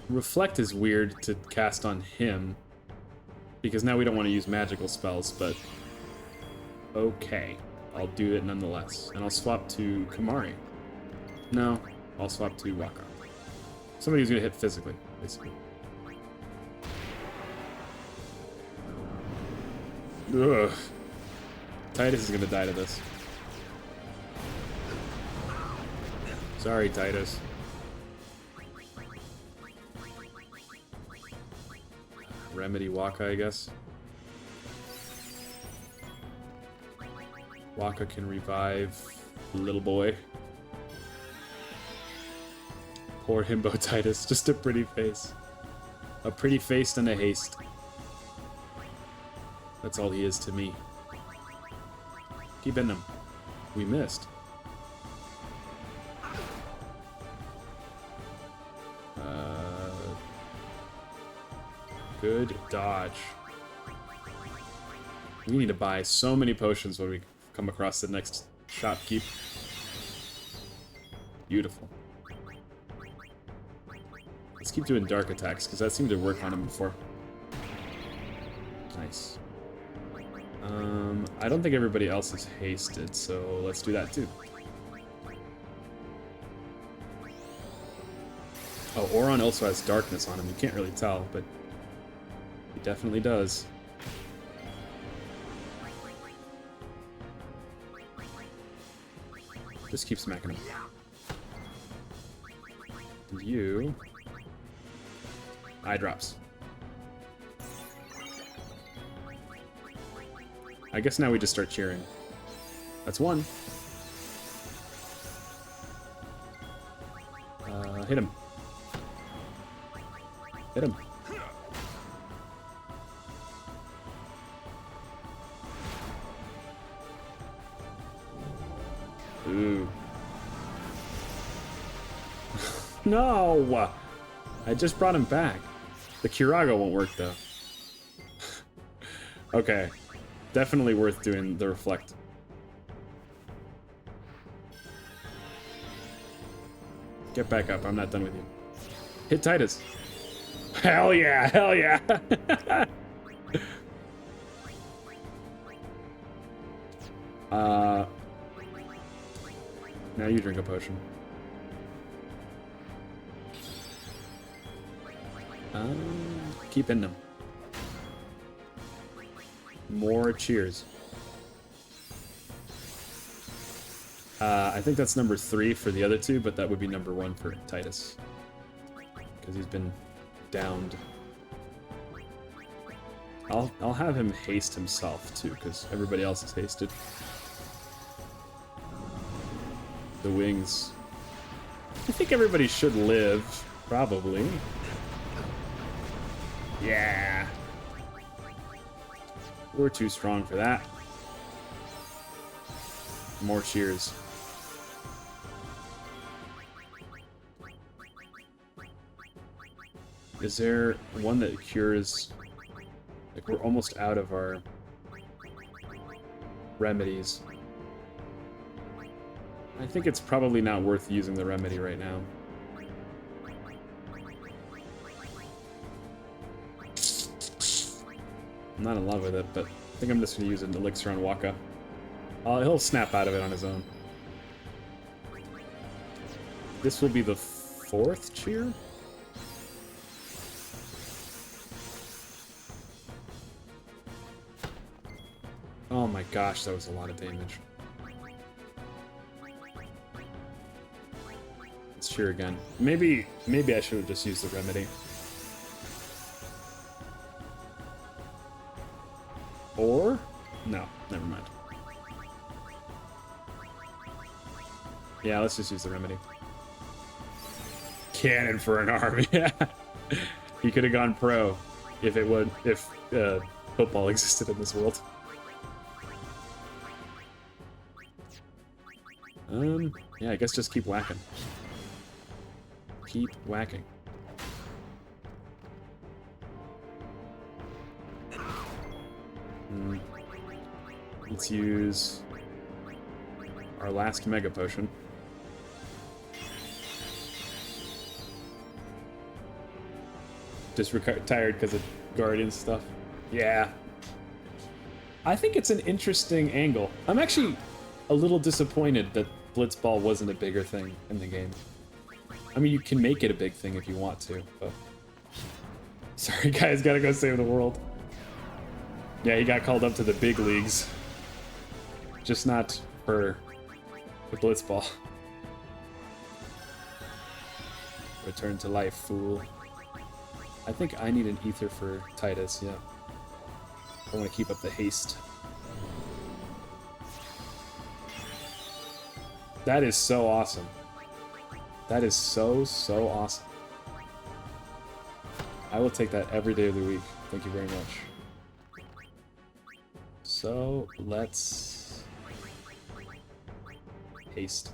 Reflect is weird to cast on him, because now we don't want to use magical spells, but okay, I'll do it nonetheless. And I'll swap to Kamari. No, I'll swap to Waka. Somebody who's going to hit physically, basically. Ugh. Titus is going to die to this. Sorry, Titus. Remedy Waka, I guess. Waka can revive little boy. Poor himbo Titus, just a pretty face. A pretty face and a haste. That's all he is to me. Keep in him. We missed. Good dodge. We need to buy so many potions when we come across the next shopkeep. Beautiful. Let's keep doing dark attacks, because that seemed to work on him before. Nice. I don't think everybody else is hasted, so let's do that too. Oh, Auron also has darkness on him. You can't really tell, but He definitely does. Just keep smacking him. You... Eye drops. I guess now we just start cheering. That's one. Hit him. Hit him. Ooh. No! I just brought him back. The Curago won't work, though. Okay. Definitely worth doing the reflect. Get back up. I'm not done with you. Hit Titus. Hell yeah! Hell yeah! Now you drink a potion. Keep in them. More cheers. I think that's number 3 for the other two, but that would be number 1 for Titus. Because he's been downed. I'll have him haste himself too, because everybody else is hasted. The wings. I think everybody should live, probably. Yeah. We're too strong for that. More cheers. Is there one that cures... Like, we're almost out of our remedies. I think it's probably not worth using the remedy right now. I'm not in love with it, but I think I'm just going to use an elixir on Waka. He'll snap out of it on his own. This will be the 4th cheer? Oh my gosh, that was a lot of damage. Let's cheer again. Maybe I should have just used the remedy. Or? No, never mind. Yeah, let's just use the remedy. Cannon for an arm, yeah. He could have gone pro if football existed in this world. Yeah, I guess just keep whacking. Keep whacking. Let's use our last Mega Potion. Just tired because of Guardian stuff. Yeah. I think it's an interesting angle. I'm actually a little disappointed that Blitzball wasn't a bigger thing in the game. I mean, you can make it a big thing if you want to, but... Sorry guys, gotta go save the world. Yeah, he got called up to the big leagues. Just not for the Blitzball. Return to life, fool. I think I need an ether for Titus, yeah. I want to keep up the haste. That is so awesome. That is so awesome. I will take that every day of the week. Thank you very much. So, let's... haste.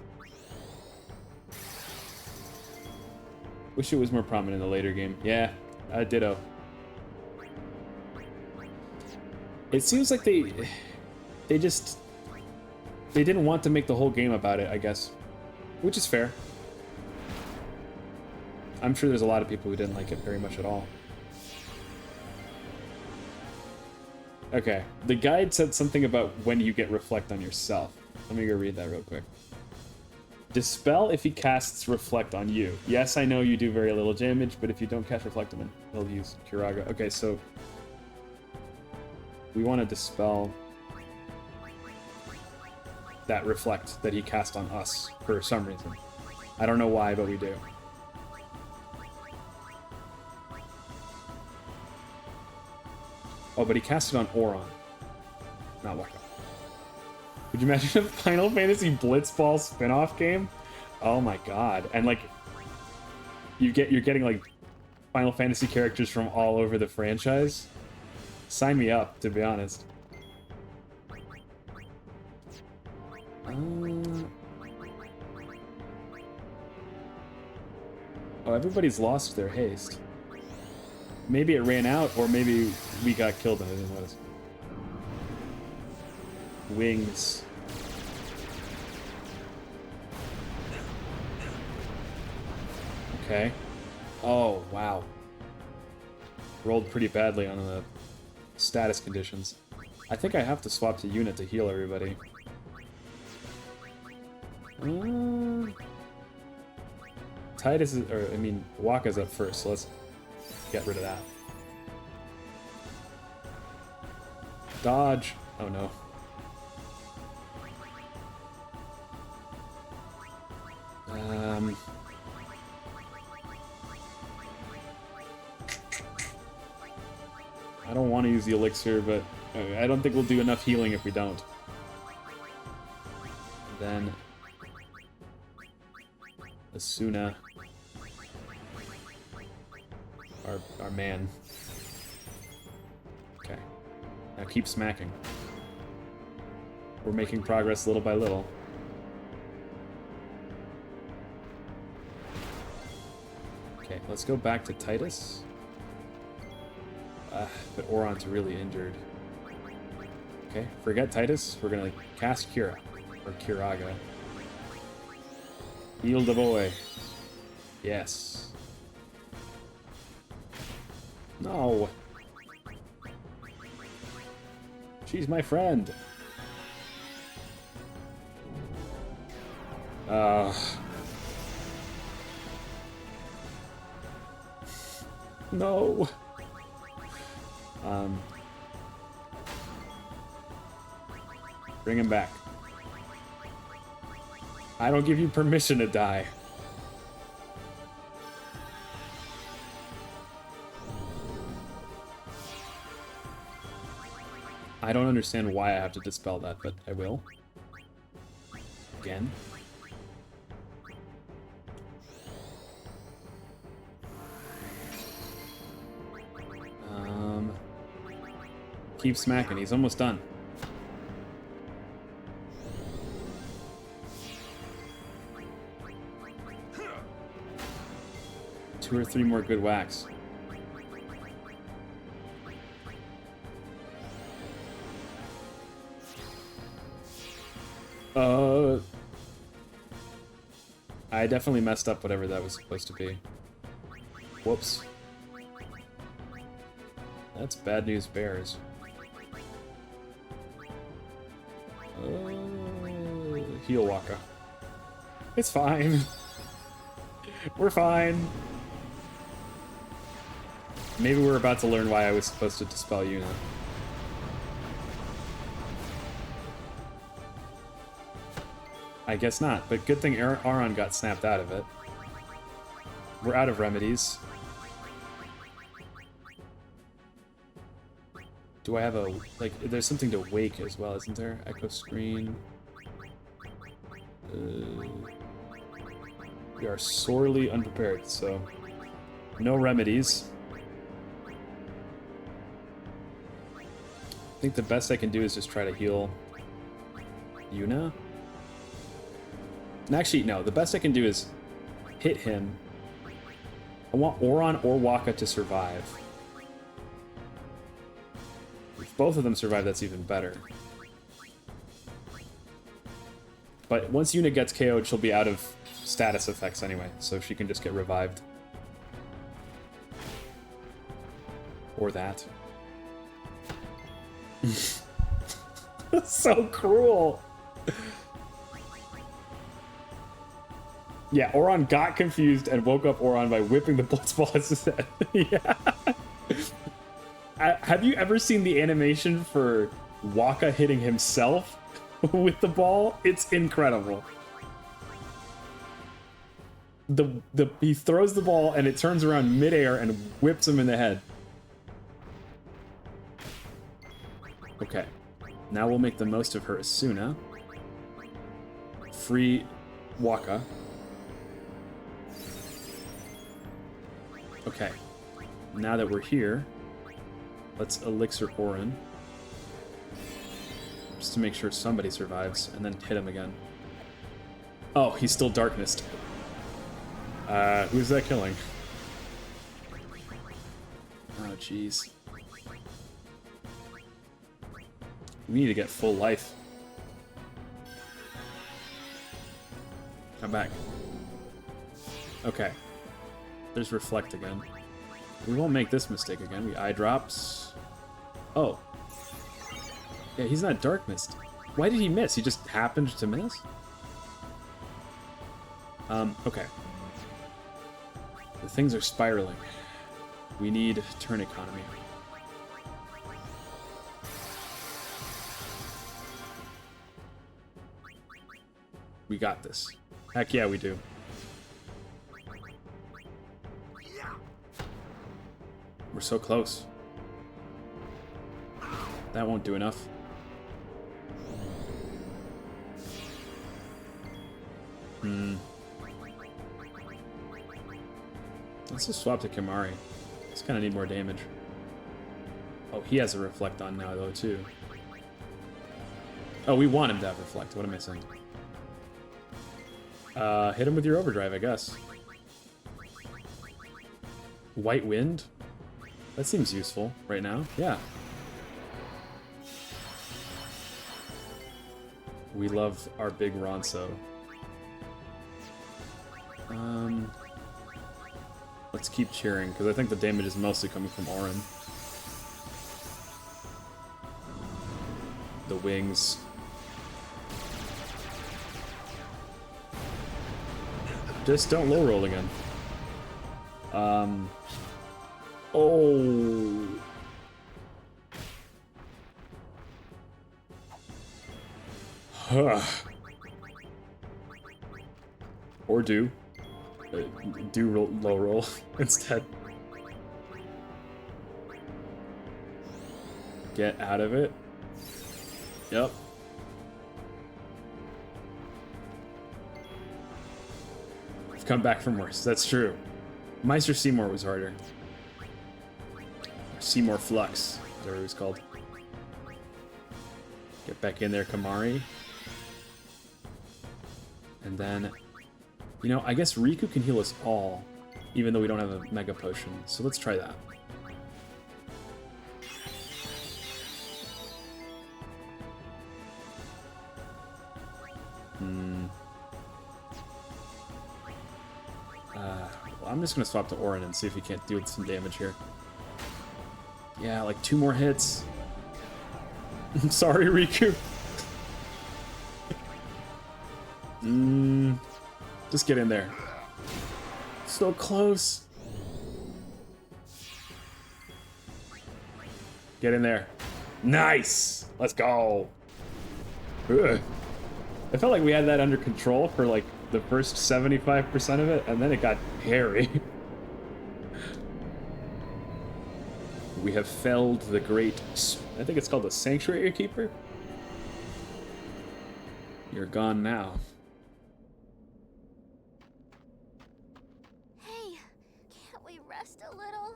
Wish it was more prominent in the later game. Yeah, ditto. It seems like they didn't want to make the whole game about it, I guess. Which is fair. I'm sure there's a lot of people who didn't like it very much at all. Okay, the guide said something about when you get Reflect on yourself. Let me go read that real quick. Dispel if he casts Reflect on you. Yes, I know you do very little damage, but if you don't cast Reflect on him, he'll use Curaga. Okay, so we want to dispel that reflect that he cast on us for some reason. I don't know why, but we do. Oh, but he cast it on Auron, not Waka. Would you imagine a Final Fantasy Blitzball spin-off game? Oh my god. And like you're getting like Final Fantasy characters from all over the franchise. Sign me up, to be honest. Oh, everybody's lost their haste. Maybe it ran out, or maybe we got killed and I didn't notice. Wings. Okay. Oh, wow. Rolled pretty badly on the status conditions. I think I have to swap to unit to heal everybody. Titus is, or I mean, Waka's up first, so let's get rid of that. Dodge. Oh no. I don't want to use the elixir, but I don't think we'll do enough healing if we don't. Then Asuna, our man. Okay, now keep smacking. We're making progress little by little. Okay, let's go back to Titus. But Auron's really injured. Okay, forget Titus. We're gonna cast Kira. Or Kiraga. Heal the boy. Yes. No. She's my friend. No. Bring him back. I don't give you permission to die. I don't understand why I have to dispel that, but I will. Again. Keep smacking, he's almost done. Two or three more good whacks. I definitely messed up whatever that was supposed to be. Whoops. That's bad news bears. Heal Waka. It's fine. We're fine. Maybe we're about to learn why I was supposed to dispel Yuna. I guess not, but good thing Auron got snapped out of it. We're out of remedies. Do I have a, like, there's something to wake as well, isn't there? Echo screen. We are sorely unprepared, so no remedies. I think the best I can do is just try to heal Yuna. And actually, no, the best I can do is hit him. I want Auron or Waka to survive. If both of them survive, that's even better. But once Yuna gets KO'd, she'll be out of status effects anyway, so she can just get revived. Or that. That's so cruel. Yeah, Auron got confused and woke up Auron by whipping the Blitzball at his head. Yeah. have you ever seen the animation for Waka hitting himself with the ball? It's incredible. He throws the ball and it turns around midair and whips him in the head. Okay, now we'll make the most of her Asuna. Free Waka. Okay, now that we're here, let's elixir Orin. Just to make sure somebody survives, and then hit him again. Oh, he's still darknessed. Who's that killing? Oh, jeez. We need to get full life. Come back. Okay. There's reflect again. We won't make this mistake again. We eye drops. Oh. Yeah, he's not dark mist. Why did he miss? He just happened to miss? Okay. The things are spiraling. We need turn economy. We got this. Heck yeah, we do. We're so close. That won't do enough. Let's just swap to Kimahri. Just kind of need more damage. Oh, he has a reflect on now, though, too. Oh, we want him to have reflect. What am I saying? Hit him with your overdrive, I guess. White Wind? That seems useful right now. Yeah. We love our big Ronso. Let's keep cheering, because I think the damage is mostly coming from Orin. The wings. Just don't low roll again. Oh. Or do low roll instead. Get out of it. Yep. We've come back from worse. That's true. Meister Seymour was harder. Seymour Flux, whatever it was called. Get back in there, Kimahri. And then, you know, I guess Riku can heal us all, even though we don't have a Mega Potion. So let's try that. Well, I'm just gonna swap to Orin and see if he can't do some damage here. Yeah, like 2 more hits. I'm sorry, Riku. Just get in there. So close. Get in there. Nice. Let's go. Ugh. I felt like we had that under control for like the first 75% of it, and then it got hairy. We have felled the great, I think it's called the Sanctuary Keeper. You're gone now. Hey, can't we rest a little?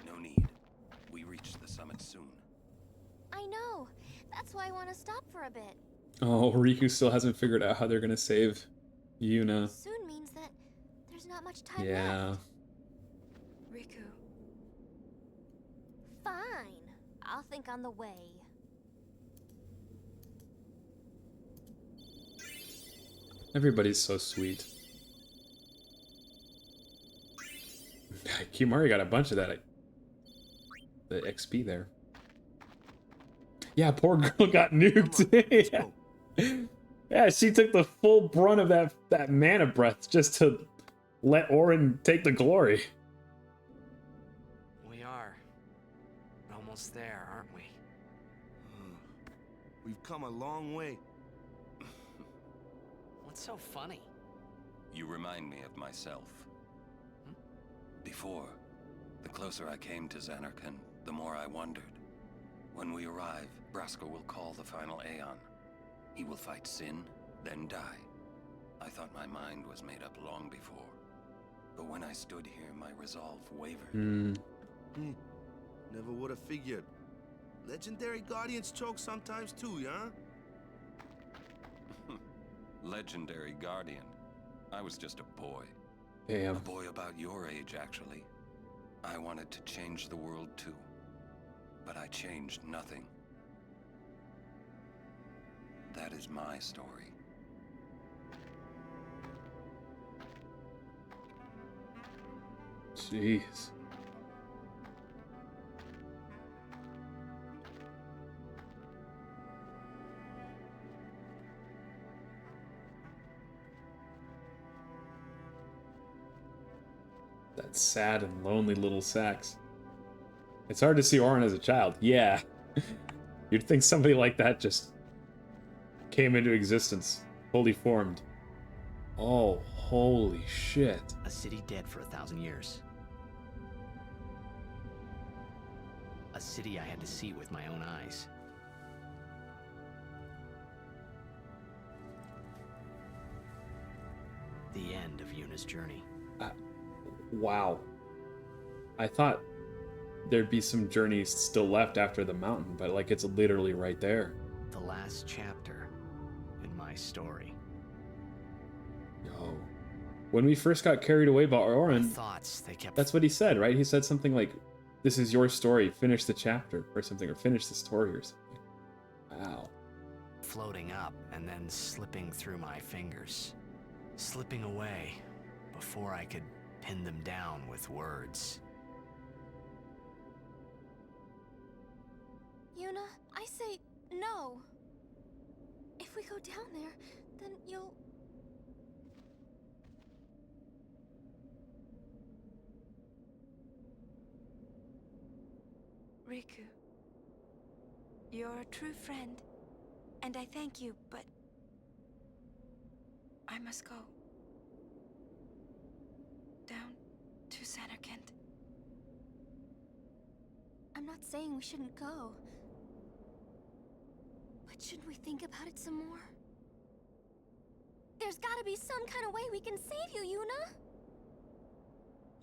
No need. We reach the summit soon. I know. That's why I want to stop for a bit. Oh, Riku still hasn't figured out how they're gonna save Yuna. Soon means that there's not much time Yeah. left. Riku. Fine. I'll think on the way. Everybody's so sweet. Kimahri got a bunch of that. The XP there. Yeah, poor girl got nuked. Yeah. Yeah, she took the full brunt of that mana breath just to let Orin take the glory. We are. almost there, aren't we? We've come a long way. What's so funny? You remind me of myself. Before, the closer I came to Zanarkand, the more I wondered. When we arrive, Braska will call the final Aeon. He will fight Sin, then die. I thought my mind was made up long before. But when I stood here, my resolve wavered. Never would have figured. Legendary Guardians choke sometimes too, huh? Legendary Guardian. I was just a boy. Damn. A boy about your age, actually. I wanted to change the world too. But I changed nothing. That is my story. Jeez. That sad and lonely little sax. It's hard to see Orin as a child. Yeah. You'd think somebody like that just came into existence, fully formed. Oh, holy shit. A city dead for 1,000 years. A city I had to see with my own eyes. The end of Yuna's journey. Wow. I thought there'd be some journeys still left after the mountain, but like it's literally right there. The last chapter in my story. Yo. When we first got carried away by Orin, Thoughts, they kept... that's what he said, right? He said something like, "This is your story, finish the chapter," or something, or finish the story or something. Wow. floating up and then slipping through my fingers. Slipping away before I could pin them down with words. Yuna, I say no. If we go down there, then you'll... Riku, you're a true friend, and I thank you, but I must go. Down to Zanarkand. I'm not saying we shouldn't go. But should we think about it some more? There's gotta be some kind of way we can save you, Yuna!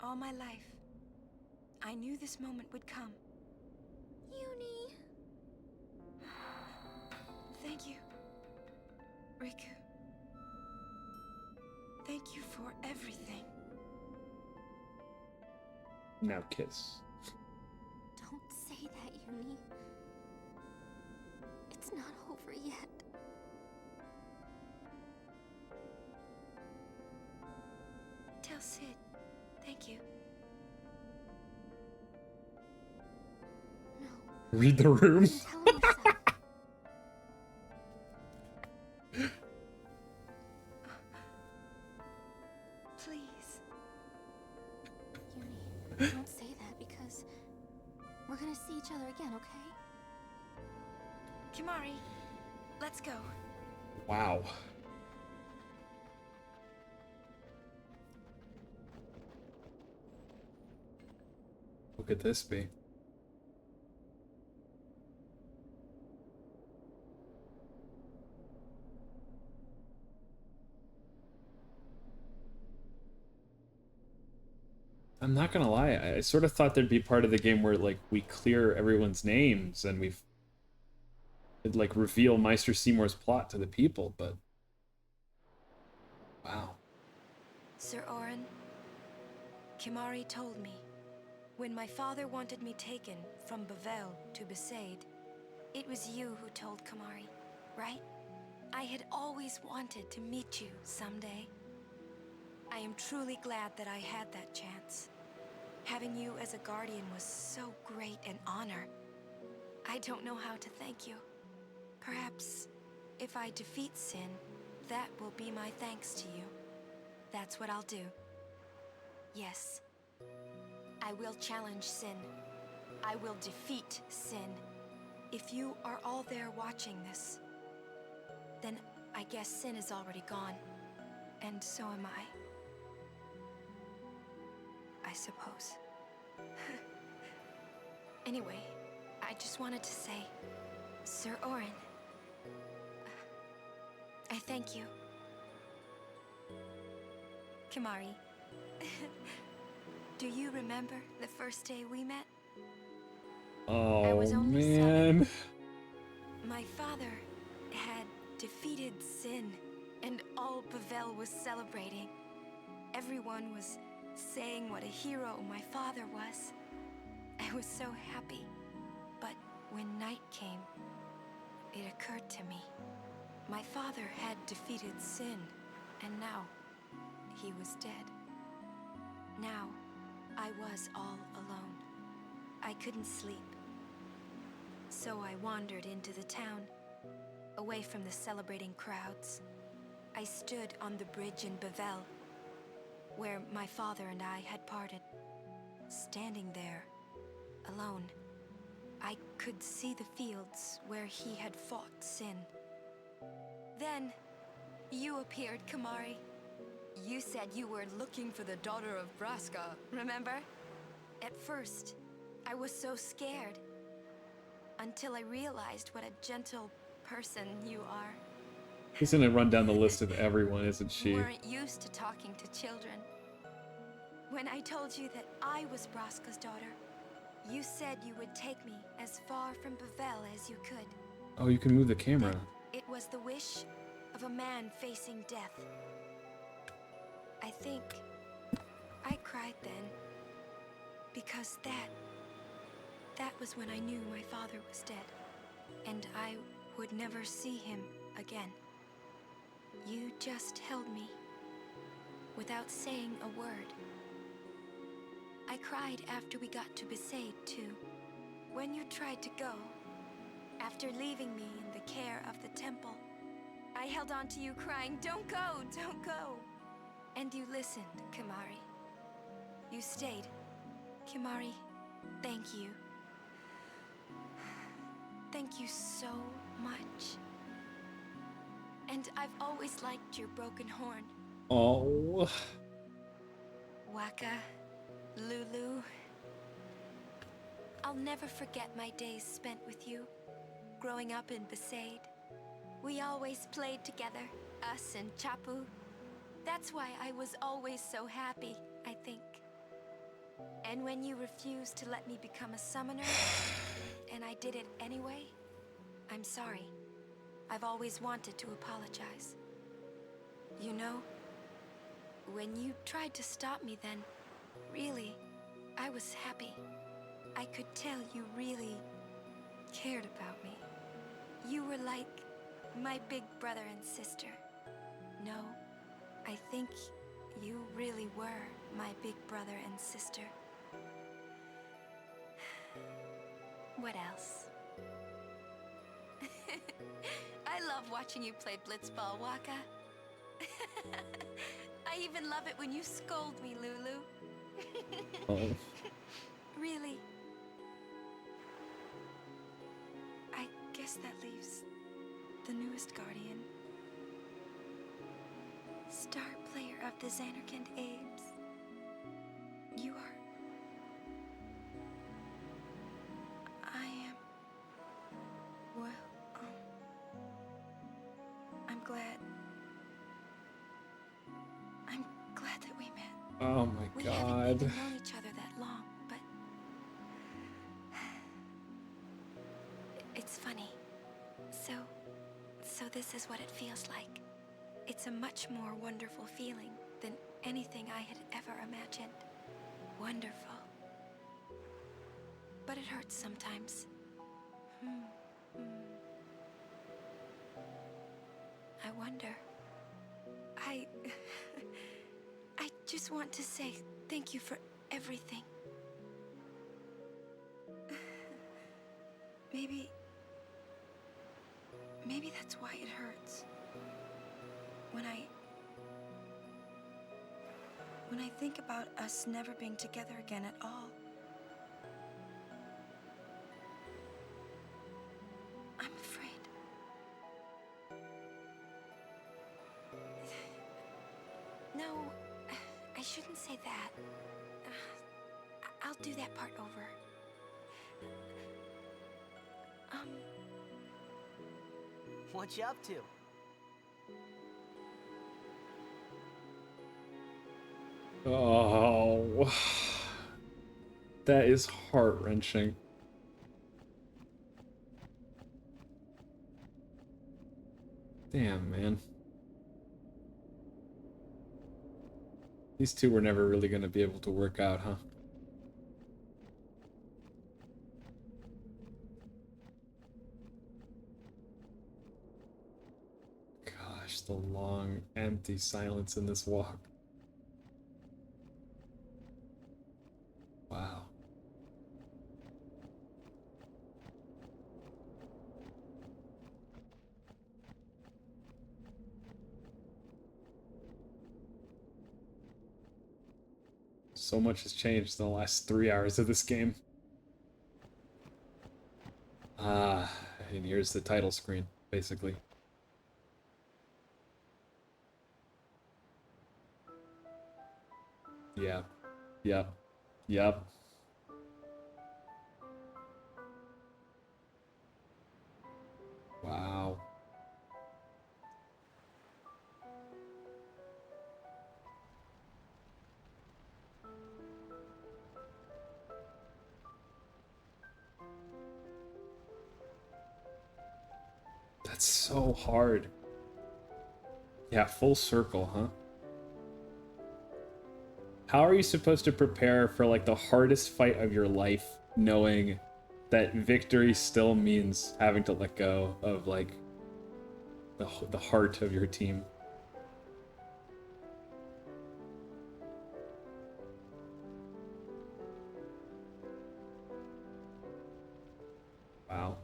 All my life, I knew this moment would come. Yuni... Thank you, Riku. Thank you for everything. Now kiss. Don't say that, Yuni. It's not over yet. Tell Sid, thank you. No. Read the room. Tell him yourself. Please. Yuni, don't say that because we're gonna see each other again, okay? Kimahri, let's go. Wow. What could this be? I'm not gonna lie, I sort of thought there'd be part of the game where like we clear everyone's names and it'd like reveal Meister Seymour's plot to the people, but wow. Sir Orin, Kimahri told me, when my father wanted me taken from Bavel to Besaid, it was you who told Kimahri, right? I had always wanted to meet you someday. I am truly glad that I had that chance. Having you as a guardian was so great an honor. I don't know how to thank you. Perhaps, if I defeat Sin, that will be my thanks to you. That's what I'll do. Yes. I will challenge Sin. I will defeat Sin. If you are all there watching this, then I guess Sin is already gone. And so am I suppose. Anyway, I just wanted to say, Sir Orin, I thank you. Kimahri, do you remember the first day we met? I Oh was only man. 7. My father had defeated Sin, and all Bavel was celebrating. Everyone was saying what a hero my father was. I was so happy. But when night came, it occurred to me. My father had defeated Sin, and now he was dead. Now, I was all alone. I couldn't sleep. So I wandered into the town, away from the celebrating crowds. I stood on the bridge in Bavel, where my father and I had parted. Standing there, alone, I could see the fields where he had fought Sin. Then, you appeared, Kimahri. You said you were looking for the daughter of Braska, remember? At first, I was so scared, until I realized what a gentle person you are. She's gonna run down the list of everyone, isn't she? You weren't used to talking to children. When I told you that I was Braska's daughter, you said you would take me as far from Bavel as you could. Oh, you can move the camera. It was the wish of a man facing death. I think I cried then, because that was when I knew my father was dead, and I would never see him again. You just held me, without saying a word. I cried after we got to Besaid, too. When you tried to go, after leaving me in the care of the temple, I held on to you crying, "Don't go, don't go!" And you listened, Kimahri. You stayed. Kimahri, thank you. Thank you so much. And I've always liked your broken horn. Oh. Wakka, Lulu. I'll never forget my days spent with you, growing up in Besaid. We always played together, us and Chapu. That's why I was always so happy, I think. And when you refused to let me become a summoner, and I did it anyway, I'm sorry. I've always wanted to apologize. You know, when you tried to stop me then, really, I was happy. I could tell you really cared about me. You were like my big brother and sister. No, I think you really were my big brother and sister. What else? I love watching you play blitzball, Wakka. I even love it when you scold me, Lulu. Oh. Really. I guess that leaves the newest guardian. Star player of the Zanarkand Abes. You are... I am... Well, I'm glad... I'm glad that we met. Oh my We god. haven't even known each other that long, but... It's funny. So this is what it feels like. It's a much more wonderful feeling than anything I had ever imagined. Wonderful. But it hurts sometimes. I wonder. I just want to say thank you for everything. Maybe that's why it hurts. When I think about us never being together again at all. shouldn't say that. I'll do that part over. What you up to? Oh, that is heart-wrenching. Damn, man. These two were never really going to be able to work out, huh? Gosh, the long, empty silence in this walk. Wow. So much has changed in the last 3 hours of this game. Ah, and here's the title screen, basically. Yeah. Yep. Yep. Wow. That's so hard. Yeah, full circle, huh? How are you supposed to prepare for like the hardest fight of your life, knowing that victory still means having to let go of like the heart of your team? Wow.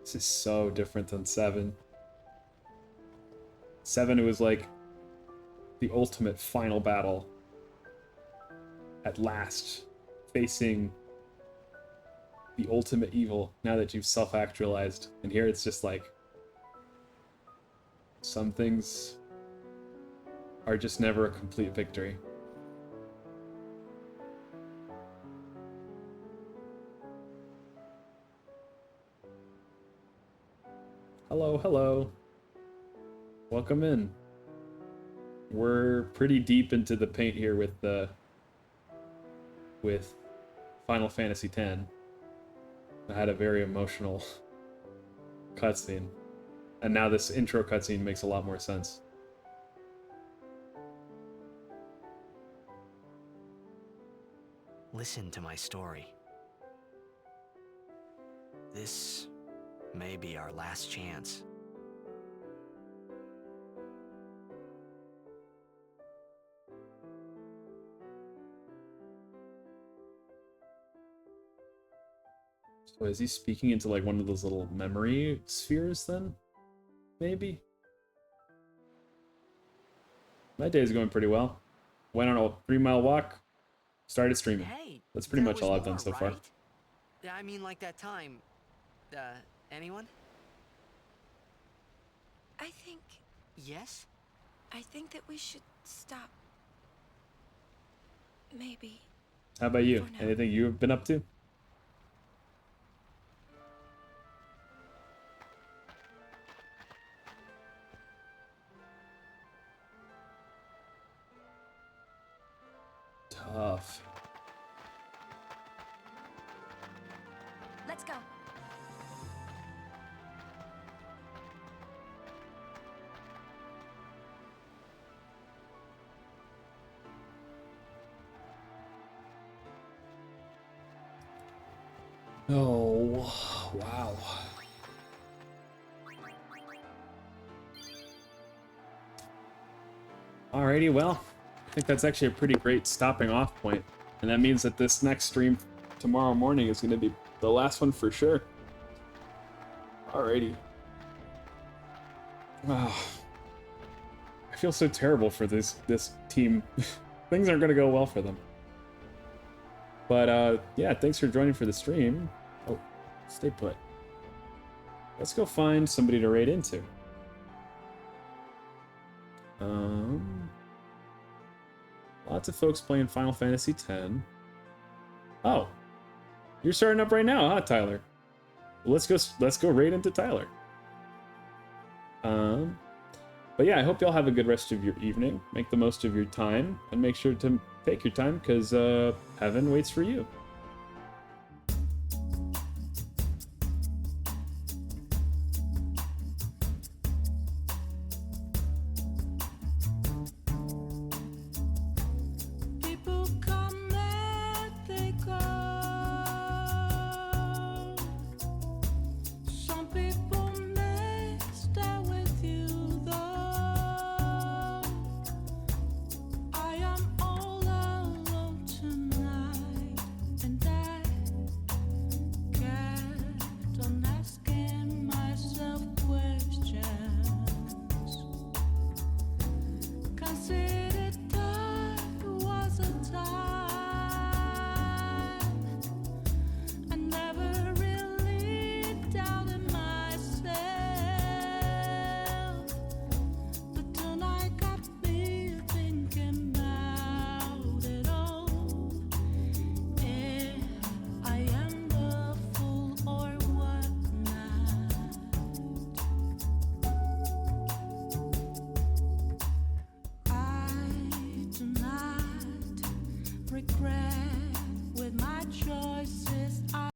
This is so different than 7. 7, it was like the ultimate final battle. At last, facing the ultimate evil now that you've self-actualized. And here it's just like, some things are just never a complete victory. Hello, hello. Welcome in. We're pretty deep into the paint here with Final Fantasy X. I had a very emotional cutscene, and now this intro cutscene makes a lot more sense. Listen to my story. This may be our last chance. So is he speaking into like one of those little memory spheres then? Maybe? My day is going pretty well. Went on a 3-mile walk, started streaming. Hey, That's pretty there much all was I've done more, so far. right? Yeah, I mean, like that time. Anyone? I think Yes? that we should stop. Maybe. How about you? For now. Anything you've been up to? Tough. Let's go. Oh, wow. Alrighty, well, I think that's actually a pretty great stopping off point. And that means that this next stream tomorrow morning is going to be the last one for sure. Alrighty. Wow. I feel so terrible for this team. Things aren't going to go well for them. But, yeah, thanks for joining for the stream. Oh, stay put. Let's go find somebody to raid into. Lots of folks playing Final Fantasy X. Oh, you're starting up right now, huh, Tyler? Well, let's go right into Tyler. But yeah, I hope y'all have a good rest of your evening. Make the most of your time, and make sure to take your time, because heaven waits for you.